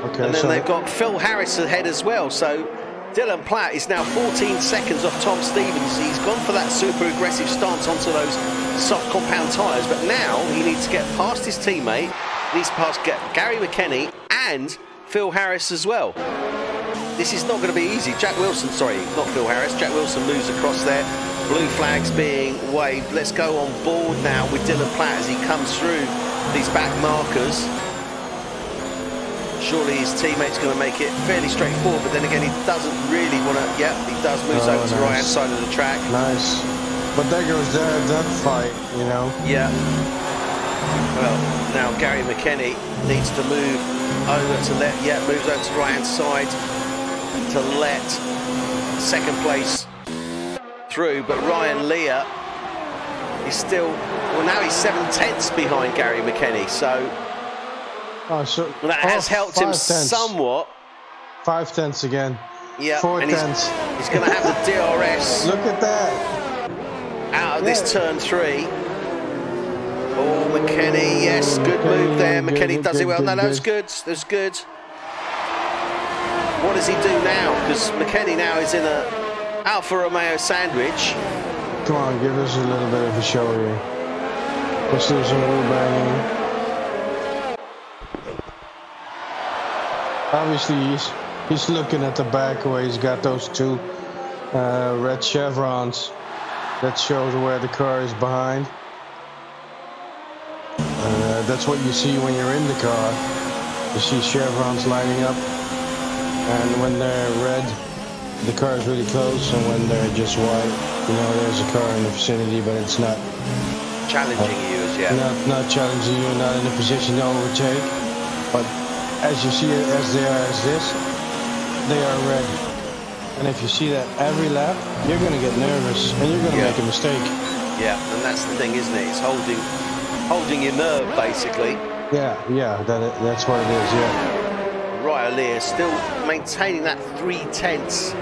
and then they've got Phil Harris ahead as well. So Dylan Platt is now 14 seconds off Tom Stevens. He's gone for that super aggressive stance onto those soft compound tyres, but now he needs to get past his teammate. Needs to pass Gary McKenny and Phil Harris as well. This is not going to be easy. Jack Wilson, sorry, not Phil Harris. Jack Wilson moves across there. Blue flags being waved. Let's go on board now with Dylan Platt as he comes through these back markers. Surely his teammate's going to make it fairly straightforward, but then again, he doesn't really want to. Yeah, he does move over to the right-hand side of the track. Nice. But there goes that fight, Yeah. Well, now Gary McKenny needs to move over to moves over to the right-hand side to let second place through, but Ryan Lear is still, now he's 7/10 behind Gary McKenny, so that has helped him somewhat. 5/10 again. Yeah, 4/10. He's going to have the DRS. Look at that. Out of this turn 3. Oh, McKenny, yes, good move there. McKenny does it well. No, that's good. That's good. What does he do now? Because McKenny now is in a Alfa Romeo sandwich. Come on, give us a little bit of a show here. Let's do some wheel banging. Obviously, he's looking at the back where he's got those two red chevrons that shows where the car is behind. That's what you see when you're in the car. You see chevrons lining up, and when they're red, the car is really close, and when they're just white, there's a car in the vicinity, but it's not challenging you as yet. Not challenging you, not in a position to overtake. But as you see it, as they are as this, they are red. And if you see that every lap, you're going to get nervous, and you're going to make a mistake. Yeah, and that's the thing, isn't it? It's holding your nerve, basically. Yeah, that's what it is, yeah. Ryan Lear still maintaining that 3/10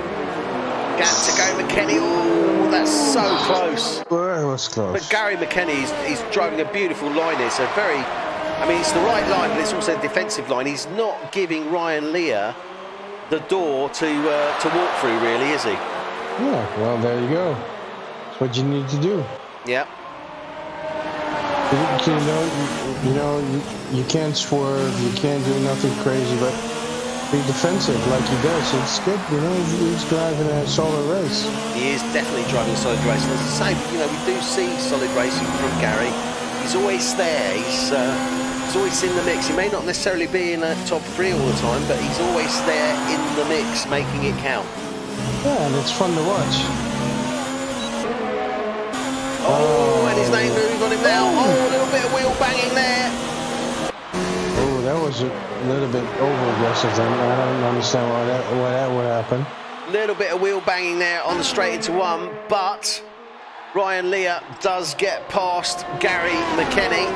gap to Gary McKenny. Oh, that's so close. Well, it was close. But Gary McKenny is driving a beautiful line here. So it's the right line, but it's also a defensive line. He's not giving Ryan Lear the door to walk through, really, is he? Yeah, well, there you go. That's what you need to do. Yeah. You can't swerve, you can't do nothing crazy, but be defensive like he does. It's good, he's driving a solid race. He is definitely driving a solid race. And as I say, we do see solid racing from Gary. He's always there. He's always in the mix. He may not necessarily be in a top 3 all the time, but he's always there in the mix, making it count. Yeah, and it's fun to watch. Oh, and his name moved on him now. Oh, a little bit of wheel banging there. Oh, that was a little bit over-aggressive then. I don't understand why that would happen. Little bit of wheel banging there on the straight into 1, but Ryan Lear does get past Gary McKenny,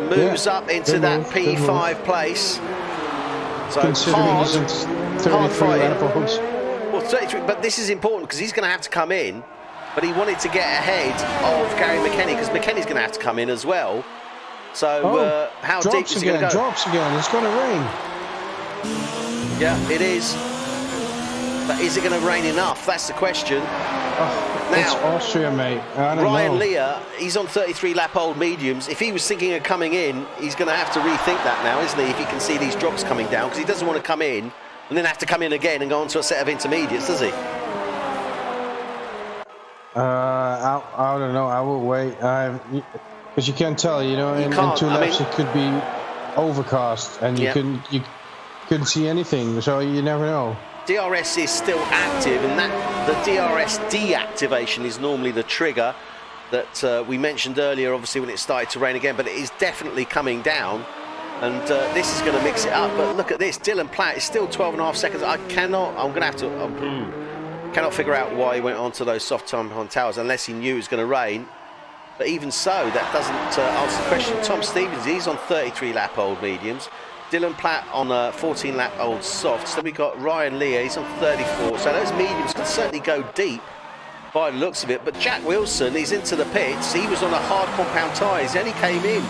moves up into that P5 place. So considering he's in 33 lap olds. Well, 33, but this is important because he's going to have to come in. But he wanted to get ahead of Gary McKenny because McKenny's going to have to come in as well. So how deep is he going to go? Drops again. It's going to rain. Yeah, it is. But is it going to rain enough? That's the question. Now, it's Austria, mate. I don't know. Ryan Lear, he's on 33 lap old mediums. If he was thinking of coming in, he's going to have to rethink that now, isn't he? If he can see these drops coming down, because he doesn't want to come in and then have to come in again and go on to a set of intermediates, does he? I don't know. I will wait. Because you can't tell. In 2 laps it could be overcast, and you couldn't see anything. So you never know. DRS is still active, and the DRS deactivation is normally the trigger that we mentioned earlier. Obviously, when it started to rain again, but it is definitely coming down, and this is going to mix it up. But look at this. Dylan Platt is still 12.5 seconds. I'm going to have to. Cannot figure out why he went onto those soft tampon towers unless he knew it was going to rain. But even so, that doesn't answer the question. Tom Stevens, he's on 33 lap old mediums. Dylan Platt on 14 lap old softs. Then we got Ryan Lear, he's on 34. So those mediums can certainly go deep by the looks of it. But Jack Wilson, he's into the pits. He was on a hard compound tyres. He only came in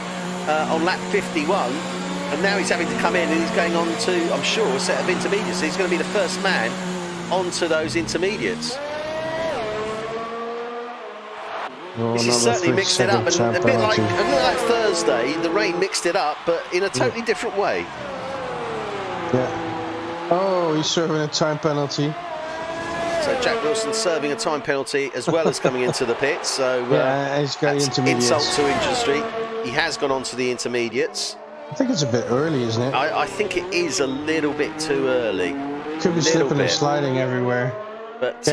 on lap 51. And now he's having to come in and he's going on to, I'm sure, a set of intermediates. So he's going to be the first man onto those intermediates. This has certainly mixed it up, and a bit like Thursday, the rain mixed it up, but in a totally different way. Yeah. Oh, he's serving a time penalty. So Jack Wilson serving a time penalty as well as coming into the pits. So he's got that's intermediates. Insult to industry. He has gone on to the intermediates. I think it's a bit early, isn't it? I think it is a little bit too early. Could be slipping and sliding everywhere. But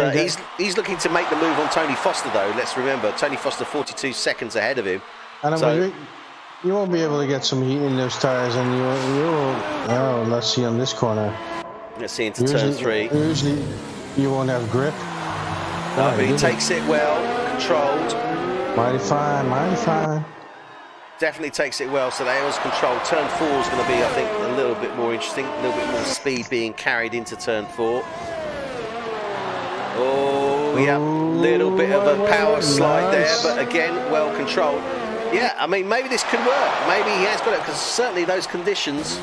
he's looking to make the move on Tony Foster, though. Let's remember, Tony Foster 42 seconds ahead of him. And you won't be able to get some heat in those tires, and you will. Oh, let's see on this corner. Let's see into turn 3. Usually, you won't have grip. No, but he takes it well, controlled. Mighty fine, mighty fine. Definitely takes it well, so that was controlled. Turn 4 is going to be, I think, a little bit more interesting, a little bit more speed being carried into turn 4. Oh, yeah, little bit of a power slide there, but again, well controlled. Yeah, I mean, maybe this could work. Maybe he has got it, because certainly those conditions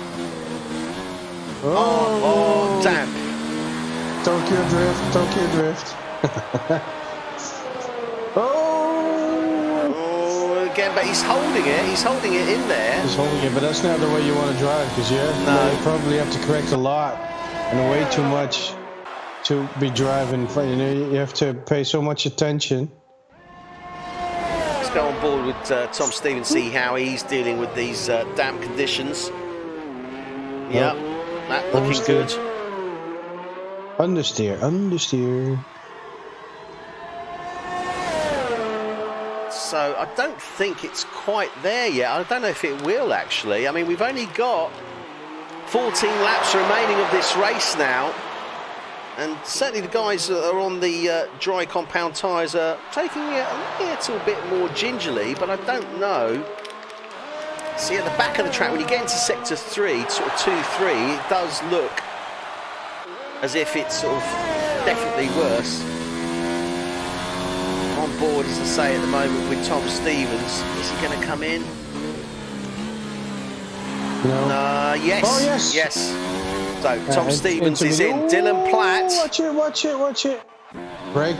are damp. Tokyo Drift. Again, but he's holding it in there. He's holding it, but that's not the way you want to drive, because you probably have to correct a lot and way too much to be driving. You have to pay so much attention. Let's go on board with Tom Stevens, see how he's dealing with these damp conditions. Yeah, that looking good. Understeer. So I don't think it's quite there yet. I don't know if it will actually. I mean, we've only got 14 laps remaining of this race now. And certainly the guys that are on the dry compound tyres are taking it a little bit more gingerly, but I don't know. See, at the back of the track, when you get into sector 3, sort of 2-3, it does look as if it's sort of definitely worse. On board, as I say, at the moment with Tom Stevens. Is he going to come in? No. Yes. Oh, yes. Yes. So Tom Stevens is in. Dylan Platt. Watch it. Break.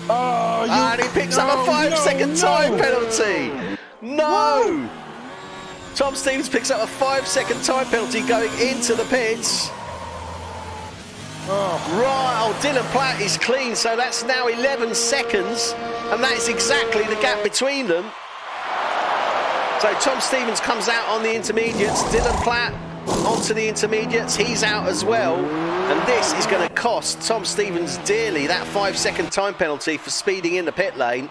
Oh, and he picks up a 5-second time penalty. No! Tom Stevens picks up a 5-second time penalty going into the pits. Right, Dylan Platt is clean, so that's now 11 seconds, and that is exactly the gap between them. So Tom Stevens comes out on the intermediates, Dylan Platt onto the intermediates, he's out as well, and this is going to cost Tom Stevens dearly, that 5-second time penalty for speeding in the pit lane.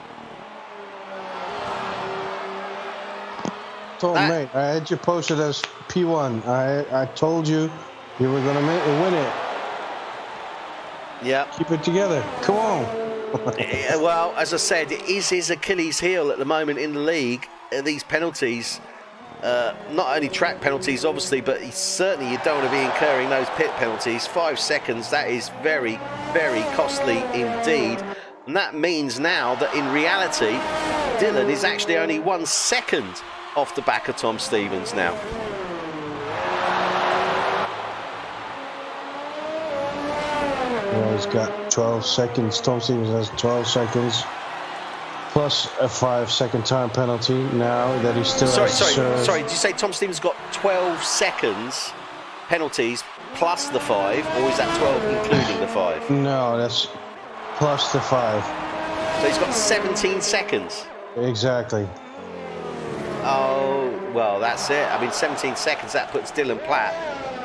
Mate, I had you posted as P1. I told you were going to win it. Yeah. Keep it together. Come on. Well, as I said, it is his Achilles heel at the moment in the league. These penalties, not only track penalties, obviously, but certainly you don't want to be incurring those pit penalties. 5 seconds, that is very, very costly indeed. And that means now that in reality, Dylan is actually only 1 second off the back of Tom Stevens now. Well, he's got 12 seconds. Tom Stevens has 12 seconds. Plus a 5-second time penalty now that he still has to serve. Sorry, did you say Tom Stevens got 12 seconds penalties plus the 5, or is that 12 including the 5? No, that's plus the 5. So he's got 17 seconds. Exactly. Oh, well, that's it. I mean, 17 seconds, that puts Dylan Platt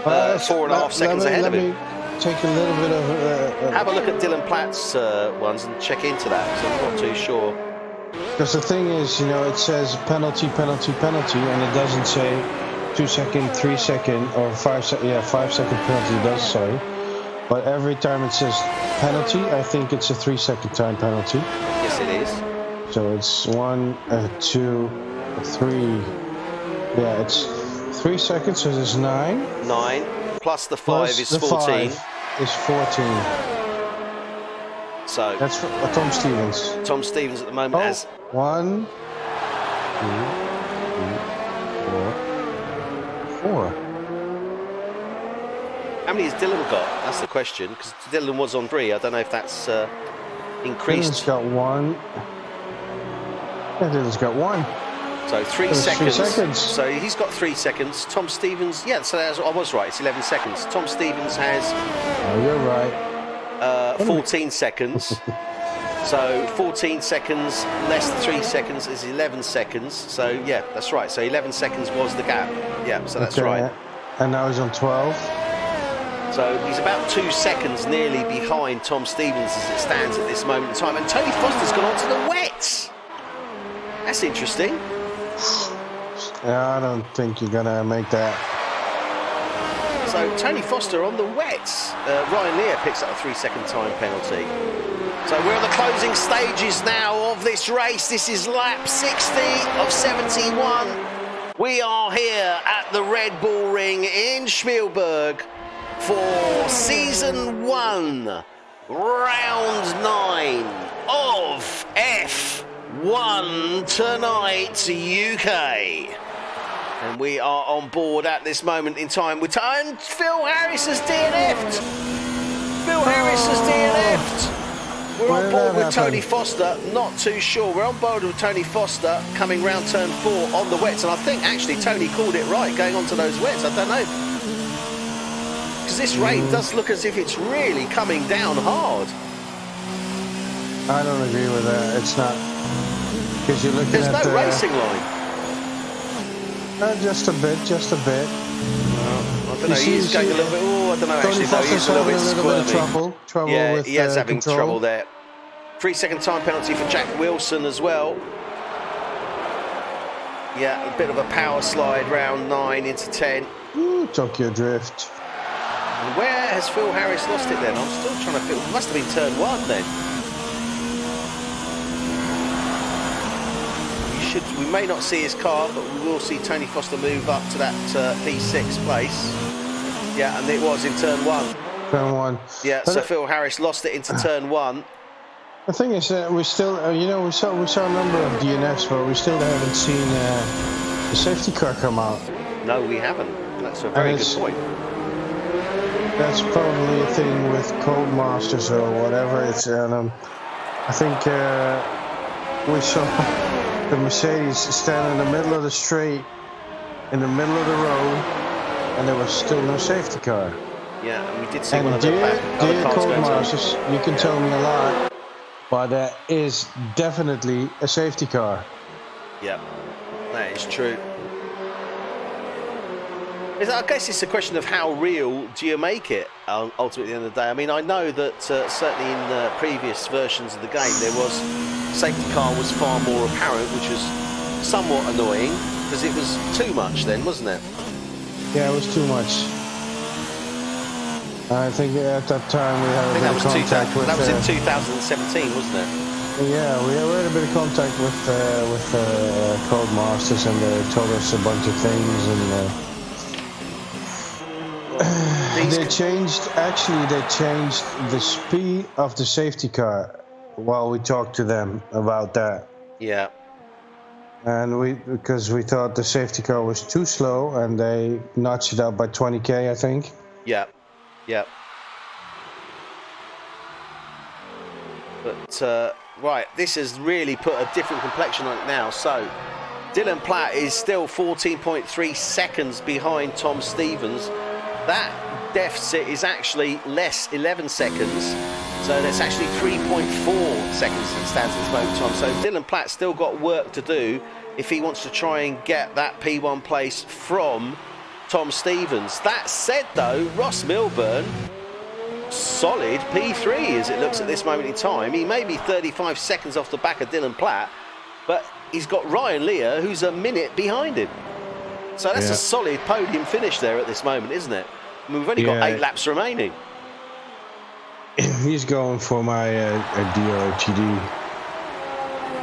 4.5 seconds ahead of him. Take a little bit of... Have a look at Dylan Platt's ones and check into that, because I'm not too sure. Because the thing is, it says penalty, and it doesn't say 2 second, 3 second, or 5 second. Yeah, 5 second penalty, it does say. But every time it says penalty, I think it's a 3 second time penalty. Yes, it is. So it's 1, 2, 3. Yeah, it's 3 seconds, so it's 9. 9 plus the 5 plus is the 14. 5 is 14. So that's for Tom Stevens. Tom Stevens at the moment has 1, 2, 3, 4. How many has Dylan got? That's the question, because Dylan was on 3. I don't know if that's increased. Dylan's got 1. Yeah, Dylan's got 1. So 3 seconds. 3 seconds. So he's got 3 seconds. Tom Stevens, yeah, so I was right, it's 11 seconds. Tom Stevens has... Oh, you're right. 14 seconds. So 14 seconds less than 3 seconds is 11 seconds. So yeah, that's right. So 11 seconds was the gap. Yeah, so that's right. And now he's on 12. So he's about 2 seconds nearly behind Tom Stevens as it stands at this moment in time. And Tony Foster's gone on to the wets. That's interesting. Yeah, I don't think you're going to make that. So Tony Foster on the wets. Ryan Lear picks up a 3 second time penalty. So we're on the closing stages now of this race. This is lap 60 of 71. We are here at the Red Bull Ring in Spielberg for season 1, round 9 of F1 Tonight UK. And we are on board at this moment in time. And Phil Harris has DNF'd. Phil Harris has DNF'd. We're on board with Tony Foster, not too sure. We're on board with Tony Foster coming round turn 4 on the wets. And I think actually Tony called it right going on to those wets. I don't know. Because this rain does look as if it's really coming down hard. I don't agree with that. It's not. Because you're looking There's at no racing line. Just a bit. I don't know, he's going a little bit... Oh, I don't know, actually, though. He's a little bit squirmy. Trouble yeah, with he is having control. trouble there. 3 second time penalty for Jack Wilson as well. Yeah, a bit of a power slide, round 9 into 10. Ooh, Tokyo Drift. And where has Phil Harris lost it then? I'm still trying to feel. It must have been turn 1 then. We may not see his car, but we will see Tony Foster move up to that P6 place. Yeah, and it was in turn 1. Turn 1. Yeah, so Phil Harris lost it into turn 1. The thing is, we still, we saw a number of DNFs, but we still haven't seen the safety car come out. No, we haven't. That's a very good point. That's probably a thing with Codemasters or whatever. It's, I think we saw the Mercedes stand in the middle of the straight, in the middle of the road, and there was still no safety car. Yeah, and we did see and one of dear the Codemasters, you can tell me a lot, but that is definitely a safety car. Yeah, that is true. I guess it's a question of how real do you make it, ultimately, at the end of the day. I mean, I know that certainly in previous versions of the game, there was safety car was far more apparent, which was somewhat annoying, because it was too much then, wasn't it? Yeah, it was too much. I think at that time we had a bit of contact with... That was in 2017, wasn't it? Yeah, we had a bit of contact with Codemasters, and they told us a bunch of things, and... They changed the speed of the safety car while we talked to them about that. Yeah. And because we thought the safety car was too slow, and they notched it up by 20k, I think. Yeah. Yeah. But right, this has really put a different complexion on it now. So Dylan Platt is still 14.3 seconds behind Tom Stevens. That deficit is actually less, 11 seconds. So that's actually 3.4 seconds that stands at this moment in time. So Dylan Platt's still got work to do if he wants to try and get that P1 place from Tom Stevens. That said, though, Ross Milburn, solid P3 as it looks at this moment in time. He may be 35 seconds off the back of Dylan Platt, but he's got Ryan Lear, who's a minute behind him. So that's a solid podium finish there at this moment, isn't it? I mean, we've only got 8 laps remaining. He's going for my DOTD.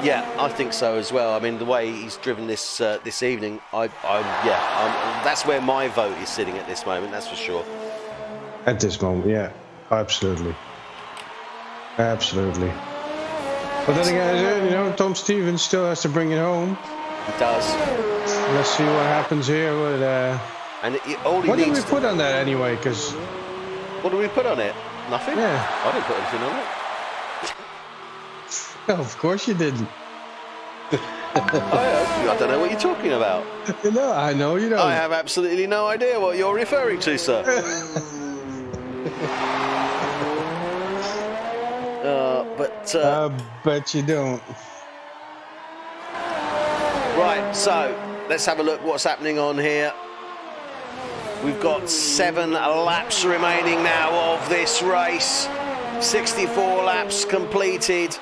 Yeah, I think so as well. I mean, the way he's driven this this evening, that's where my vote is sitting at this moment. That's for sure. At this moment, yeah, absolutely, absolutely. But then again, Tom Stevens still has to bring it home. He does. Let's see what happens here with. What did we put on that anyway? Because what did we put on it? Nothing. Yeah, I didn't put anything on it. No, of course you didn't. I don't know what you're talking about. No, I know you don't. I have absolutely no idea what you're referring to, sir. I bet you don't. Right, so let's have a look what's happening on here. We've got 7 laps remaining now of this race. 64 laps completed.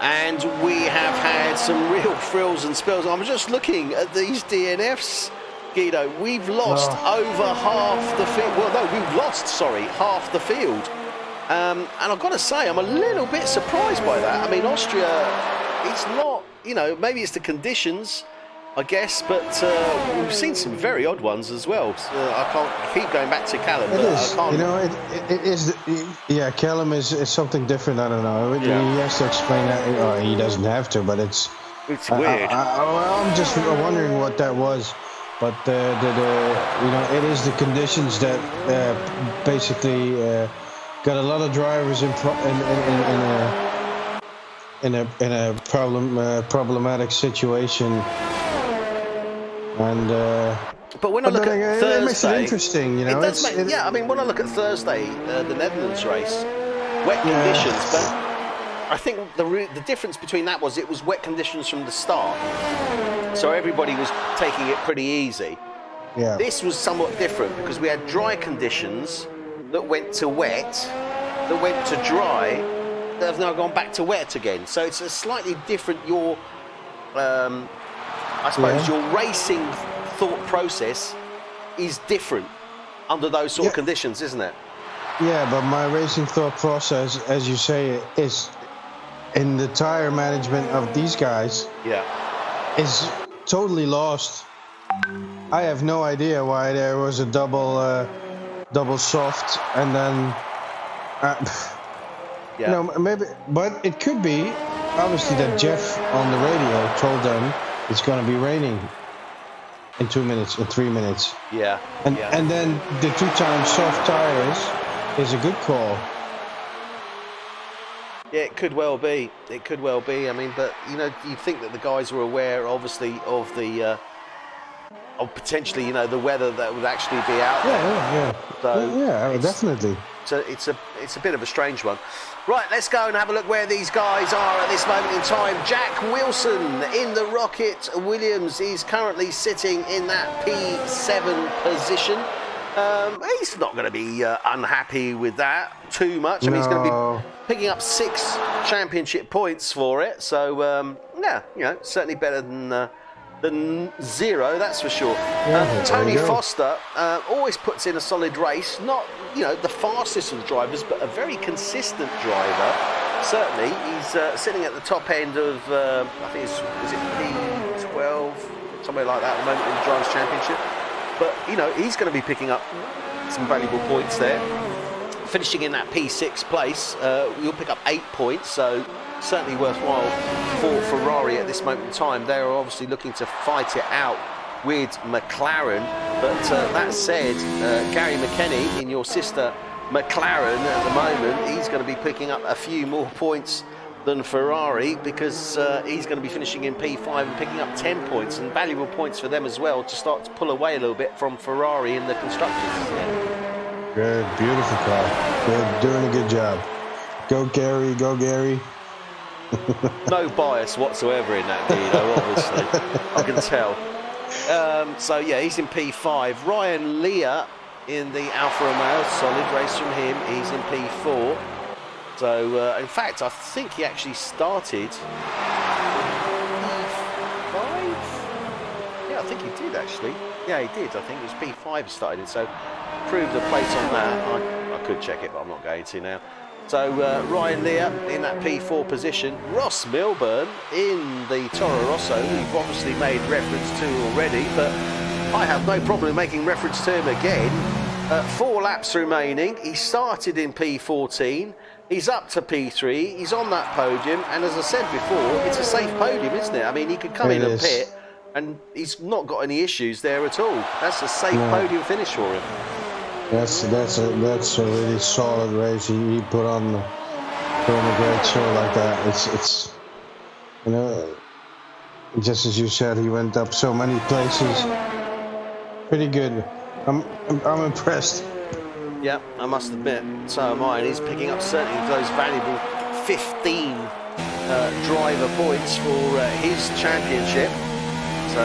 And we have had some real frills and spills. I'm just looking at these DNFs, Guido. We've lost over half the field. Well, no, we've lost, half the field. And I've got to say, I'm a little bit surprised by that. I mean, Austria, it's not, maybe it's the conditions, I guess, but we've seen some very odd ones as well. I keep going back to Callum. It is. I can't. It is. Callum is something different. I don't know. He has to explain that. He doesn't have to, but it's weird. I'm just wondering what that was. But it is the conditions that basically got a lot of drivers in a problematic situation. And but when I look at Thursday, it makes it interesting, It does I mean, when I look at Thursday, the Netherlands race, wet conditions, but I think the difference between that was it was wet conditions from the start, so everybody was taking it pretty easy. Yeah. This was somewhat different because we had dry conditions that went to wet, that went to dry, that have now gone back to wet again. So it's a slightly different. I suppose your racing thought process is different. under those sort of conditions, isn't it? Yeah, but my racing thought process, as you say, is in the tire management of these guys. Yeah. Is totally lost. I have no idea why there was a double soft, and then you know, maybe, but it could be obviously that Jeff on the radio told them it's going to be raining in 2 minutes or 3 minutes. Yeah. And then the 2-time soft tires is a good call. Yeah, it could well be. It could well be. I mean, but you know, you think that the guys were aware, obviously, of the of potentially, you know, the weather that would actually be out there. Yeah. So yeah, definitely. So it's a bit of a strange one. Right, let's go and have a look where these guys are at this moment in time. Jack Wilson in the Rocket Williams is currently sitting in that P7 position. He's not going to be unhappy with that too much. I mean, he's going to be picking up 6 championship points for it. So, yeah, you know, certainly better than 0, that's for sure. Tony Foster always puts in a solid race. Not, you know, the fastest of the drivers, but a very consistent driver. Certainly, he's sitting at the top end of, I think is it P12, somewhere like that at the moment in the Drivers' Championship. But, you know, he's going to be picking up some valuable points there. Finishing in that P6 place, you'll pick up 8 points, so certainly worthwhile for Ferrari at this moment in time. They're obviously looking to fight it out with McLaren. But that said, Gary McKenny in your sister McLaren at the moment, he's going to be picking up a few more points than Ferrari, because he's going to be finishing in P5 and picking up 10 points, and valuable points for them as well to start to pull away a little bit from Ferrari in the constructors. Good, beautiful car. Good, doing a good job. Go Gary, go Gary. No bias whatsoever in that, Guido, obviously. I can tell. So yeah, he's in P5. Ryan Lear in the Alfa Romeo, solid race from him. He's in P4. So, in fact, I think he actually started P5. Yeah, I think he did actually. Yeah, he did. I think it was P5 he started. So, proved a place on that. I could check it, but I'm not going to now. So, Ryan Lear in that P4 position. Ross Milburn in the Toro Rosso, we've obviously made reference to already, but I have no problem making reference to him again. 4 laps remaining. He started in P14. He's up to P3, he's on that podium, and as I said before, it's a safe podium, isn't it? I mean, he could come in and pit, and he's not got any issues there at all. That's a safe podium finish for him. That's a really solid race he put on a great show like that. It's you know, just as you said, he went up so many places. Pretty good. I'm impressed. Yeah, I must admit, so am I, and he's picking up certainly those valuable 15 driver points for his championship. So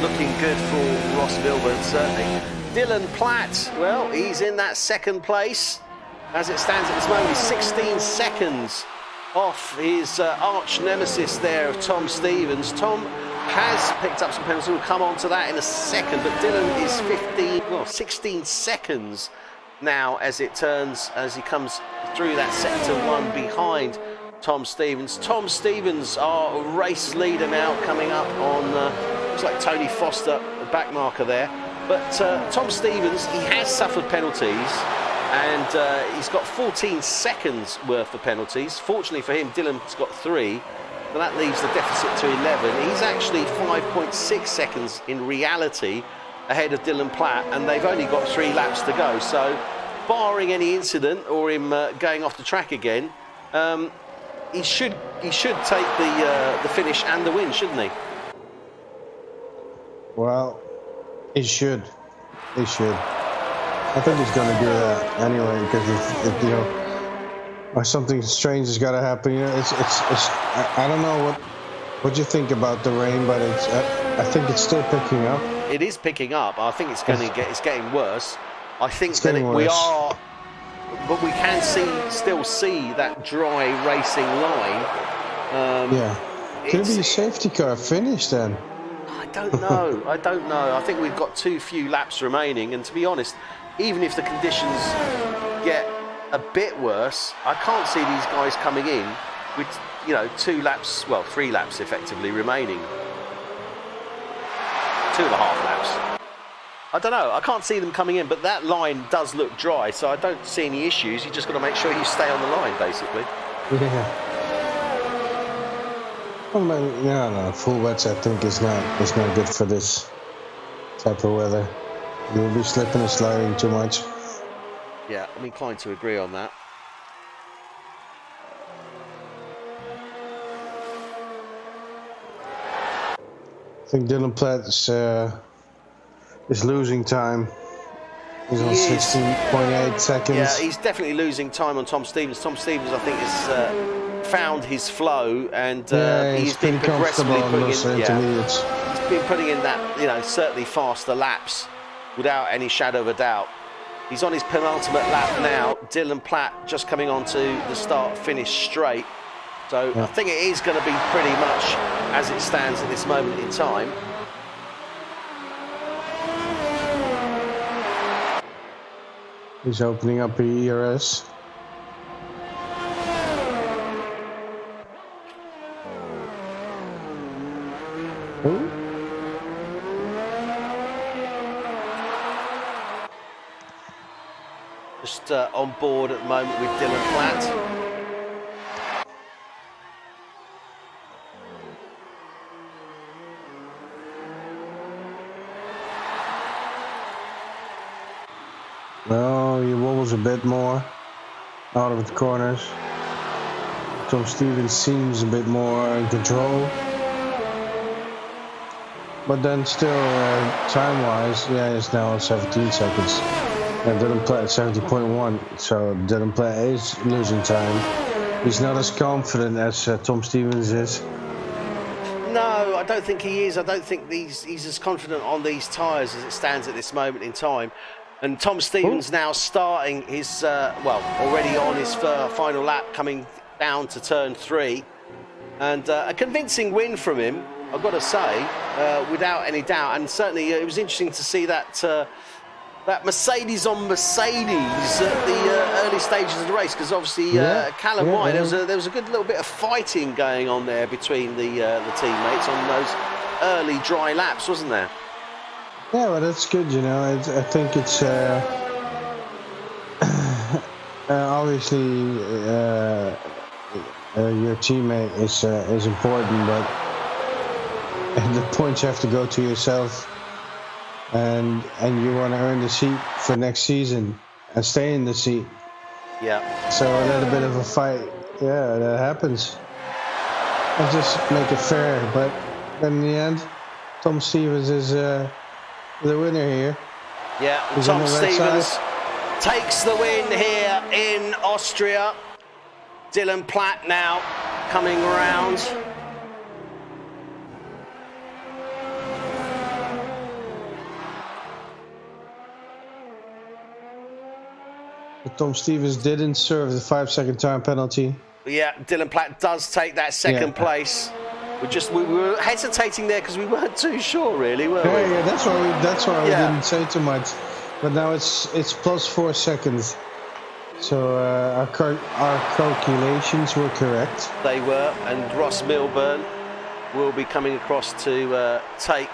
looking good for Ross Milburn, certainly. Dylan Platt, well, he's in that 2nd place. As it stands at this moment, he's 16 seconds off his arch nemesis there of Tom Stevens. Tom has picked up some penalties, we'll come on to that in a second, but Dylan is 16 seconds now as he comes through that sector 1 behind Tom Stevens. Tom Stevens, our race leader now, coming up on looks like Tony Foster, the back marker there. But Tom Stevens, he has suffered penalties, and he's got 14 seconds worth of penalties. Fortunately for him, Dylan's got 3, but that leaves the deficit to 11. He's actually 5.6 seconds in reality ahead of Dylan Platt, and they've only got 3 laps to go. So, barring any incident or him going off the track again, he should take the finish and the win, shouldn't he? Well, he should. He should. I think he's going to do that anyway, because if you know, or something strange has got to happen. You know, it's. I don't know what you think about the rain, but it's. I think it's still picking up. It is picking up. I think it's getting worse. I think that we are, but we can still see that dry racing line. Could it be a safety car finish then? I don't know. I think we've got too few laps remaining, and to be honest, even if the conditions get a bit worse, I can't see these guys coming in with, you know, 2 laps, well, 3 laps effectively remaining. 2.5 laps. I don't know, I can't see them coming in, but that line does look dry, so I don't see any issues. You just got to make sure you stay on the line, basically. Yeah. Well, no, full wets I think is not good for this type of weather. You'll be slipping and sliding too much. Yeah, I'm inclined to agree on that. I think Dylan Platt is losing time. He's on 16.8 seconds. Yeah, he's definitely losing time on Tom Stevens. Tom Stevens, I think, has found his flow, and he's been progressively putting in. Intermediates. He's been putting in that, you know, certainly faster laps, without any shadow of a doubt. He's on his penultimate lap now. Dylan Platt just coming onto the start-finish straight. So I think it is going to be pretty much as it stands at this moment in time. He's opening up the ERS. Just on board at the moment with Dylan Platt. Well, he wobbles a bit more out of the corners. Tom Stevens seems a bit more in control. But then still, time-wise, it's now 17 seconds. And Dylan Platt at 70.1, so Dylan Platt is losing time. He's not as confident as Tom Stevens is. No, I don't think he is. I don't think he's as confident on these tyres as it stands at this moment in time. And Tom Stevens now starting his, already on his final lap, coming down to turn 3. And a convincing win from him, I've got to say, without any doubt. And certainly it was interesting to see that that Mercedes on Mercedes at the early stages of the race, because obviously Callum White, there was a good little bit of fighting going on there between the teammates on those early dry laps, wasn't there? Yeah, well, that's good, you know. I think it's obviously your teammate is important, but the points have to go to yourself, and you want to earn the seat for next season and stay in the seat. Yeah. So a little bit of a fight, that happens. And just make it fair, but in the end, Tom Stevens is the winner here. Yeah, Tom Stevens takes the win here in Austria. Dylan Platt now coming around. But Tom Stevens didn't serve the 5-second time penalty. Yeah, Dylan Platt does take that second place. We were hesitating there because we weren't too sure, really, were we? Yeah, that's why we didn't say too much. But now it's plus 4 seconds. So our calculations were correct. They were, and Ross Milburn will be coming across to take.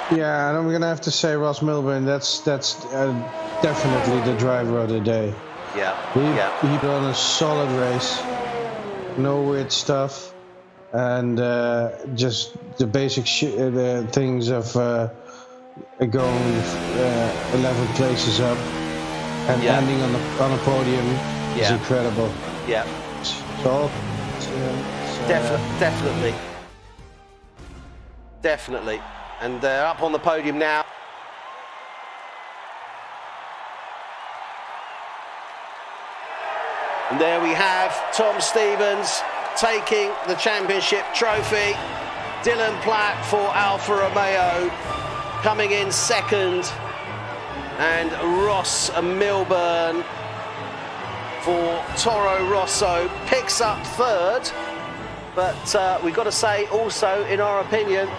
Yeah, and I'm gonna have to say Ross Milburn. That's definitely the driver of the day. Yeah. He put on a solid race. No weird stuff. And just the basic the things of going 11 places up and landing on a podium is incredible. Yeah. So definitely. And they're up on the podium now. And there we have Tom Stevens taking the championship trophy. Dylan Platt for Alfa Romeo coming in second, and Ross Milburn for Toro Rosso picks up third. But we've got to say also, in our opinion,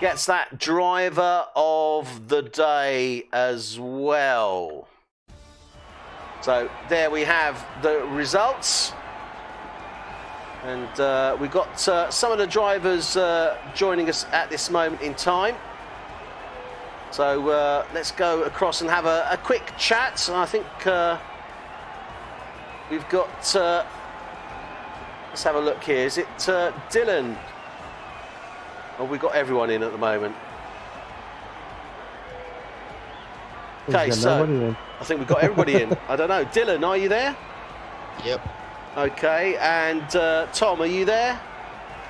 gets that driver of the day as well. So there we have the results. And we've got some of the drivers joining us at this moment in time. So let's go across and have a quick chat. I think we've got, let's have a look here. Is it Dylan? Oh, we've got everyone in at the moment. Okay, so I think we've got everybody in. I don't know. Dylan, are you there? Yep. Okay, and Tom, are you there?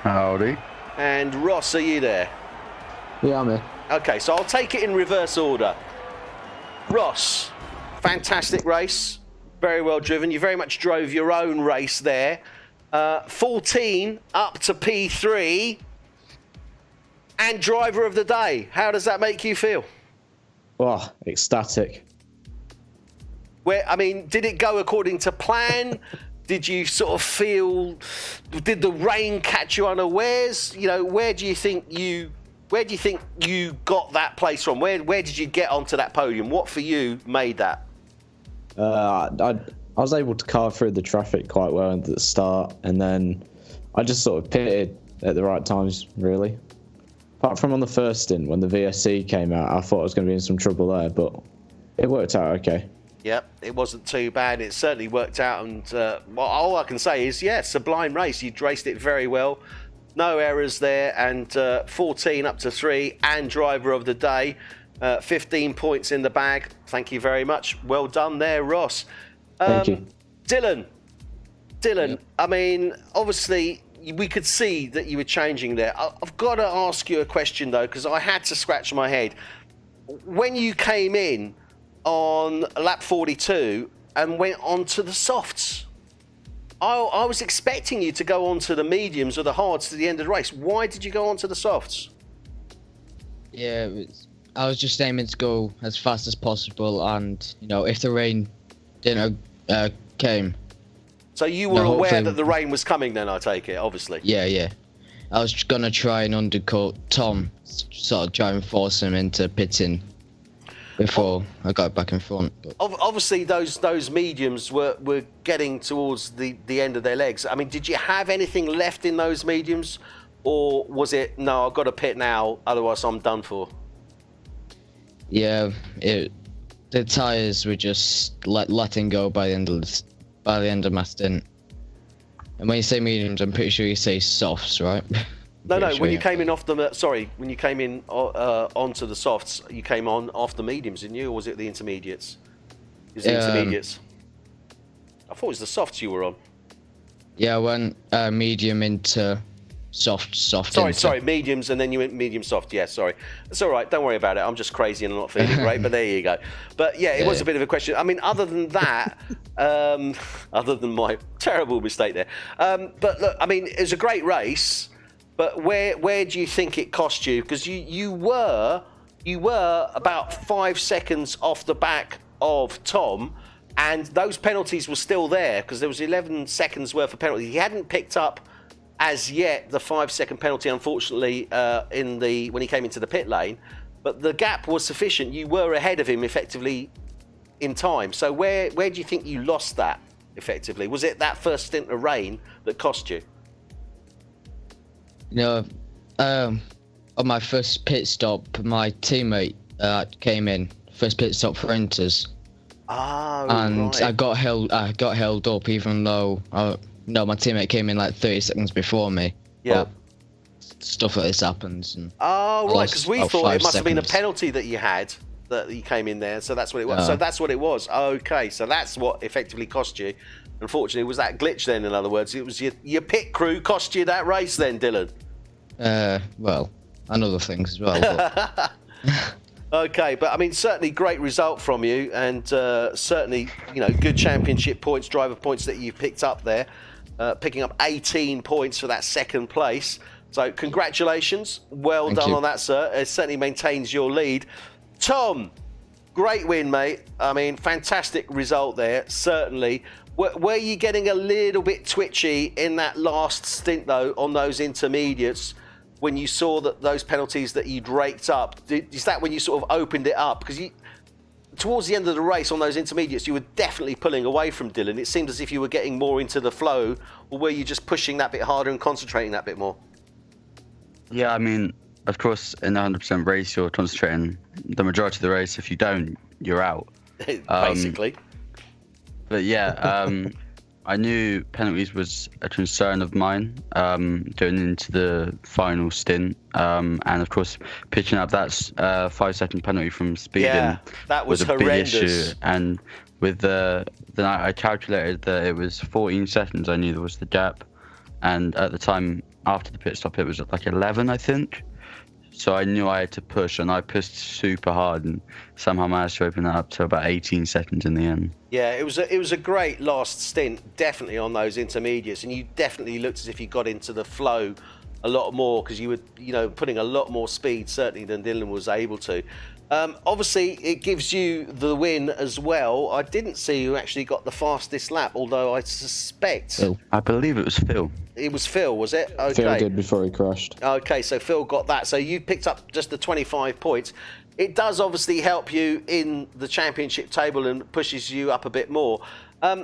Howdy. And Ross, are you there? Yeah, I'm here. Okay, so I'll take it in reverse order. Ross, fantastic race. Very well driven. You very much drove your own race there. 14 up to P3 and driver of the day. How does that make you feel? Oh, ecstatic. I mean, did it go according to plan? Did you sort of feel, did the rain catch you unawares? You know, where do you think you got that place from? Where did you get onto that podium? What for you made that? I was able to carve through the traffic quite well at the start, and then I just sort of pitted at the right times, really. Apart from on the first stint, when the VSC came out, I thought I was going to be in some trouble there, but it worked out okay. Yep, it wasn't too bad. It certainly worked out, and well, all I can say is, yeah, sublime race. You raced it very well. No errors there, and 14 up to 3 and driver of the day. 15 points in the bag. Thank you very much. Well done there, Ross. Thank you. Dylan, Yep. I mean, obviously, we could see that you were changing there. I've got to ask you a question, though, because I had to scratch my head. When you came in on lap 42 and went on to the softs, I was expecting you to go on to the mediums or the hards to the end of the race. Why did you go on to the softs? Yeah, I was just aiming to go as fast as possible, and you know, if the rain didn't came. So you were aware that the rain was coming then, I take it, obviously. Yeah. I was just gonna try and undercut Tom, sort of try and force him into pitting before I got back in front. But Obviously, those mediums were getting towards the end of their legs. I mean, did you have anything left in those mediums, or was it, no, I've got to pit now, otherwise I'm done for? yeah, the tires were just letting go by the end of my stint. And when you say mediums, I'm pretty sure you say softs, right? No, Pretty sure, when you yeah. came in off the, when you came in onto the softs, you came on off the mediums, didn't you? Or was it the intermediates? It was the intermediates. I thought it was the softs you were on. Yeah, I went medium into soft. Sorry, mediums, and then you went medium soft. Yeah, sorry. It's all right. Don't worry about it. I'm just crazy and I'm not feeling great, but there you go. But yeah, it was a bit of a question. I mean, other than that, other than my terrible mistake there. But look, I mean, it was a great race. But where do you think it cost you? Because you were about 5 seconds off the back of Tom, and those penalties were still there because there was 11 seconds worth of penalties. He hadn't picked up as yet the 5-second penalty, unfortunately, when he came into the pit lane. But the gap was sufficient. You were ahead of him effectively in time. So where do you think you lost that effectively? Was it that first stint of rain that cost you? You know, on my first pit stop, my teammate came in, first pit stop for Inters. And right. I got held up, even though my teammate came in like 30 seconds before me. Yeah. But stuff like this happens. And right, because we thought it must have been a seconds. penalty that you had, that you came in there, so that's what it was. So that's what it was. Okay, so that's what effectively cost you. Unfortunately, it was that glitch then, in other words. It was your pit crew cost you that race then, Dylan. Well, and other things as well. But Okay, but I mean, certainly great result from you, and certainly, you know, good championship points, driver points that you've picked up there, picking up 18 points for that second place. So congratulations, well Thank done you. on that, sir. It certainly maintains your lead. Tom, great win, mate. I mean, fantastic result there, certainly. Were you getting a little bit twitchy in that last stint, though, on those intermediates? when you saw that those penalties that you'd raked up? Is that when you sort of opened it up? Because towards the end of the race on those intermediates, you were definitely pulling away from Dylan. It seemed as if you were getting more into the flow, or were you just pushing that bit harder and concentrating that bit more? Yeah, I mean, of course, in a 100% race, you're concentrating the majority of the race. If you don't, you're out. Basically. But yeah, I knew penalties was a concern of mine going into the final stint. And of course, pitching up that 5-second penalty from speeding that was a horrendous. big issue. And with then I calculated that it was 14 seconds. I knew there was the gap. And at the time after the pit stop, it was at like 11, I think. So I knew I had to push, and I pushed super hard, and somehow managed to open that up to about 18 seconds in the end. Yeah, it was a great last stint, definitely on those intermediates, and you definitely looked as if you got into the flow a lot more, because you were, putting a lot more speed certainly than Dylan was able to. Obviously, it gives you the win as well. I didn't see who actually got the fastest lap, although I suspect... Phil. I believe it was Phil. It was Phil, was it? Okay. Phil did before he crashed. Okay, so Phil got that. So you picked up just the 25 points. It does obviously help you in the championship table and pushes you up a bit more.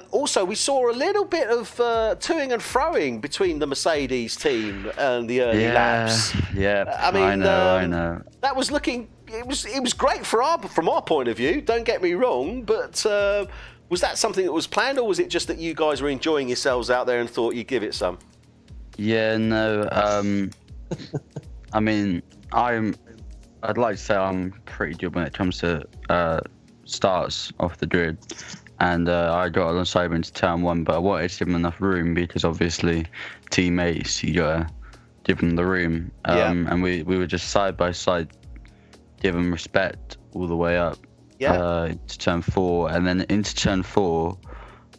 Also, we saw a little bit of toing and froing between the Mercedes team and the early laps. Yeah, I mean, I know. That was looking. It was great from our point of view. Don't get me wrong, but was that something that was planned, or was it just that you guys were enjoying yourselves out there and thought you'd give it some? Yeah, no. I mean, I'd like to say I'm pretty good when it comes to starts off the grid, and I got alongside him into turn one, but I wanted to give him enough room because obviously teammates, you gotta give them the room. And we were just side by side, give him respect all the way up to turn 4, and then into turn 4,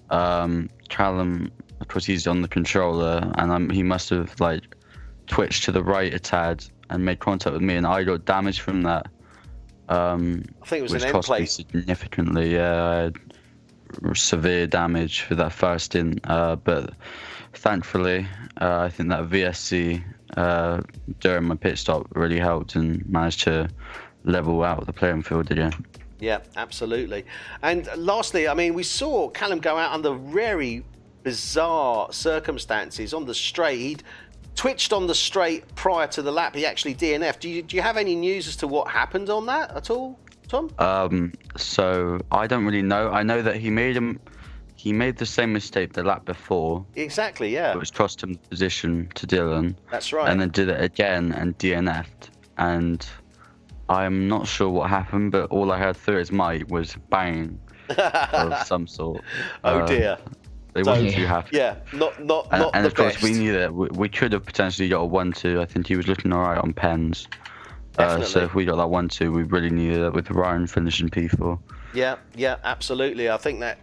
Callum, of course, he's on the controller, and he must have like twitched to the right a tad and made contact with me, and I got damage from that. I think it was which an end cost me plate. significantly. Yeah, I had severe damage for that first stint, but thankfully, I think that VSC during my pit stop really helped and managed to level out the playing field again. Yeah, absolutely. And lastly, I mean, we saw Callum go out under very bizarre circumstances on the straight. He'd twitched on the straight prior to the lap. He actually DNF'd. Do you have any news as to what happened on that at all, Tom? So I don't really know. I know that he made the same mistake the lap before. Exactly, yeah. Which cost him the position to Dylan. That's right. And then did it again and DNF'd. And I'm not sure what happened, but all I heard through his mic was bang of some sort. Oh dear. They wasn't too happy. Yeah, not and the of course, best. we knew that we could have potentially got a 1-2. I think he was looking all right on pens. So if we got that 1-2, we really needed it with Ryan finishing P4. Yeah, absolutely. I think that,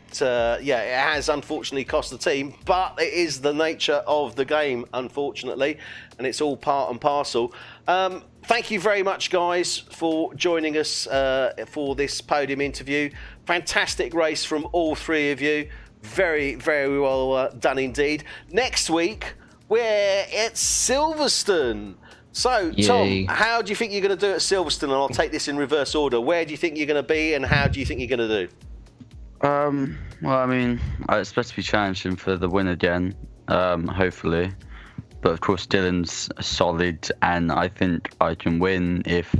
it has unfortunately cost the team, but it is the nature of the game, unfortunately, and it's all part and parcel. Thank you very much, guys, for joining us for this podium interview. Fantastic race from all three of you. Very, very well done indeed. Next week, we're at Silverstone. So, Yay. Tom, how do you think you're going to do at Silverstone? And I'll take this in reverse order. Where do you think you're going to be, and how do you think you're going to do? Well, I mean, I expect to be challenging for the win again, hopefully. But of course, Dylan's solid, and I think I can win if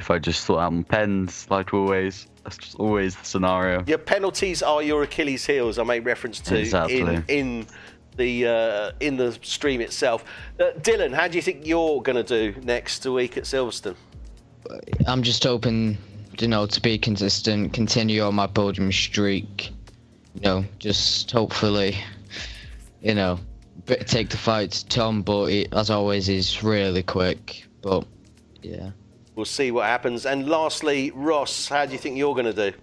I just sort out my pens, like always. That's just always the scenario. Your penalties are your Achilles' heels. I made reference to Exactly. in the stream itself. Dylan, how do you think you're going to do next week at Silverstone? I'm just hoping, to be consistent, continue on my podium streak. Just hopefully, take the fight to Tom, but as always, he's really quick. But yeah. We'll see what happens. And lastly, Ross, how do you think you're going to do?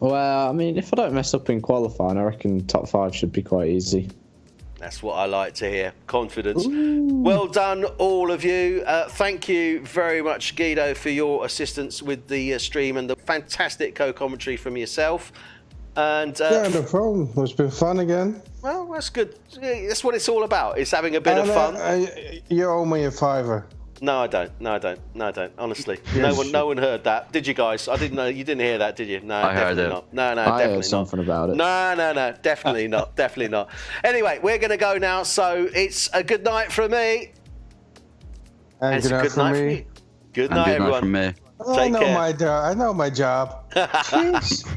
Well, I mean, if I don't mess up in qualifying, I reckon top 5 should be quite easy. That's what I like to hear. Confidence. Ooh. Well done, all of you. Thank you very much, Guido, for your assistance with the stream and the fantastic co-commentary from yourself. And yeah, no problem. It's been fun again. Well, that's good. That's what it's all about. It's having a bit of fun. You owe me a $5. No, I don't. No, I don't. No, I don't. Honestly, Yes. no one heard that. Did you guys? I didn't know. You didn't hear that, did you? No, I heard definitely it. not. No, I definitely heard not. something about it. No, definitely not. Definitely not. Anyway, we're going to go now. So it's a good night from me. And It's good a night good from night from me. you. Good And night, good night everyone. from me. I Take know care. my job. I know my job. Jeez.